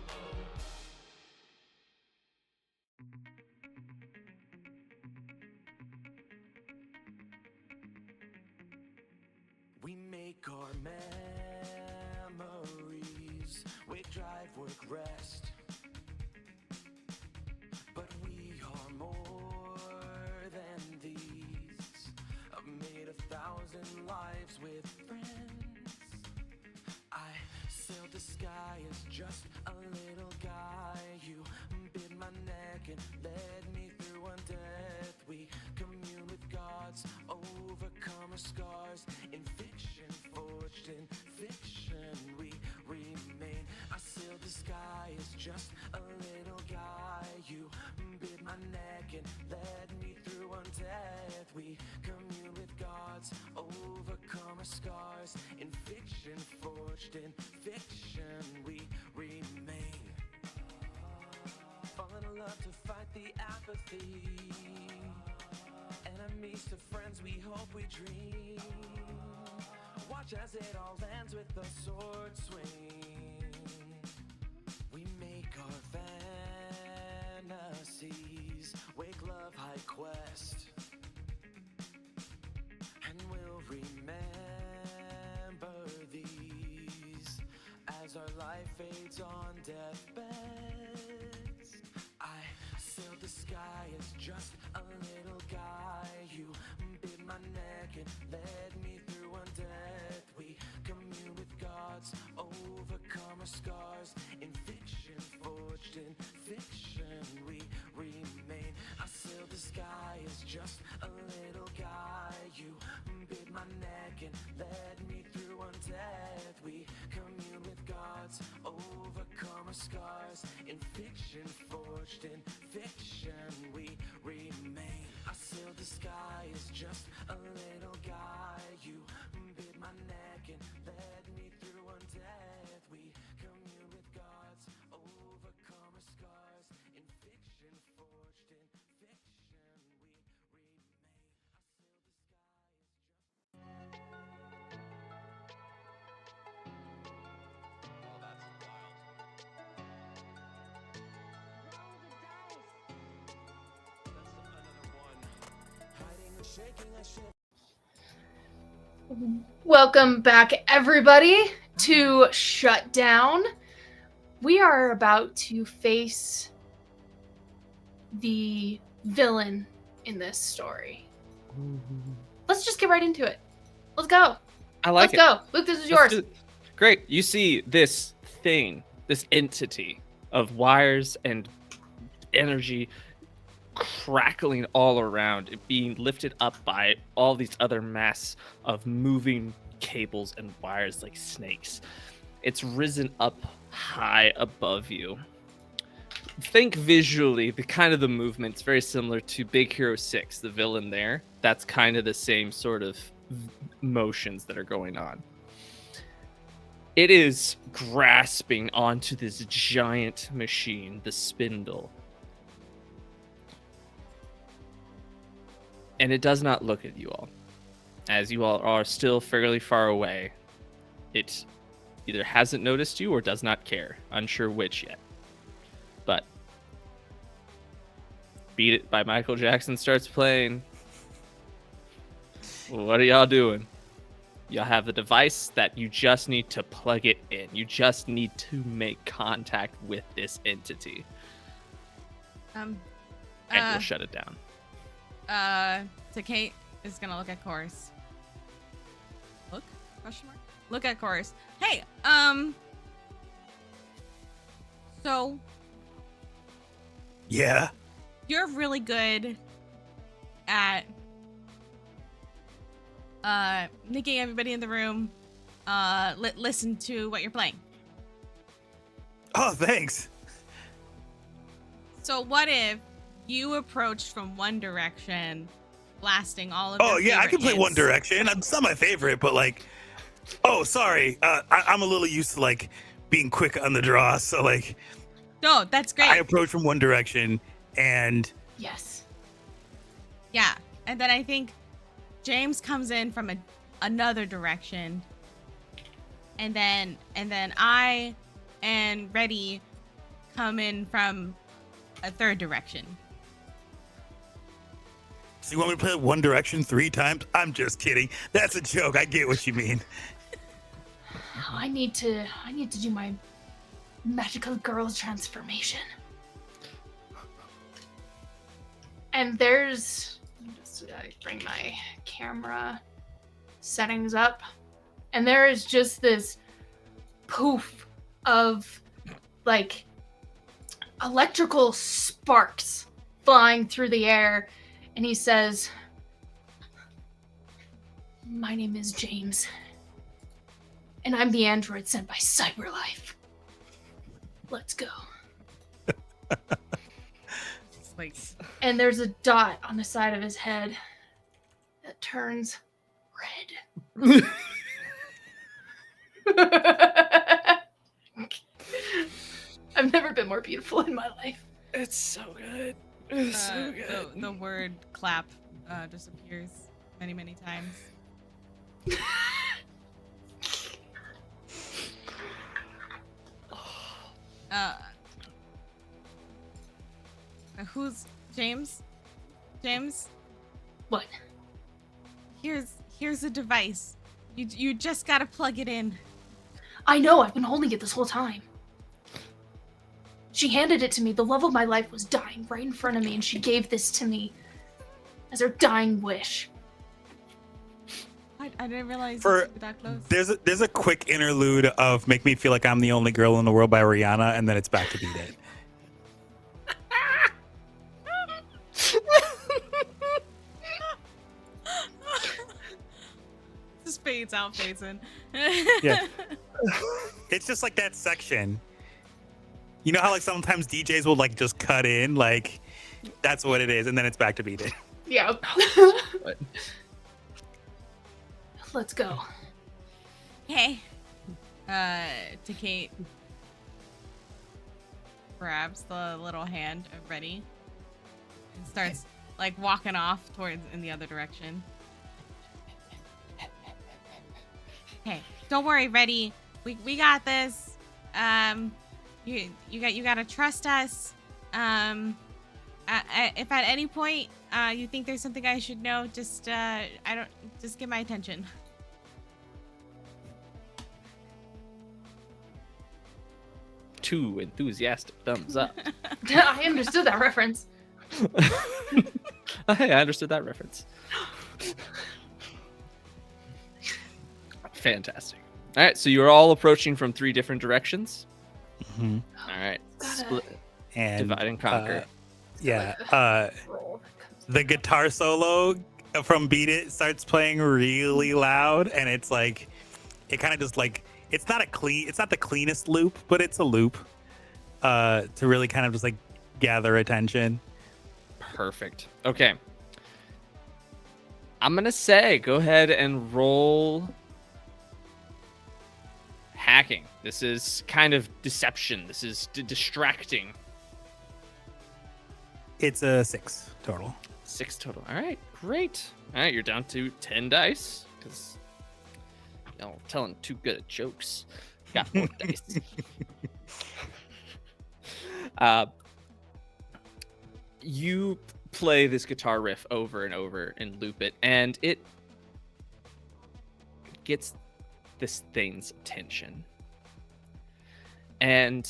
S5: We make our memories, wake, drive, work, rest. But we are more than these. I've made 1,000 lives with friends. I sailed the sky as just a little guy. You bit my neck and led me through undeath. We commune with gods, overcome our scars. In fiction, forged in fiction, we remain. I sailed the sky as just a little guy. You bit my neck and led me through undeath. We commune with gods, overcome our scars. In fiction, forged in fiction, we remain. Falling in love to fight the apathy. Enemies to friends, we hope we dream. Watch as it all ends with a sword swing. We make our fantasies, wake, love, high quest. And we'll remember these as our life fades on deathbeds. I sailed the sky as just a little guy. You bit my neck and led me through undeath. We commune with gods, overcome our scars. In fiction, forged in fiction, we remain. I sailed the sky as just a little guy. You bit my neck and led me through undeath. We commune with gods, overcome our scars. In fiction, forged in fiction, we remain. I sailed the sky as just a little guy. You bit my neck and led me through undeath. We commune with gods, overcome our scars. In fiction, forged in fiction, we remain. I sailed the sky as just...
S6: Oh, that's wild. That's another one.
S5: Hiding or shaking a ship.
S1: Welcome back, everybody, to Shutdown. We are about to face the villain in this story. Let's just get right into it. Let's go.
S2: I like
S1: Let's
S2: it.
S1: go. Luke, this is
S2: Let's
S1: yours.
S2: do it. Great. You see this thing, this entity of wires and energy crackling all around, it being lifted up by all these other mass of moving cables and wires like snakes. It's risen up high above you. Think visually, the movement's very similar to Big Hero 6, the villain there. That's kind of the same sort of motions that are going on. It is grasping onto this giant machine, the spindle. And it does not look at you all. As you all are still fairly far away, it either hasn't noticed you or does not care. Unsure which yet. But Beat It by Michael Jackson starts playing. What are y'all doing? Y'all have the device that you just need to plug it in. You just need to make contact with this entity.
S3: Um,
S2: And you'll shut it down.
S3: So Kate is gonna look at Chorus. Look? Question mark? Look at Chorus. Hey, so
S4: Yeah.
S3: you're really good at making everybody in the room listen to what you're playing.
S4: Oh, thanks.
S3: So what if you approached from one direction, blasting all of
S4: Oh,
S3: your
S4: yeah, I can
S3: favorite
S4: play One
S3: hits?
S4: Direction. It's not my favorite, but like, oh, sorry. I'm a little used to like being quick on the draw. So like,
S3: No, that's great.
S4: I approach from One Direction and
S1: Yes.
S3: Yeah, and then I think James comes in from another direction, and then I and Reddy come in from a third direction.
S4: so you want me to play One Direction 3 times? I'm just kidding. That's a joke. I get what you mean.
S1: I need to do my magical girls transformation. And there's just bring my camera settings up, and there is just this poof of like electrical sparks flying through the air, and he says, "My name is James, and I'm the android sent by CyberLife. Let's go."
S3: It's like
S1: And there's a dot on the side of his head that turns red. I've never been more beautiful in my life.
S2: It's so good. It's so good.
S3: the word clap disappears many times. Who's James? James,
S1: What?
S3: here's a device. You just gotta plug it in.
S1: I know, I've been holding it this whole time. She handed it to me. The love of my life was dying right in front of me, and she gave this to me as her dying wish.
S3: I didn't realize
S4: For-
S3: you were that close.
S4: There's a quick interlude of "Make Me Feel Like I'm the Only Girl in the World" by Rihanna, and then it's back to Beat It.
S3: Just fades out, fades in.
S4: Yeah. It's just like that section. You know how like sometimes DJs will like just cut in, like that's what it is, and then it's back to Beat It.
S1: Yeah.
S2: What?
S1: Let's go.
S3: Hey. To Kate. Grabs the little hand of Reddy and starts like walking off towards in the other direction. Hey, don't worry, Reddy. We got this. You gotta trust us. If at any point you think there's something I should know, just just get my attention.
S2: Two enthusiastic thumbs up.
S1: I understood that reference.
S2: Hey, I understood that reference. Fantastic. All right, so you're all approaching from 3 different directions.
S4: Mhm.
S2: All right,
S1: Gotta-
S2: split,
S4: And
S2: divide and conquer.
S1: Roll that comes-
S4: the guitar solo from Beat It starts playing really loud, and it's like it kind of just like it's not the cleanest loop, but it's a loop to really kind of just like gather attention.
S2: Perfect. Okay. I'm gonna say, go ahead and roll hacking. This is kind of deception. This is distracting.
S4: It's a 6 total.
S2: 6 total. All right, great. All right, you're down to 10 dice because y'all telling too good at jokes. Got 4 dice. You play this guitar riff over and over and loop it, and it gets this thing's attention. And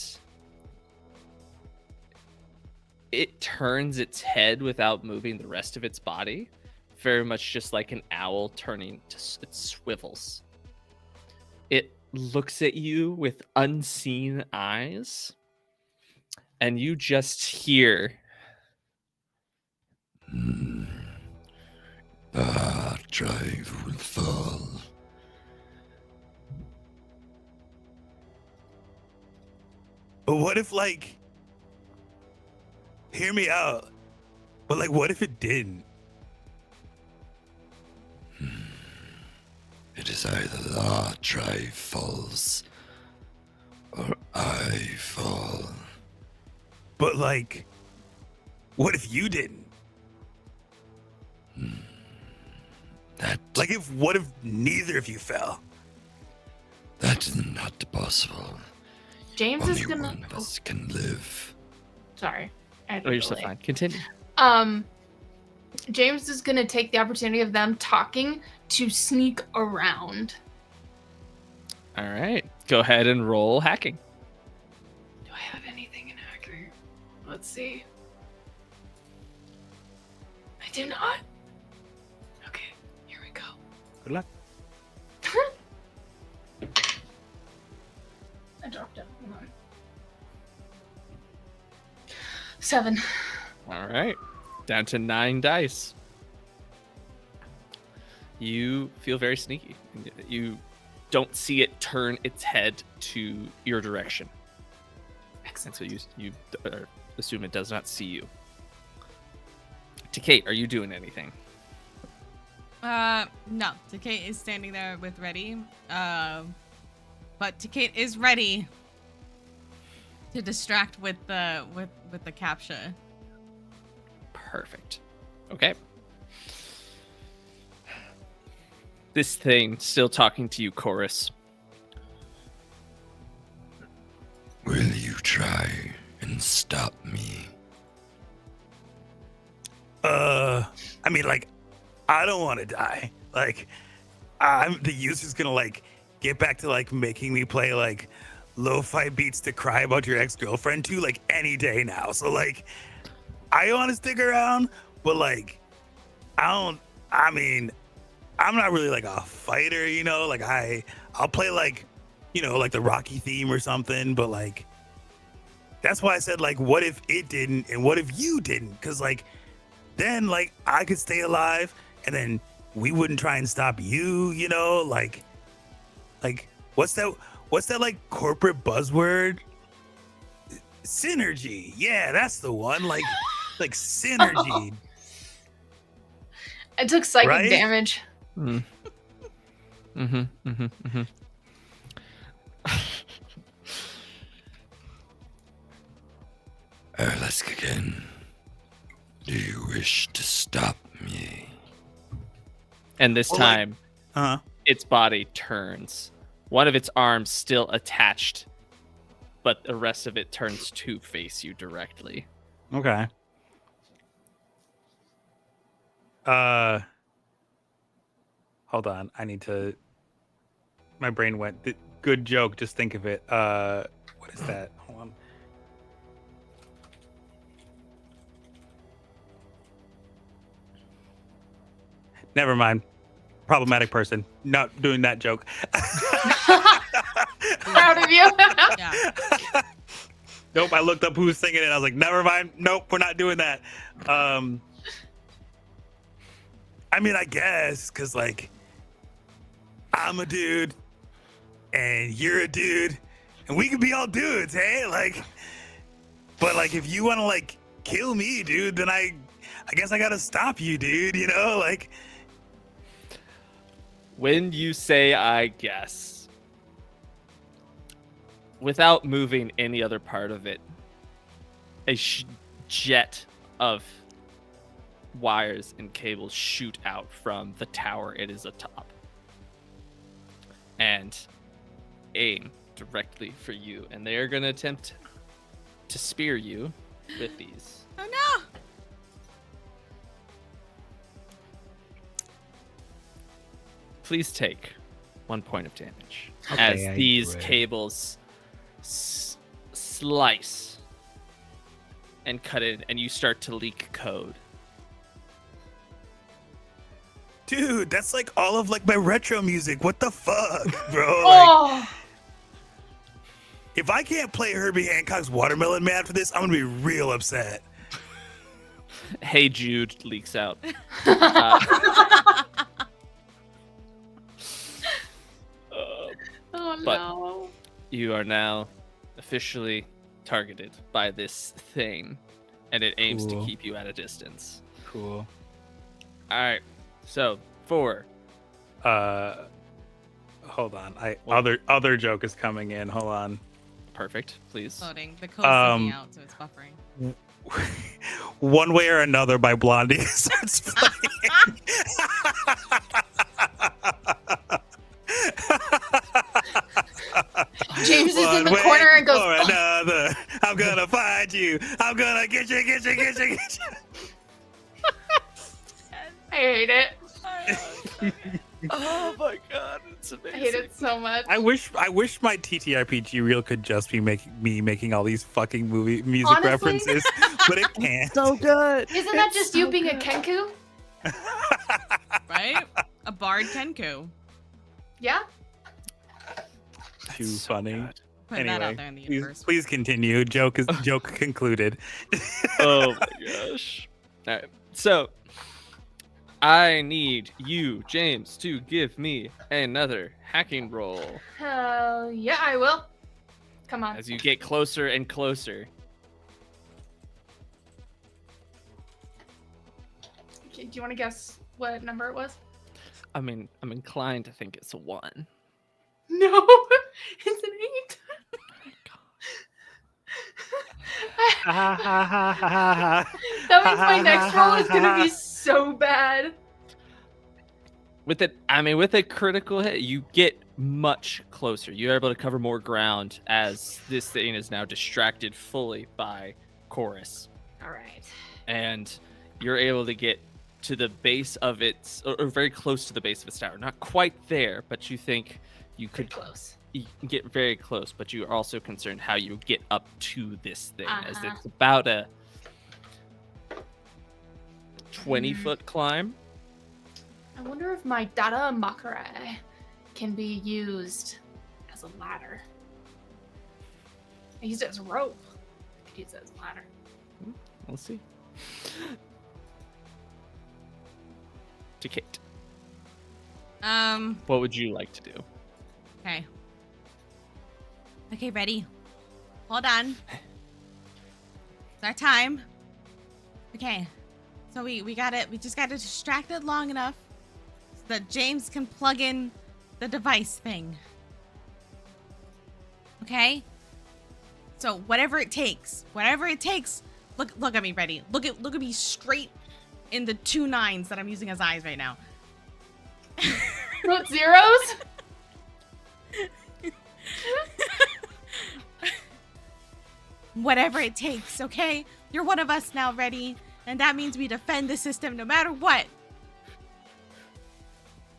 S2: it turns its head without moving the rest of its body, very much just like an owl turning to it swivels. It looks at you with unseen eyes, and you just hear
S8: the drive will fall.
S4: But what if, like, hear me out, but like, what if it didn't?
S8: It is either the drive falls or I fall.
S4: But like, what if you didn't?
S8: That
S4: Like, what if neither of you fell?
S8: that is not possible.
S1: James
S8: Only
S1: is gonna.
S8: one of us can live.
S1: Sorry. I had
S2: oh,
S1: to
S2: you're so
S1: delay.
S2: fine. Continue.
S1: James is gonna take the opportunity of them talking to sneak around.
S2: All right, go ahead and roll hacking.
S1: Do I have anything in hacker? Let's see. I do not. Okay, here we go.
S4: Good luck.
S1: I dropped it. Hold on. 7.
S2: All right, down to 9 dice. You feel very sneaky. You don't see it turn its head to your direction. And so you assume it does not see you. To Kate, are you doing anything?
S3: No. Takate is standing there with ready. But Takate is ready to distract with the capture.
S2: Perfect. Okay. This thing still talking to you, Chorus.
S8: Will you try and stop me?
S4: I mean, like, I don't want to die. Like, the user's gonna like get back to like making me play like lo-fi beats to cry about your ex-girlfriend to like any day now. So like, I want to stick around, but like, I'm not really like a fighter, you know. Like I'll play like, you know, like the Rocky theme or something. But like, that's why I said like, what if it didn't, and what if you didn't? Because like, then like I could stay alive, and then we wouldn't try and stop you, you know. Like what's that like corporate buzzword? Synergy. Yeah, that's the one. Like synergy.
S1: I took psychic
S4: Right?
S1: damage.
S8: I'll ask again. Do you wish to stop me?
S2: And this
S4: Well, like-
S2: time,
S4: Its
S2: its body turns. One of its arms still attached, but the rest of it turns to face you directly.
S4: Okay. Hold on. I need to. My brain went. Good joke. Just think of it. What is that? Hold on. Never mind. Problematic person. Not doing that joke.
S1: Proud of you.
S3: Yeah.
S4: Nope. I looked up who was singing it. I was like, never mind. Nope. We're not doing that. I mean, I guess, because, like, I'm a dude, and you're a dude, and we could be all dudes, hey? Like, but, like, if you want to, like, kill me, dude, then I guess I got to stop you, dude, you know? Like,
S2: When you say I guess, without moving any other part of it, a jet of wires and cables shoot out from the tower it is atop and aim directly for you, and they are going to attempt to spear you with these.
S3: Oh no!
S2: Please take 1 point of damage
S4: Okay,
S2: as
S4: I
S2: these
S4: do it.
S2: cables slice and cut in, and you start to leak code.
S4: Dude, that's like all of like my retro music. What the fuck, bro? Like,
S1: Oh,
S4: if I can't play Herbie Hancock's Watermelon Man for this, I'm gonna be real upset.
S2: Hey Jude leaks out.
S1: oh
S2: But-
S1: no.
S2: You are now officially targeted by this thing, and it aims to
S4: Cool.
S2: keep you at a distance.
S4: Cool.
S2: All right. So, 4.
S4: Hold on. Other joke is coming in. Hold on.
S2: Perfect. Please.
S3: Loading. The code's leaking out, so it's buffering.
S4: One Way or Another by Blondie starts playing.
S1: James is in
S4: One
S1: the
S4: way
S1: corner and goes,
S4: or
S1: "Oh."
S4: another. I'm gonna find you. I'm gonna get you, get you, get you, get you.
S1: I hate it.
S2: Oh my god, it's
S1: I
S2: amazing.
S1: hate it so much.
S4: I wish my TTRPG reel could just be making all these fucking music
S1: Honestly?
S4: references, but it can't.
S2: So good.
S1: Isn't that just you being a Kenku?
S3: Right? A bard Kenku.
S1: Yeah?
S4: Too
S2: so
S4: funny.
S2: good.
S3: Putting that out
S4: Anyway,
S3: there in the
S4: please,
S3: universe.
S4: please continue. Joke concluded.
S2: Oh my gosh. All right. So, I need you, James, to give me another hacking roll
S1: Yeah, I will. Come on.
S2: as you get closer and closer.
S1: Okay, do you want to guess what number it was?
S2: I mean, I'm inclined to think it's a 1.
S1: No, it's an 8. That means my next roll is gonna be so bad.
S2: With a critical hit, you get much closer. You're able to cover more ground as this thing is now distracted fully by Chorus.
S1: All right.
S2: And you're able to get to the base of its, or very close to the base of its tower. Not quite there, but you think you
S1: Pretty
S2: could
S1: close.
S2: you can get very close, but you are also concerned how you get up to this thing, as
S1: Uh-huh.
S2: it's about a 20-foot climb.
S1: I wonder if my Dada Makare can be used as a ladder. I used it as a rope. I could use it as a ladder.
S2: We'll see. To Kate, what would you like to do?
S3: Okay. Okay, ready. Hold on. It's our time. Okay. So we just got it distracted long enough so that James can plug in the device thing. Okay? So whatever it takes, look at me, ready. Look at me straight in the 2 9s that I'm using as eyes right now.
S1: Wrote zeros?
S3: Whatever it takes, okay? You're one of us now, ready? And that means we defend the system no matter what.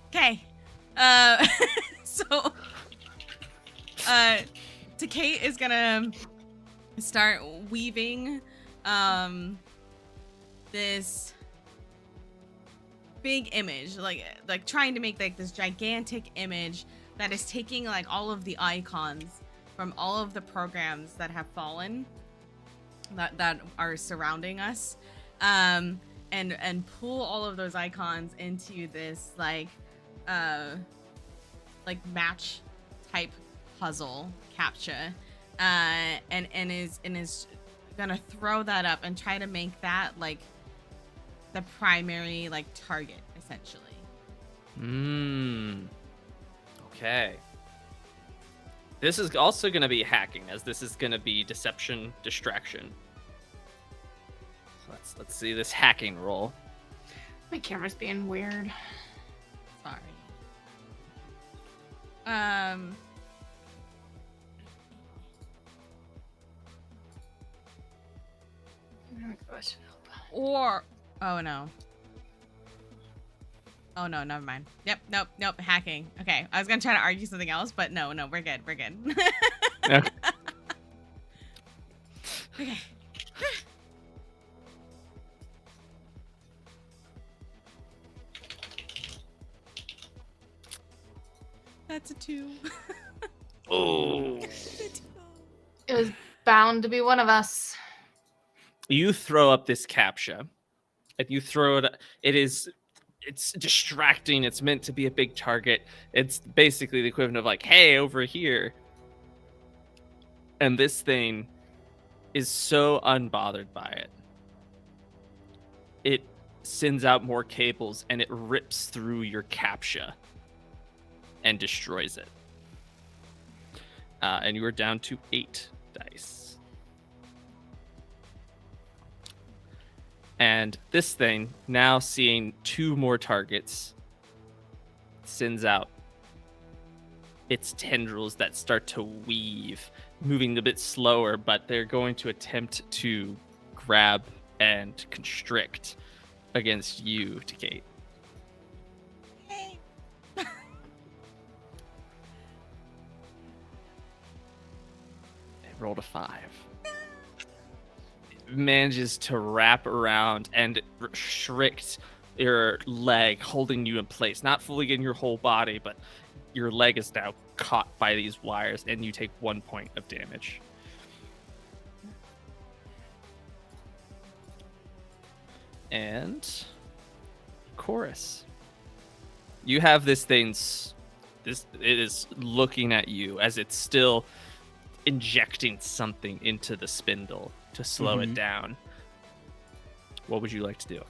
S3: Okay. So Kate is gonna start weaving this big image, like trying to make like this gigantic image that is taking like all of the icons from all of the programs that have fallen that are surrounding us, and pull all of those icons into this like match type puzzle captcha, and is gonna throw that up and try to make that like the primary like target essentially.
S2: Okay. This is also going to be hacking, as this is going to be deception, distraction. So let's see this hacking roll.
S1: My camera's being weird.
S3: Sorry. Or oh no. Oh no, never mind. Yep, nope, hacking. Okay, I was gonna try to argue something else, but no, we're good.
S2: Okay.
S3: Okay. That's a 2.
S2: Oh.
S1: It was bound to be one of us.
S2: You throw up this captcha, and you throw it. It's distracting. It's meant to be a big target. It's basically the equivalent of like, hey, over here. And this thing is so unbothered by it. It sends out more cables and it rips through your captcha and destroys it. And you are down to 8 dice. And this thing, now seeing 2 more targets, sends out its tendrils that start to weave, moving a bit slower, but they're going to attempt to grab and constrict against you, Kate.
S3: Hey.
S2: It rolled a 5. It manages to wrap around and restrict your leg, holding you in place. Not fully getting your whole body, but your leg is now caught by these wires, and you take 1 point of damage. And chorus. You have this thing's it is looking at you as it's still injecting something into the spindle to slow it down. What would you like to do?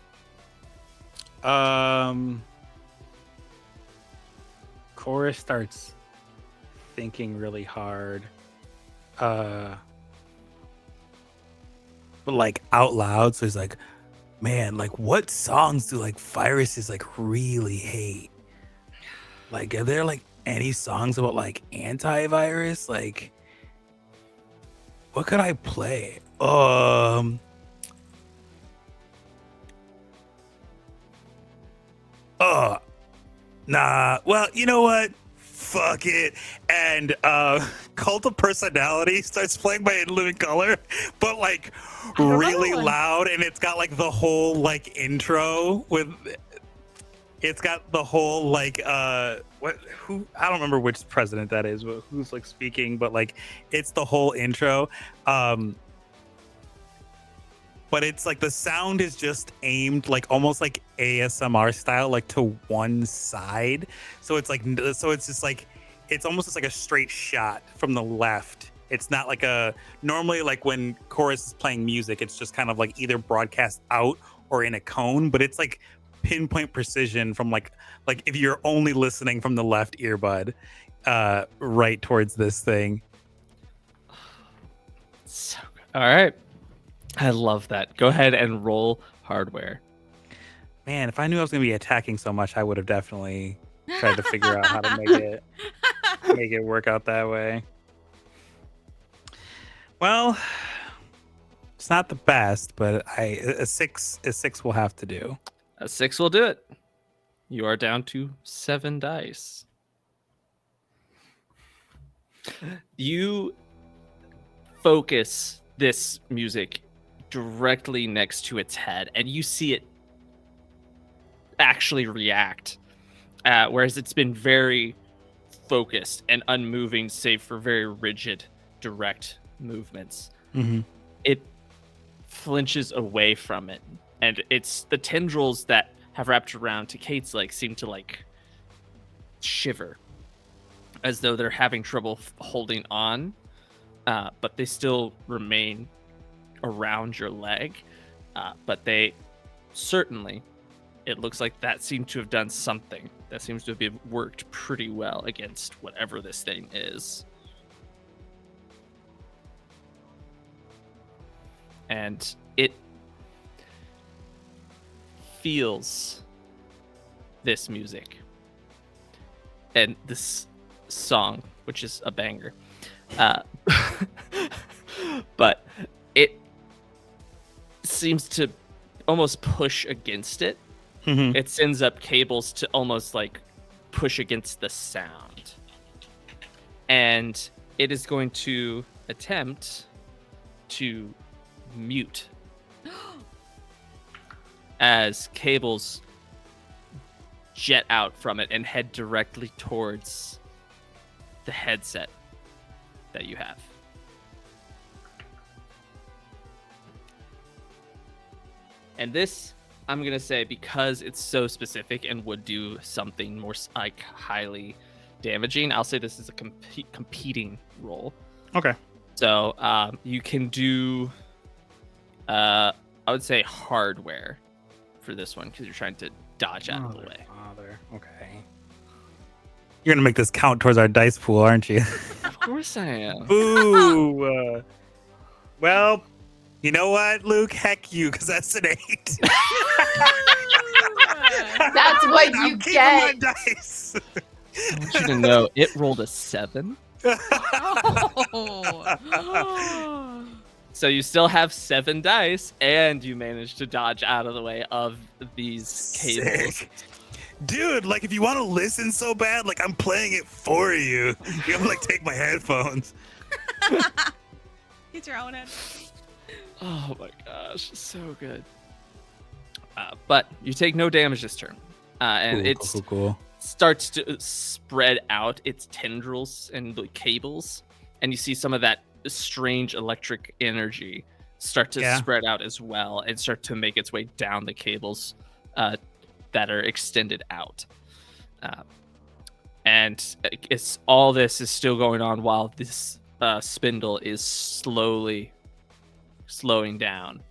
S4: Chorus starts thinking really hard. But like out loud, so he's like, man, like what songs do like viruses like really hate? Like, are there like any songs about like antivirus? Like, what could I play? Nah. Well, you know what? Fuck it. And Cult of Personality starts playing by In Living Color, but like really loud, and it's got like the whole like intro with it's got the whole like who I don't remember which president that is, but who's like speaking, but like it's the whole intro. But it's like the sound is just aimed like almost like ASMR style, like to one side. So it's like, so it's just like, it's almost just like a straight shot from the left. It's not like normally like when chorus is playing music, it's just kind of like either broadcast out or in a cone, but it's like pinpoint precision from like if you're only listening from the left earbud, right towards this thing.
S2: So good. All right. I love that. Go ahead and roll hardware.
S4: Man, if I knew I was going to be attacking so much, I would have definitely tried to figure out how to make it work out that way. Well, it's not the best, but a six will have to do.
S2: A 6 will do it. You are down to 7 dice. You focus this music directly next to its head, and you see it actually react, whereas it's been very focused and unmoving, save for very rigid, direct movements. It flinches away from it, and it's the tendrils that have wrapped around to Kate's leg seem to like shiver, as though they're having trouble holding on, but they still remain around your leg, but they certainly, it looks like that seemed to have done something That seems to have worked pretty well against whatever this thing is. And it feels this music and this song, which is a banger. But it seems to almost push against it.
S4: Mhm.
S2: It sends up cables to almost like push against the sound. And it is going to attempt to mute as cables jet out from it and head directly towards the headset that you have. And this, I'm going to say, because it's so specific and would do something more like highly damaging, I'll say this is a competing roll.
S4: Okay.
S2: So you can do, I would say, hardware for this one because you're trying to dodge out of the way.
S4: Father. Okay. You're gonna make this count towards our dice pool, aren't you?
S2: Of course I am.
S4: Boo. Well, you know what, Luke? Heck you, because that's an 8.
S1: That's what you
S4: I'm keeping
S1: get.
S4: my dice.
S2: I want you to know it rolled a 7.
S3: Oh.
S2: So you still have 7 dice, and you managed to dodge out of the way of these cables.
S4: Sick. Dude, like if you want to listen so bad, like I'm playing it for you. You have to like take my headphones.
S3: Get your own head.
S2: Oh my gosh, so good. But you take no damage this turn. And
S4: Cool.
S2: starts to spread out its tendrils and the cables. And you see some of that strange electric energy start to spread out as well and start to make its way down the cables that are extended out. And it's all this is still going on while this spindle is slowly slowing down.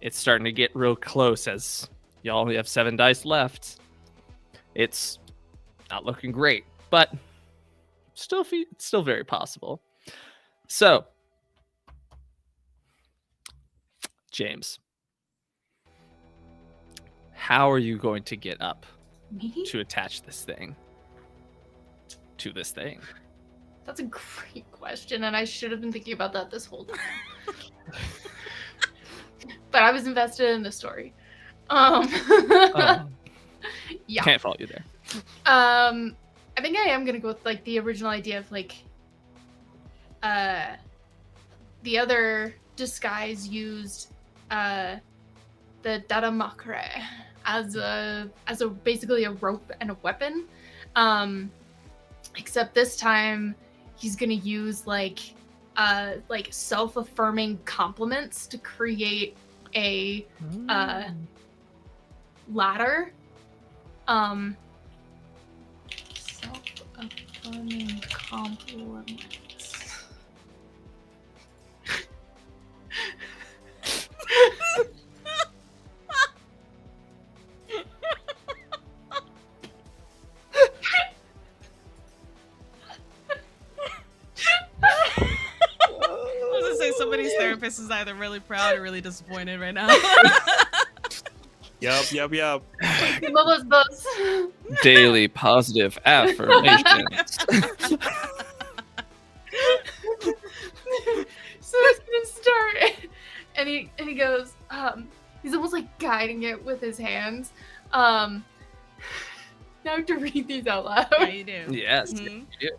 S2: It's starting to get real close as y'all only have 7 dice left. It's not looking great, but still very possible. So, James, how are you going to get up
S1: Me?
S2: to attach this thing to this thing?
S1: That's a great question, and I should have been thinking about that this whole time. But I was invested in the story. Yeah.
S2: Can't fault you there.
S1: I think I am gonna go with like the original idea of like the other disguise used the Dadamakre as a basically a rope and a weapon. Except this time he's gonna use like self-affirming compliments to create a ladder. Self-affirming compliments.
S3: I was gonna say somebody's therapist is either really proud or really disappointed right now.
S4: Yup.
S1: Both.
S2: Daily positive affirmations.
S1: So it's gonna start, and he goes. He's almost like guiding it with his hands. Now I have to read these out loud.
S3: Yeah, you do.
S2: Yes.
S3: Mhm.
S2: Yeah.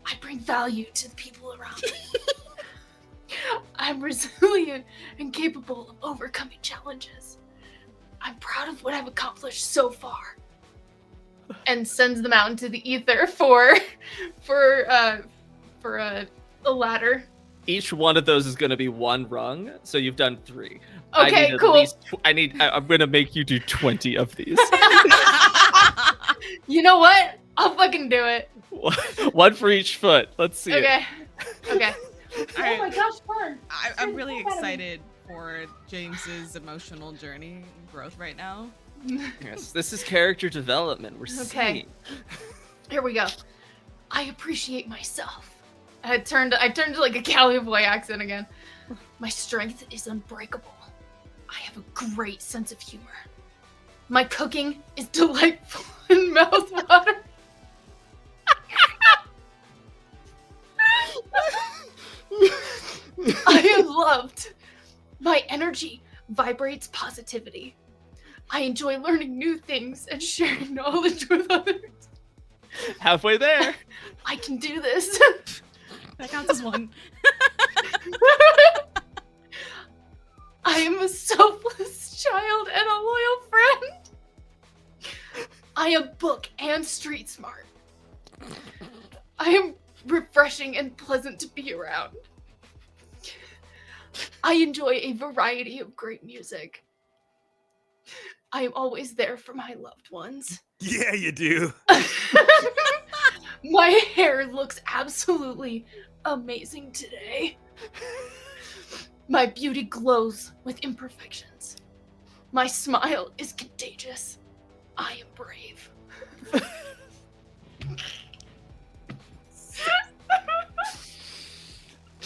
S1: I bring value to the people around me. I'm resilient and capable of overcoming challenges. I'm proud of what I've accomplished so far. And sends them out into the ether for a ladder.
S2: Each one of those is going to be 1 rung, so you've done 3.
S1: Okay, cool.
S2: I'm going to make you do 20 of these.
S1: You know what? I'll fucking do it.
S2: 1 for each foot. Let's see.
S1: Okay. Okay.
S3: All
S1: Oh
S3: right.
S1: my gosh, fun.
S3: I'm really excited for James's emotional journey and growth right now
S2: Yes, this is character development. We're
S1: Okay.
S2: seeing.
S1: Here we go. I appreciate myself. I turned to like a Cali boy accent again. My strength is unbreakable. I have a great sense of humor. My cooking is delightful in mouthwater. I am loved. My energy vibrates positivity. I enjoy learning new things and sharing knowledge with others.
S2: Halfway there.
S1: I can do this.
S3: That counts as one.
S1: I am a selfless child and a loyal friend. I am book and street smart. I am refreshing and pleasant to be around. I enjoy a variety of great music. I am always there for my loved ones.
S4: Yeah, you do.
S1: My hair looks absolutely amazing today. My beauty glows with imperfections. My smile is contagious. I am brave.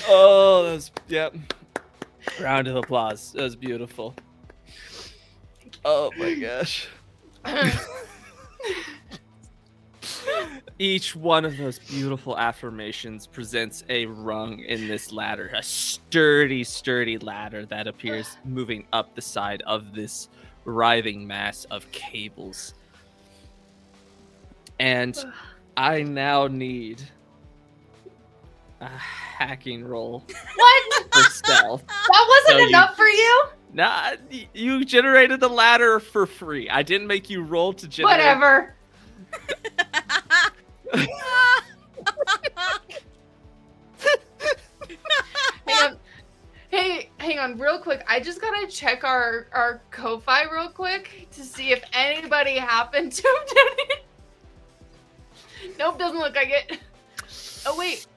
S2: Oh, that's yep. Round of applause. That was beautiful. Oh my gosh. Each one of those beautiful affirmations presents a rung in this ladder, a sturdy, sturdy ladder that appears moving up the side of this writhing mass of cables. And I now need a hacking roll
S1: What?
S2: for stealth.
S1: That wasn't
S2: So
S1: enough for you?
S2: Nah, you generated the ladder for free. I didn't make you roll to generate.
S1: Whatever. Hang on, real quick. I just gotta check our Ko-Fi real quick to see if anybody happened to donate. Nope, doesn't look like it. Oh wait.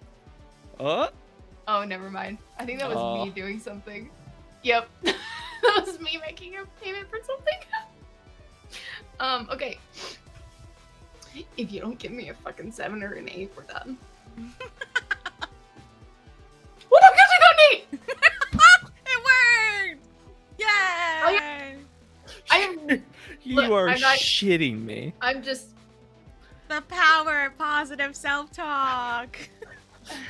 S1: Oh, never mind. I think that was me doing something. Yep. That was me making a payment for something. Okay. If you don't give me a fucking 7 or an 8, we're done. What am I gonna donate?
S3: It worked! Yay!
S1: I am.
S2: You
S1: Look,
S2: are
S1: I'm not-
S2: shitting me.
S1: I'm just.
S3: The power of positive self-talk.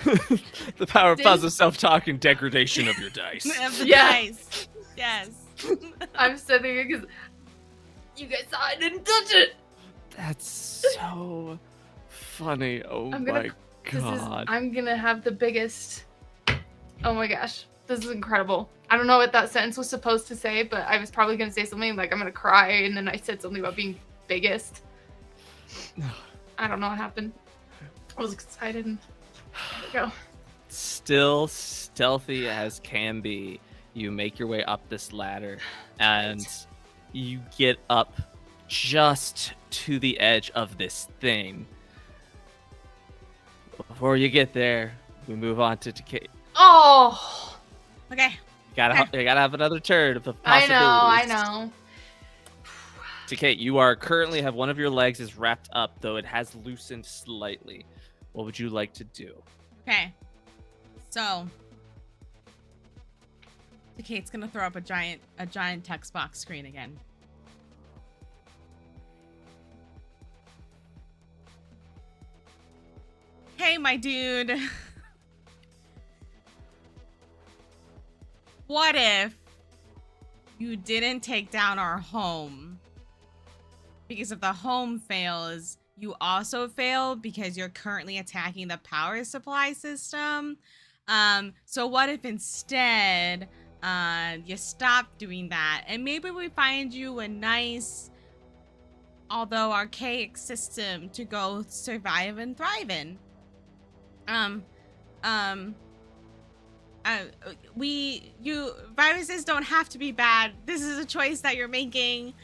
S2: The power of
S1: Didn't-
S2: positive self-talk and degradation of your dice.
S3: Yes. Yes.
S1: I'm sitting here because you guys saw I didn't touch it.
S2: That's so funny. Oh
S1: I'm gonna-
S2: my god.
S1: I'm gonna have the biggest. Oh my gosh, this is incredible. I don't know what that sentence was supposed to say, but I was probably gonna say something like I'm gonna cry, and then I said something about being biggest. I don't know what happened. I was excited. And there we go.
S2: Still stealthy as can be, you make your way up this ladder and you get up just to the edge of this thing. Before you get there, we move on to Kate.
S1: Oh,
S3: Okay.
S2: You gotta have another turn of
S1: I
S2: possibilities.
S1: know.
S2: To Kate, you are currently have one of your legs is wrapped up, though it has loosened slightly. What would you like to do?
S3: Okay. So, Kate's gonna throw up a giant text box screen again. Hey, my dude. What if you didn't take down our home? Because if the home fails, you also fail because you're currently attacking the power supply system. So what if instead you stop doing that and maybe we find you a nice, although archaic system to go survive and thrive in? Viruses don't have to be bad. This is a choice that you're making.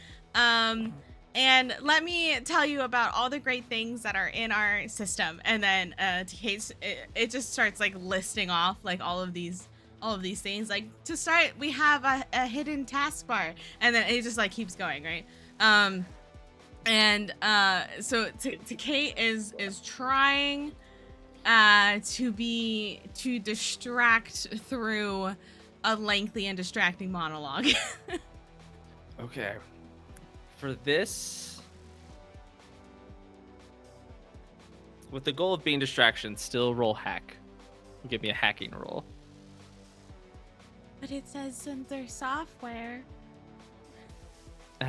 S3: And let me tell you about all the great things that are in our system. And then it just starts like listing off like all of these things. Like to start, we have a hidden taskbar, and then it just like keeps going, right? So Kate is trying to distract through a lengthy and distracting monologue.
S2: Okay. For this, with the goal of being distraction, still roll hack. Give me a hacking roll.
S3: But it says under software.
S2: You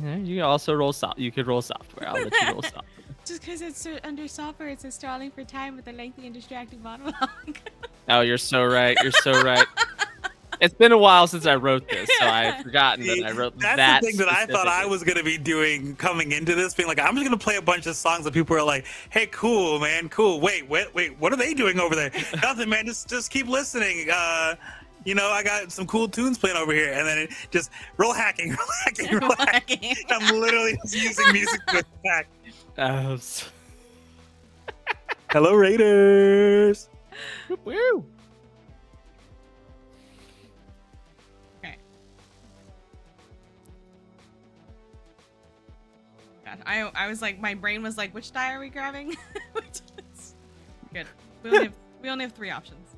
S2: can also roll You could roll software. I'll let you roll software.
S3: Just because it's under software, it says stalling for time with a lengthy and distracting monologue.
S2: Oh, you're so right. You're so right. It's been a while since I wrote this, so I've forgotten that I wrote
S4: That's
S2: that.
S4: the thing that I thought I
S2: specifically.
S4: was going to be doing coming into this, being like, I'm just going to play a bunch of songs that people are like, hey, cool, man, cool. Wait, what are they doing over there? Nothing, man, just keep listening. You know, I got some cool tunes playing over here. And then it just roll hacking. I'm literally just using music to hack. Hello, Raiders.
S2: Woo!
S3: God, I was like, my brain was like, which die are we grabbing? Good. We only have 3 options.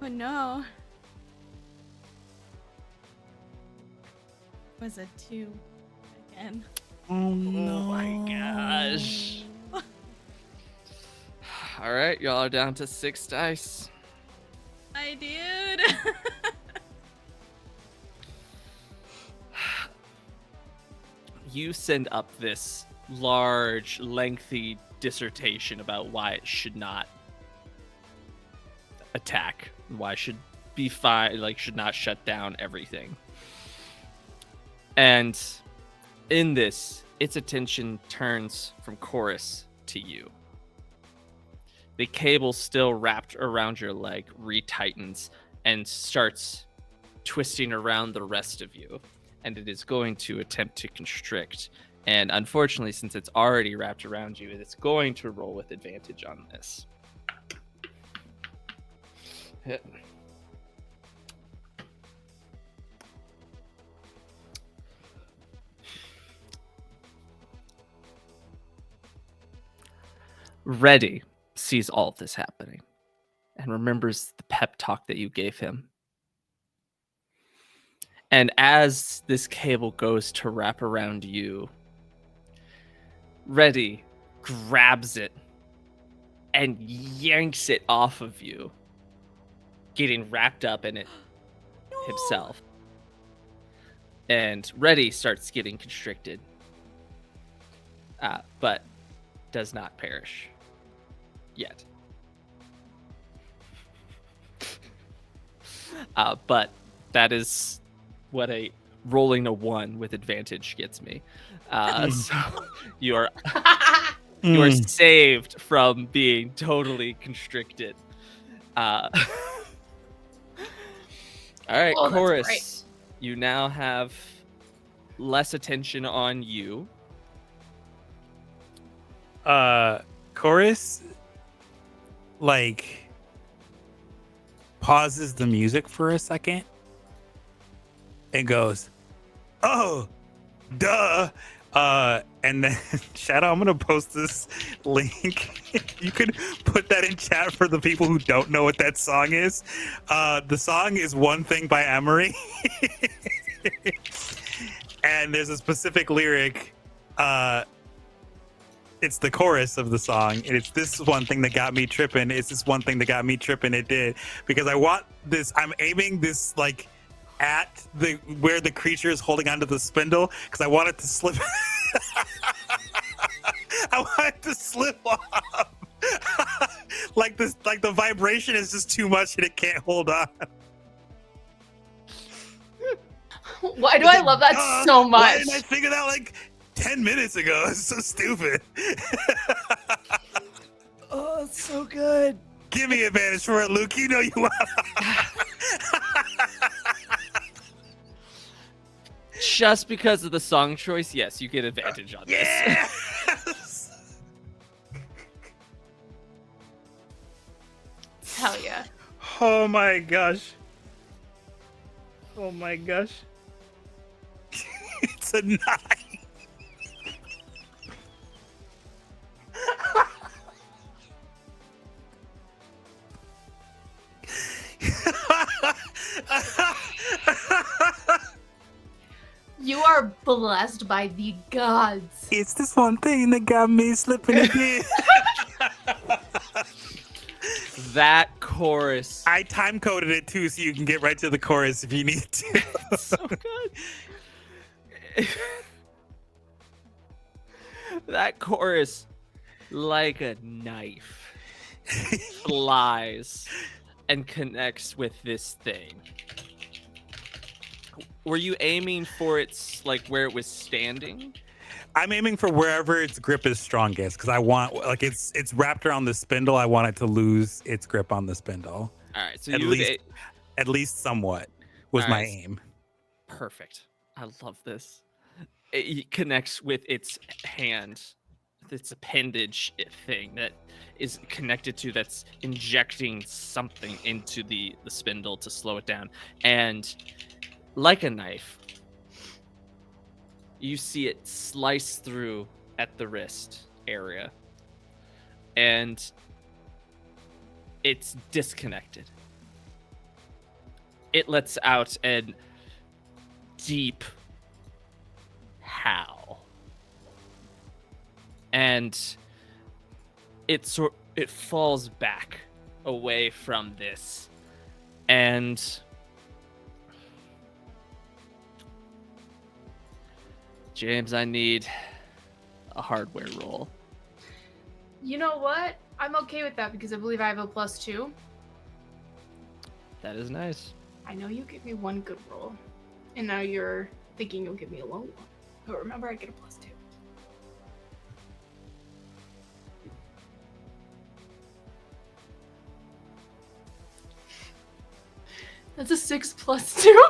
S3: Oh no. Was a 2 again.
S4: Oh, no.
S2: Oh my gosh. All right, y'all are down to 6 dice.
S3: I did.
S2: You send up this large, lengthy dissertation about why it should not attack, why it should be fine, like should not shut down everything. And in this, its attention turns from Chorus to you. The cable still wrapped around your leg retightens and starts twisting around the rest of you. And it is going to attempt to constrict. And unfortunately, since it's already wrapped around you, it's going to roll with advantage on this. Hit. Reddy sees all of this happening and remembers the pep talk that you gave him. And as this cable goes to wrap around you, Reddy grabs it and yanks it off of you, getting wrapped up in it himself. And Reddy starts getting constricted, but does not perish yet. But that is what a rolling a 1 with advantage gets me. So you are saved from being totally constricted. All right,
S1: Oh, that's
S2: Chorus,
S1: great.
S2: you now have less attention on you.
S4: Chorus, like, pauses the music for a second and goes, oh, duh. And then Shadow, I'm gonna post this link. You could put that in chat for the people who don't know what that song is. The song is One Thing by Emery. And there's a specific lyric. It's the chorus of the song, and it's this one thing that got me tripping. It's this one thing that got me tripping. It did, because I want this. I'm aiming this like at the where the creature is holding onto the spindle, because I want it to slip. I want it to slip off. Like this, like the vibration is just too much and it can't hold on.
S1: Why do I love that so
S4: Why
S1: much?
S4: didn't I figure that like 10 minutes ago? It's so stupid.
S2: Oh, it's so good.
S4: Give me advantage for it, Luke. You know you want.
S2: Just because of the song choice, yes, you get advantage on this.
S4: Yes.
S1: Hell yeah.
S4: Oh my gosh. Oh my gosh. That's a 9.
S1: You are blessed by the gods.
S4: It's this one thing that got me slipping again.
S2: That chorus.
S4: I time coded it too, so you can get right to the chorus if you need to.
S2: So good. That chorus, like a knife, flies and connects with this thing. Were you aiming for its like where it was standing?
S4: I'm aiming for wherever its grip is strongest because I want like it's wrapped around the spindle. I want it to lose its grip on the spindle.
S2: All right, so
S4: at least somewhat was my aim.
S2: Perfect. I love this. It connects with its hand, its appendage thing that is connected to that's injecting something into the spindle to slow it down. And like a knife, you see it slice through at the wrist area. And it's disconnected. It lets out a deep howl. And it falls back away from this. And James, I need a hardware roll.
S1: You know what? I'm okay with that because I believe I have a +2.
S2: That is nice.
S1: I know you give me one good roll, and now you're thinking you'll give me a low one. But remember, I get a +2. That's a 6 + 2.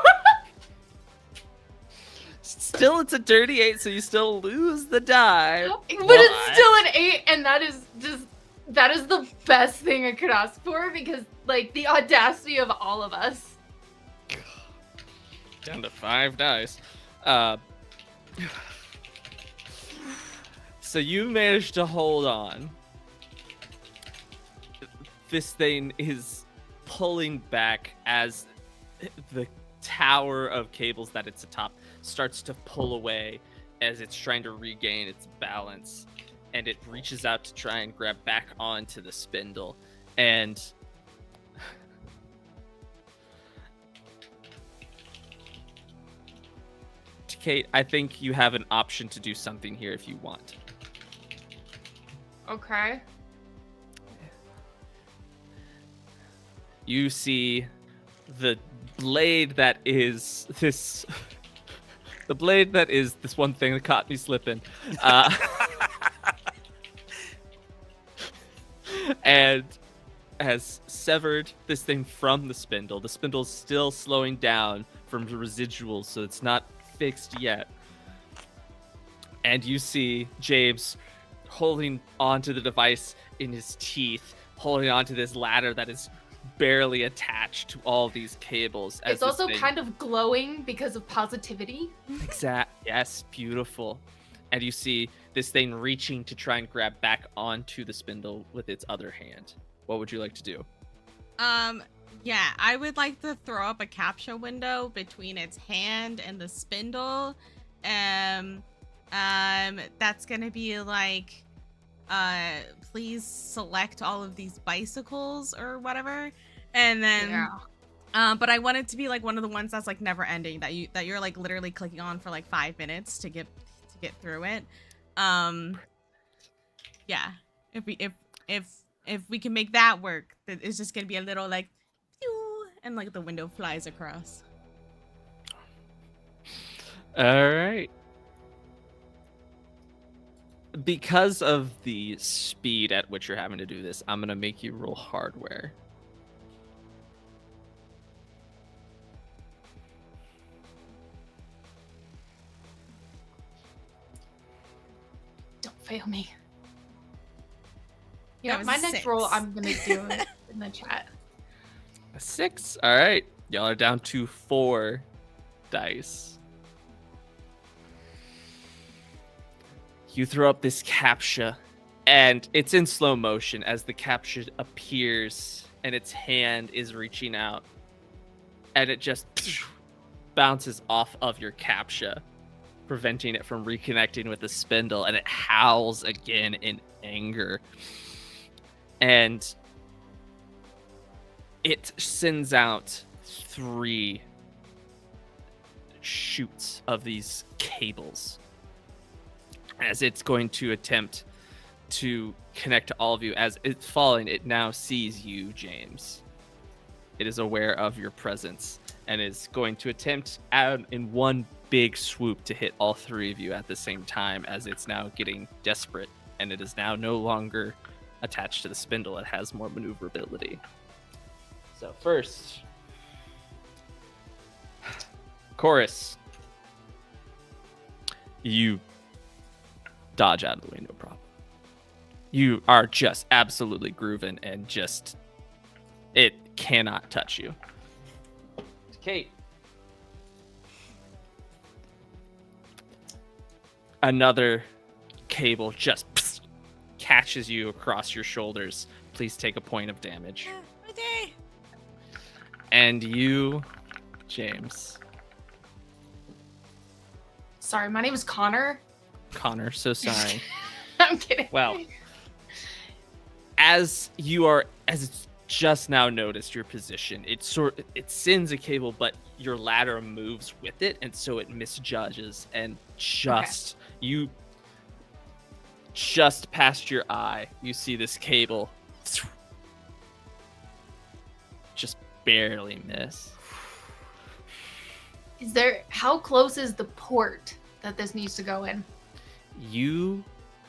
S2: Still, it's a dirty 8, so you still lose the die.
S1: But it's still an 8, and that is the best thing I could ask for because, like, the audacity of all of us.
S2: Down to 5 dice. So you managed to hold on. This thing is pulling back as the tower of cables that it's atop starts to pull away as it's trying to regain its balance, and it reaches out to try and grab back onto the spindle. And Kate, I think you have an option to do something here if you want.
S1: Okay.
S2: You see the blade that is this the blade that is this one thing that caught me slipping and has severed this thing from the spindle. The spindle's still slowing down from the residuals, so it's not fixed yet. And you see James holding onto the device in his teeth, holding onto this ladder that is barely attached to all these cables.
S1: It's also kind of glowing because of positivity.
S2: Yes, beautiful. And you see this thing reaching to try and grab back onto the spindle with its other hand. What would you like to do?
S3: Yeah, I would like to throw up a captcha window between its hand and the spindle. That's gonna be like, please select all of these bicycles or whatever. And then, but I want it to be like one of the ones that's like never ending, that you're like literally clicking on for like 5 minutes to get through it. Yeah, if we can make that work, it's just gonna be a little like, pew, and like the window flies across.
S2: All right. Because of the speed at which you're having to do this, I'm gonna make you roll hardware.
S1: Don't fail me. Yeah,
S3: That
S1: my
S3: was a
S1: next
S3: 6.
S1: roll I'm gonna do it in the chat.
S2: A 6. All right. Y'all are down to 4 dice. You throw up this captcha, and it's in slow motion as the captcha appears and its hand is reaching out, and it just bounces off of your captcha, preventing it from reconnecting with the spindle, and it howls again in anger. And it sends out 3 shoots of these cables as it's going to attempt to connect to all of you. As it's falling, it now sees you, James. It is aware of your presence and is going to attempt out in one big swoop to hit all 3 of you at the same time, as it's now getting desperate, and it is now no longer attached to the spindle. It has more maneuverability. So first, Chorus, you dodge out of the way, no problem. You are just absolutely grooving, and just, it cannot touch you. Kate. Another cable just catches you across your shoulders. Please take a point of damage.
S3: Okay.
S2: And you, James.
S1: Sorry, my name is Connor.
S2: Connor, so sorry.
S1: I'm kidding.
S2: Well, as it's just now noticed your position, it sends a cable, but your ladder moves with it, and so it misjudges, and you just past your eye, you see this cable just barely miss.
S1: How close is the port that this needs to go in?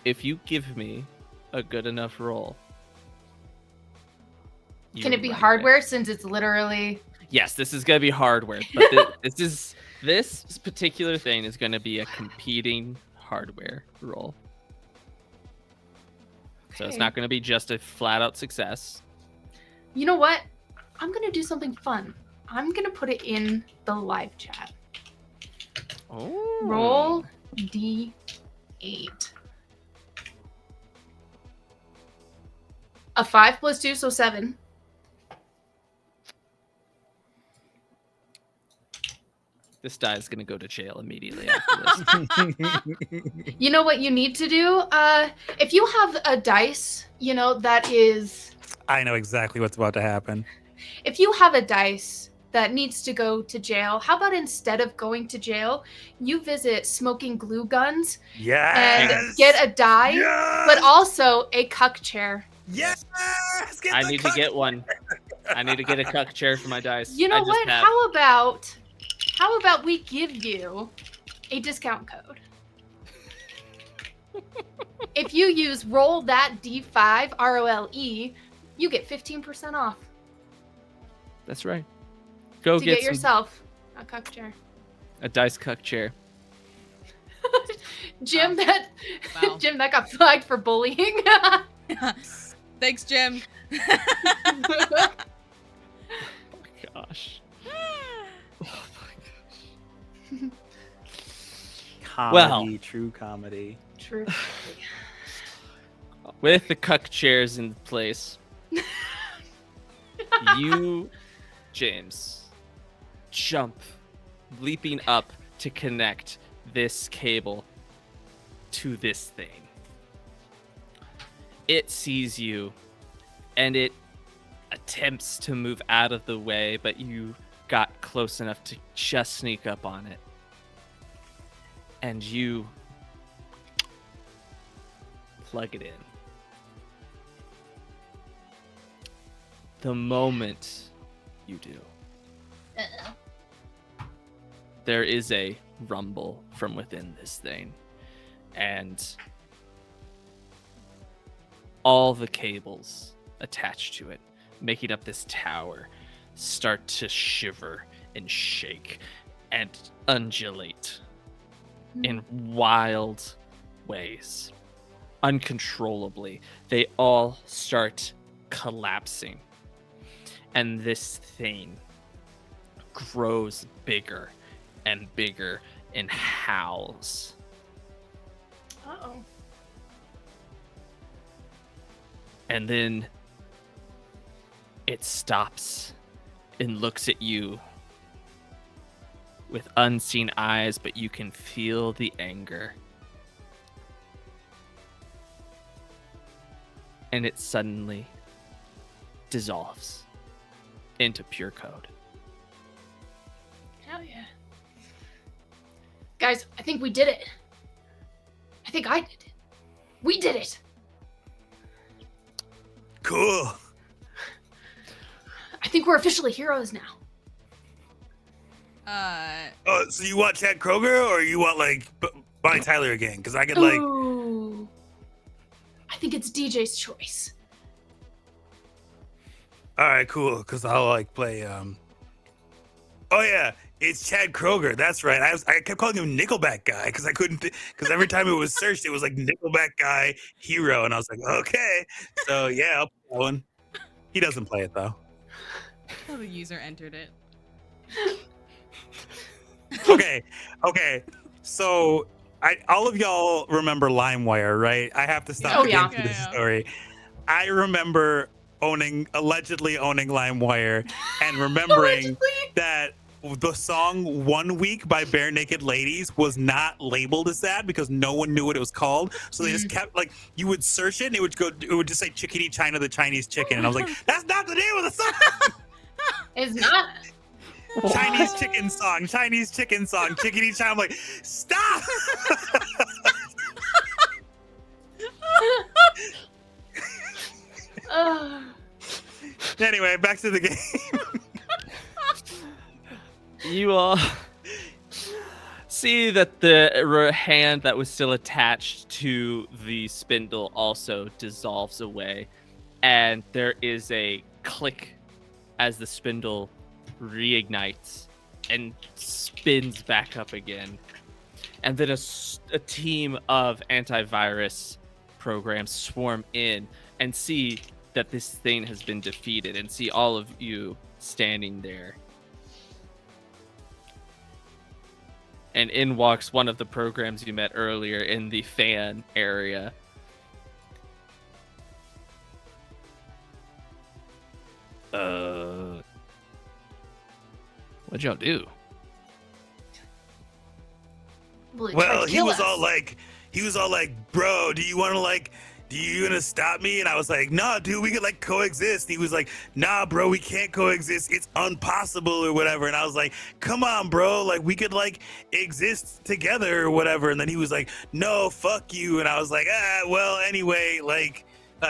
S2: If you give me a good enough roll.
S1: Can it be
S2: right
S1: hardware
S2: there.
S1: since it's literally...
S2: Yes, this is gonna be hardware, but this particular thing is gonna be a competing hardware roll. So it's
S1: Okay.
S2: not gonna be just a flat out success.
S1: You know what? I'm going to do something fun. I'm going to put it in the live chat.
S2: Oh.
S1: Roll D8. A 5 plus 2, so 7.
S2: This die is gonna go to jail immediately after this.
S1: You know what you need to do? If you have a dice, that is...
S4: I know exactly what's about to happen.
S1: If you have a dice that needs to go to jail, how about instead of going to jail, you visit Smoking Glue Guns
S4: Yes.
S1: and get a die,
S4: Yes.
S1: but also a cuck chair.
S4: Yes. Get
S2: I
S4: the
S2: need to
S4: cuck-
S2: get one. I need to get a cuck chair for my dice.
S1: You know
S2: I just
S1: what?
S2: have-
S1: How about we give you a discount code? If you use roll that D5 ROLE, you get 15% off
S2: That's right. Go
S1: to
S2: get
S1: get yourself a cuck chair.
S2: a dice cuck chair.
S1: Jim,
S3: Wow.
S1: Jim, that got flagged for bullying.
S3: Thanks, Jim.
S2: Oh my gosh.
S4: Comedy, true comedy.
S1: True.
S2: With the cuck chairs in place, you, James, jump, leaping up to connect this cable to this thing. It sees you, and it attempts to move out of the way, but you got close enough to just sneak up on it. And you plug it in. The moment you do, there is a rumble from within this thing, and all the cables attached to it, making up this tower, start to shiver and shake and undulate in wild ways, uncontrollably. They all start collapsing, and this thing grows bigger and bigger and howls.
S1: Uh-oh.
S2: And then it stops and looks at you with unseen eyes, but you can feel the anger. And it suddenly dissolves into pure code.
S1: Hell yeah. Guys, I think we did it. I think I did it. We did it.
S4: Cool.
S1: I think we're officially heroes now.
S4: Oh, so you want Chad Kroger or you want like Bonnie Tyler again? Because I could like.
S1: Ooh. I think it's DJ's choice.
S4: All right, cool. Because I'll like play. Oh yeah, it's Chad Kroger. That's right. I kept calling him Nickelback guy because I couldn't. Because every time it was searched, it was like Nickelback guy hero, and I was like, okay. So yeah, I'll play that one. He doesn't play it though.
S3: Oh, the user entered it.
S4: Okay. So all of y'all remember LimeWire, right? I have to stop
S1: Oh,
S4: getting
S1: yeah.
S4: through this
S3: Yeah.
S4: story. I remember allegedly owning LimeWire and remembering that the song 1 Week by Bare Naked Ladies was not labeled as that because no one knew what it was called. So they just kept like, you would search it and it would just say Chickadee China the Chinese Chicken. And I was like, that's not the name of the song.
S1: It's not.
S4: Chinese chicken song, Chickadee China. I'm like, stop. Anyway, back to the game.
S2: You all see that the hand that was still attached to the spindle also dissolves away, and there is a click as the spindle reignites and spins back up again. And then a team of antivirus programs swarm in and see that this thing has been defeated and see all of you standing there. And in walks one of the programs you met earlier in the fan area. What'd y'all do?
S4: Well, he was all like, bro, do you gonna stop me? And I was like, nah, dude, we could like coexist. He was like, nah, bro, we can't coexist. It's impossible or whatever. And I was like, come on, bro, like we could like exist together or whatever. And then he was like, no, fuck you. And I was like, well, anyway, like,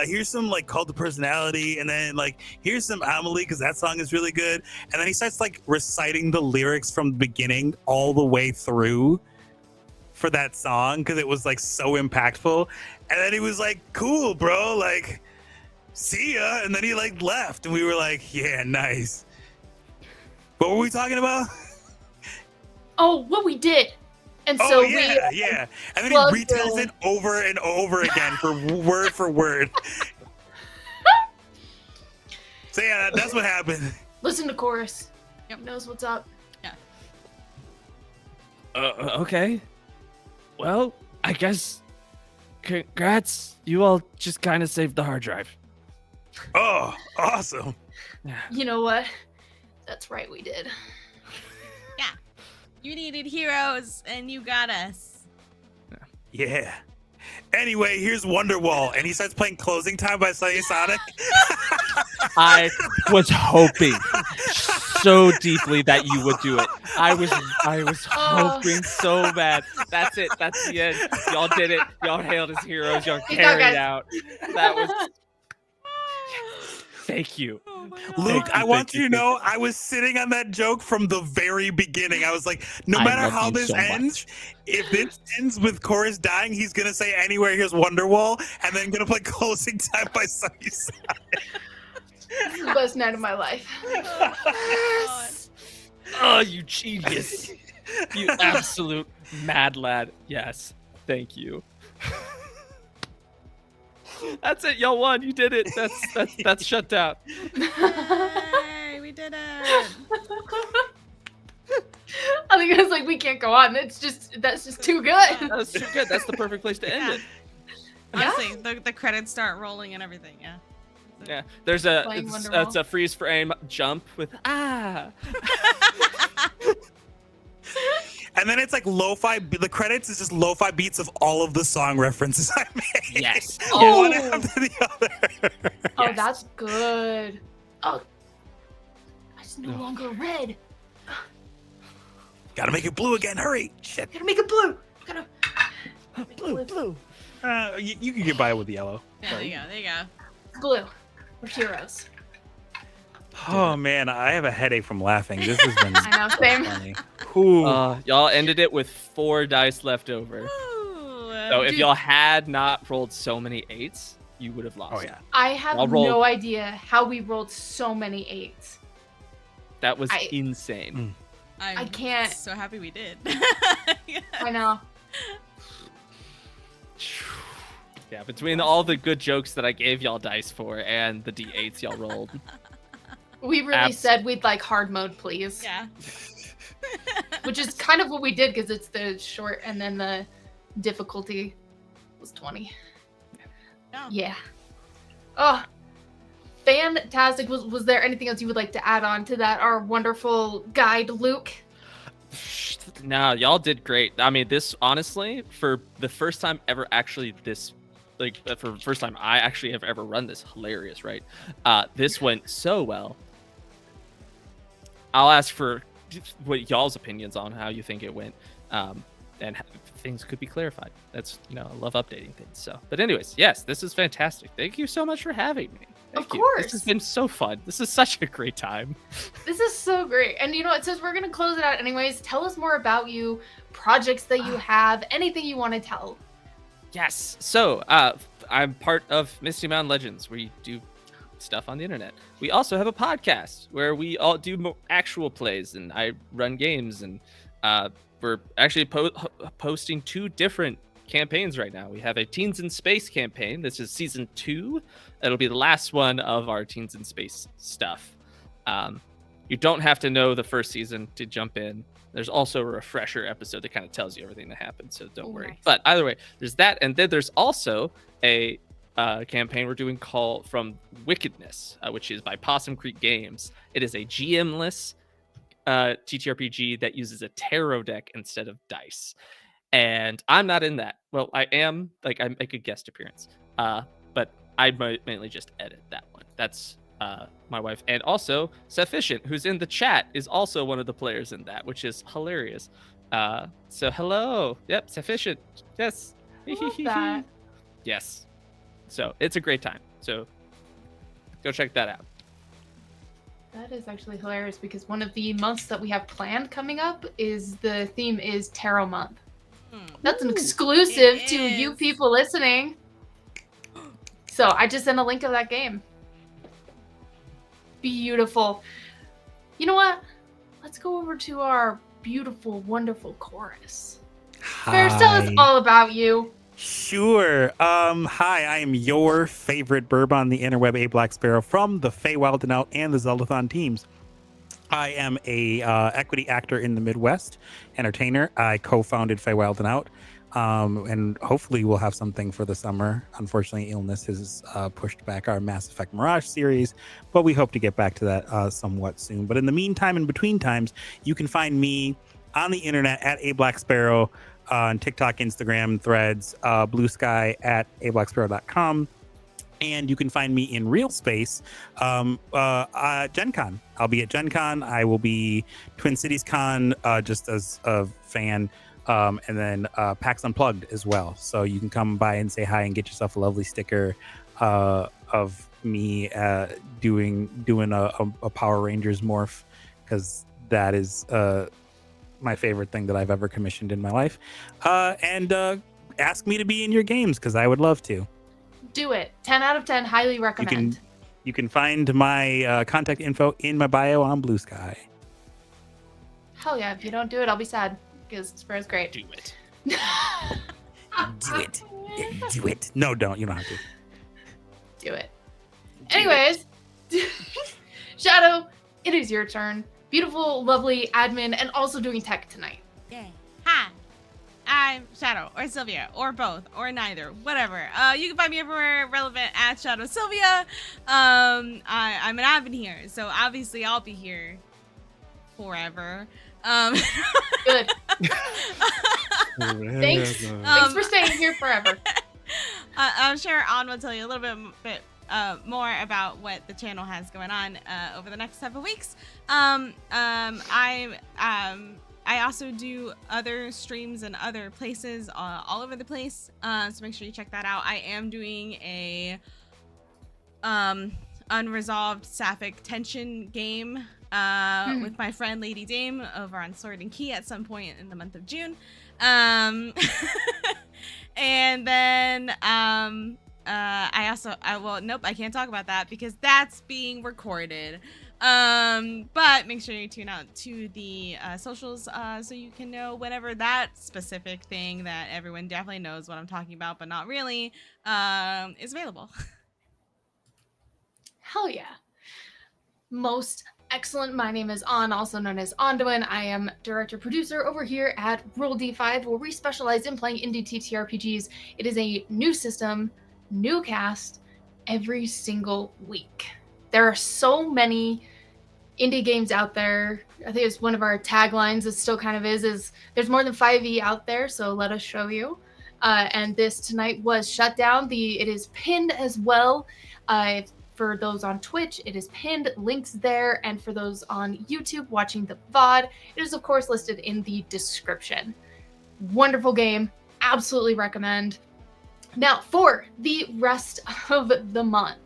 S4: here's some like Cult of Personality, and then like here's some Amelie because that song is really good. And then he starts like reciting the lyrics from the beginning all the way through for that song because it was like so impactful. And then he was like, cool, bro, like see ya. And then he like left and we were like, yeah, nice. What were we talking about?
S1: Oh, what we did. And
S4: Oh
S1: so
S4: yeah. And then he
S1: plugged
S4: retells
S1: in.
S4: it over and over again for word. So yeah, that's what happened.
S1: Listen to chorus.
S3: Yep.
S1: He knows what's up.
S2: Okay. Well, I guess congrats. You all just kind of saved the hard drive.
S4: Oh, awesome.
S1: You know what? That's right, we did.
S3: You needed heroes, and you got us.
S4: Yeah. Anyway, here's Wonderwall, and he starts playing Closing Time by Sunny Sonic.
S2: I was hoping so deeply that you would do it. I was hoping so bad. That's it. That's the end. Y'all did it. Y'all hailed as heroes. Y'all
S1: Good job,
S2: carried
S1: guys.
S2: out. That was. Thank you.
S3: Oh my God.
S4: Luke, I
S2: Thank
S4: want
S2: you,
S4: you to
S2: thank
S4: know I was sitting on that joke from the very beginning. I was like, no
S2: I
S4: matter
S2: love
S4: how
S2: you
S4: this
S2: so much.
S4: ends, if this ends with Chorus dying, he's gonna say anywhere here's Wonderwall, and then gonna play Closing Time by Sunny Sonic.
S1: This is the best night of my life.
S2: Oh, you genius. You absolute mad lad. Yes. Thank you. That's it. Y'all won. You did it. That's shut down.
S3: Yay, we did it.
S1: I think it's like we can't go on. That's just too good.
S2: That's too good. That's the perfect place to end it.
S3: Honestly, the credits start rolling and everything. Yeah.
S2: Yeah, there's a
S1: Playing
S2: it's
S1: Wonderwall.
S2: a freeze frame jump with
S4: And then it's like lo-fi. The credits is just lo-fi beats of all of the song references I made.
S2: Yes.
S4: One
S1: Oh.
S4: after the other.
S1: Oh,
S2: Yes.
S1: that's good. Oh, it's no longer red.
S4: Gotta make it blue again. Hurry. Shit.
S1: Gotta make it blue. Gotta.
S2: blue.
S4: You can get by with yellow.
S3: Yeah, there you go. There you go.
S1: Blue. We're heroes.
S4: Oh man, I have a headache from laughing. This has been
S1: I know,
S4: so
S1: same.
S4: funny. Ooh.
S2: Y'all ended it with 4 dice left over.
S3: Ooh,
S2: So if
S1: Dude.
S2: y'all had not rolled so many 8s, you would have lost.
S4: Oh yeah.
S1: I have
S2: I'll roll.
S1: no idea how we rolled so many 8s.
S2: That was
S1: I-
S2: insane.
S3: I'm
S1: I can't.
S3: so happy we did.
S1: I know.
S2: Yeah, between all the good jokes that I gave y'all dice for and the d8s y'all rolled.
S1: We really
S2: Abs-
S1: said we'd like hard mode, please.
S3: Yeah.
S1: Which is kind of what we did because it's the short and then the difficulty was 20.
S3: No.
S1: Yeah. Oh, fantastic. Was there anything else you would like to add on to that? Our wonderful guide, Luke?
S2: No, y'all did great. I mean, this honestly, for the first time ever, actually, this for the first time I actually have ever run this, hilarious, right? This went so well. I'll ask for what y'all's opinions on how you think it went, and things could be clarified. That's I love updating things. So, but anyways, yes, this is fantastic. Thank you so much for having me.
S1: Of
S2: Thank you.
S1: course.
S2: This has been so fun. This is such a great time.
S1: This is so great. And since we're going to close it out anyways, tell us more about you, projects that you have, anything you want to tell.
S2: Yes. So, I'm part of Misty Mountain Legends. We do stuff on the internet. We also have a podcast where we all do actual plays, and I run games, and we're actually posting 2 different campaigns right now. We have a Teens in Space campaign. This is season 2. It'll be the last one of our Teens in Space stuff. You don't have to know the first season to jump in. There's also a refresher episode that kind of tells you everything that happened, so don't worry.
S1: Nice.
S2: But either way, there's that, and then there's also a campaign we're doing called From Wickedness, which is by Possum Creek Games. It is a GM-less TTRPG that uses a tarot deck instead of dice. And I'm not in that. Well, I am. I make a guest appearance. But I mainly just edit that one. That's my wife. And also, Sufficient, who's in the chat, is also one of the players in that, which is hilarious. So hello. Yep, Sufficient. Yes.
S1: Love that.
S2: Yes. So it's a great time. So go check that out.
S1: That is actually hilarious because one of the months that we have planned coming up is the theme is Tarot Month. That's an exclusive
S3: it
S1: to you
S3: is.
S1: people listening. So I just sent a link of that game. Beautiful. You know what? Let's go over to our beautiful, wonderful chorus. Ferris, tell us
S4: Hi.
S1: all about you.
S4: Sure. Hi, I am your favorite burb on the interweb, A Black Sparrow from the Feywild and Out and the Zeldathon teams. I am a equity actor in the Midwest, entertainer. I co-founded Feywild and Out, and hopefully we'll have something for the summer. Unfortunately, illness has pushed back our Mass Effect Mirage series, but we hope to get back to that somewhat soon. But in the meantime, in between times, you can find me on the internet at A Black Sparrow, on TikTok, Instagram, Threads, Blue Sky at ablacksparrow.com. And you can find me in real space, Gen Con. I'll be at Gen Con. I will be Twin Cities Con just as a fan. And then PAX Unplugged as well. So you can come by and say hi and get yourself a lovely sticker of me doing a Power Rangers morph, because that is my favorite thing that I've ever commissioned in my life. And ask me to be in your games, because I would love to.
S1: Do it. 10 out of 10. Highly recommend.
S4: You can find my contact info in my bio on Blue Sky.
S1: Hell yeah. If you don't do it, I'll be sad because Sparrow's great.
S2: Do it.
S4: Do it. Do it. No, don't. You don't have to.
S1: Do it. Anyways, Shadow, it is your turn. Beautiful, lovely admin, and also doing tech tonight.
S3: Yay. Hi. I I'm Shadow or Silvia or both or neither, whatever. You can find me everywhere relevant at Shadow Silvia. I'm an admin here, so obviously I'll be here forever.
S1: Good. Thanks. Thanks for staying here forever.
S3: I'm sure An will tell you a little bit more about what the channel has going on over the next couple weeks. I also do other streams in other places all over the place, so make sure you check that out. I am doing a unresolved sapphic tension game with my friend Lady Dame over on Sword and Key at some point in the month of June. And then I can't talk about that because that's being recorded. But make sure you tune out to the socials so you can know whenever that specific thing that everyone definitely knows what I'm talking about, but not really, is available.
S1: Hell yeah. Most excellent. My name is An, also known as Aundawyn. I am director-producer over here at Roll D5, where we specialize in playing indie TTRPGs. It is a new system, new cast, every single week. There are so many indie games out there. I think it's one of our taglines, it still kind of is there's more than 5e out there, so let us show you. And this tonight was shut down. It is pinned as well. For those on Twitch, it is pinned, links there, and for those on YouTube watching the VOD, it is of course listed in the description. Wonderful game, absolutely recommend. Now, for the rest of the month,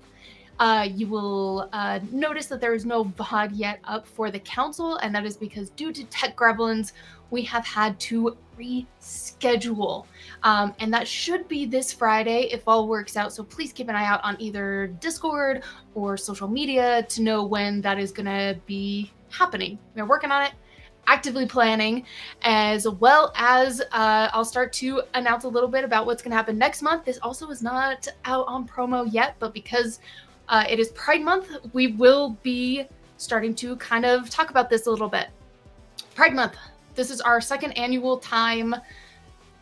S1: you will notice that there is no VOD yet up for the council, and that is because due to tech gremlins, we have had to reschedule. And that should be this Friday if all works out. So please keep an eye out on either Discord or social media to know when that is going to be happening. We're working on it, actively planning, as well as I'll start to announce a little bit about what's going to happen next month. This also is not out on promo yet, but because it is Pride Month, we will be starting to kind of talk about this a little bit. Pride Month. This is our second annual time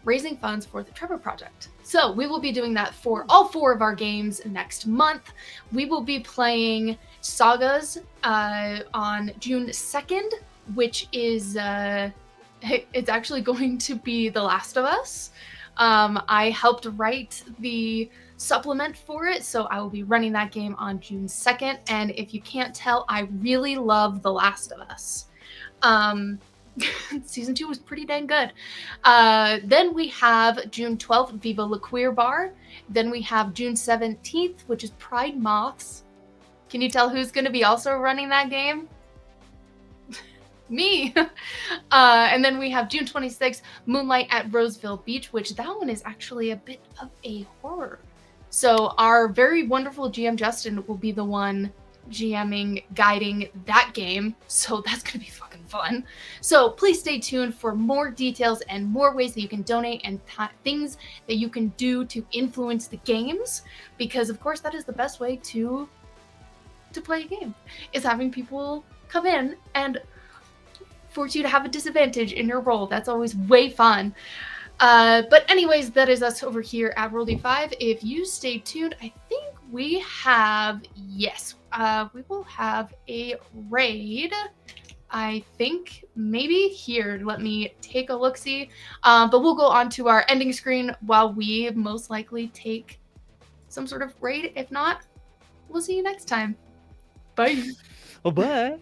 S1: raising funds for the Trevor Project. So we will be doing that for all 4 of our games next month. We will be playing Sagas on June 2nd, which is it's actually going to be The Last of Us. I helped write the supplement for it, so I will be running that game on June 2nd. And if you can't tell, I really love The Last of Us. Season 2 was pretty dang good. Then we have June 12th, Viva La Queer Bar. Then we have June 17th, which is Pride Moths. Can you tell who's going to be also running that game? Me. And then we have June 26th, Moonlight at Roseville Beach, which that one is actually a bit of a horror. So our very wonderful GM Justin will be the one GMing, guiding that game. So that's going to be fucking fun. So please stay tuned for more details and more ways that you can donate and things that you can do to influence the games. Because of course that is the best way to play a game, is having people come in and force you to have a disadvantage in your role. That's always way fun. But anyways, that is us over here at Roll D5. If you stay tuned, I think we have, yes, we will have a raid. I think maybe here, let me take a look-see. But we'll go on to our ending screen while we most likely take some sort of raid. If not, we'll see you next time. Bye.
S2: Oh, bye.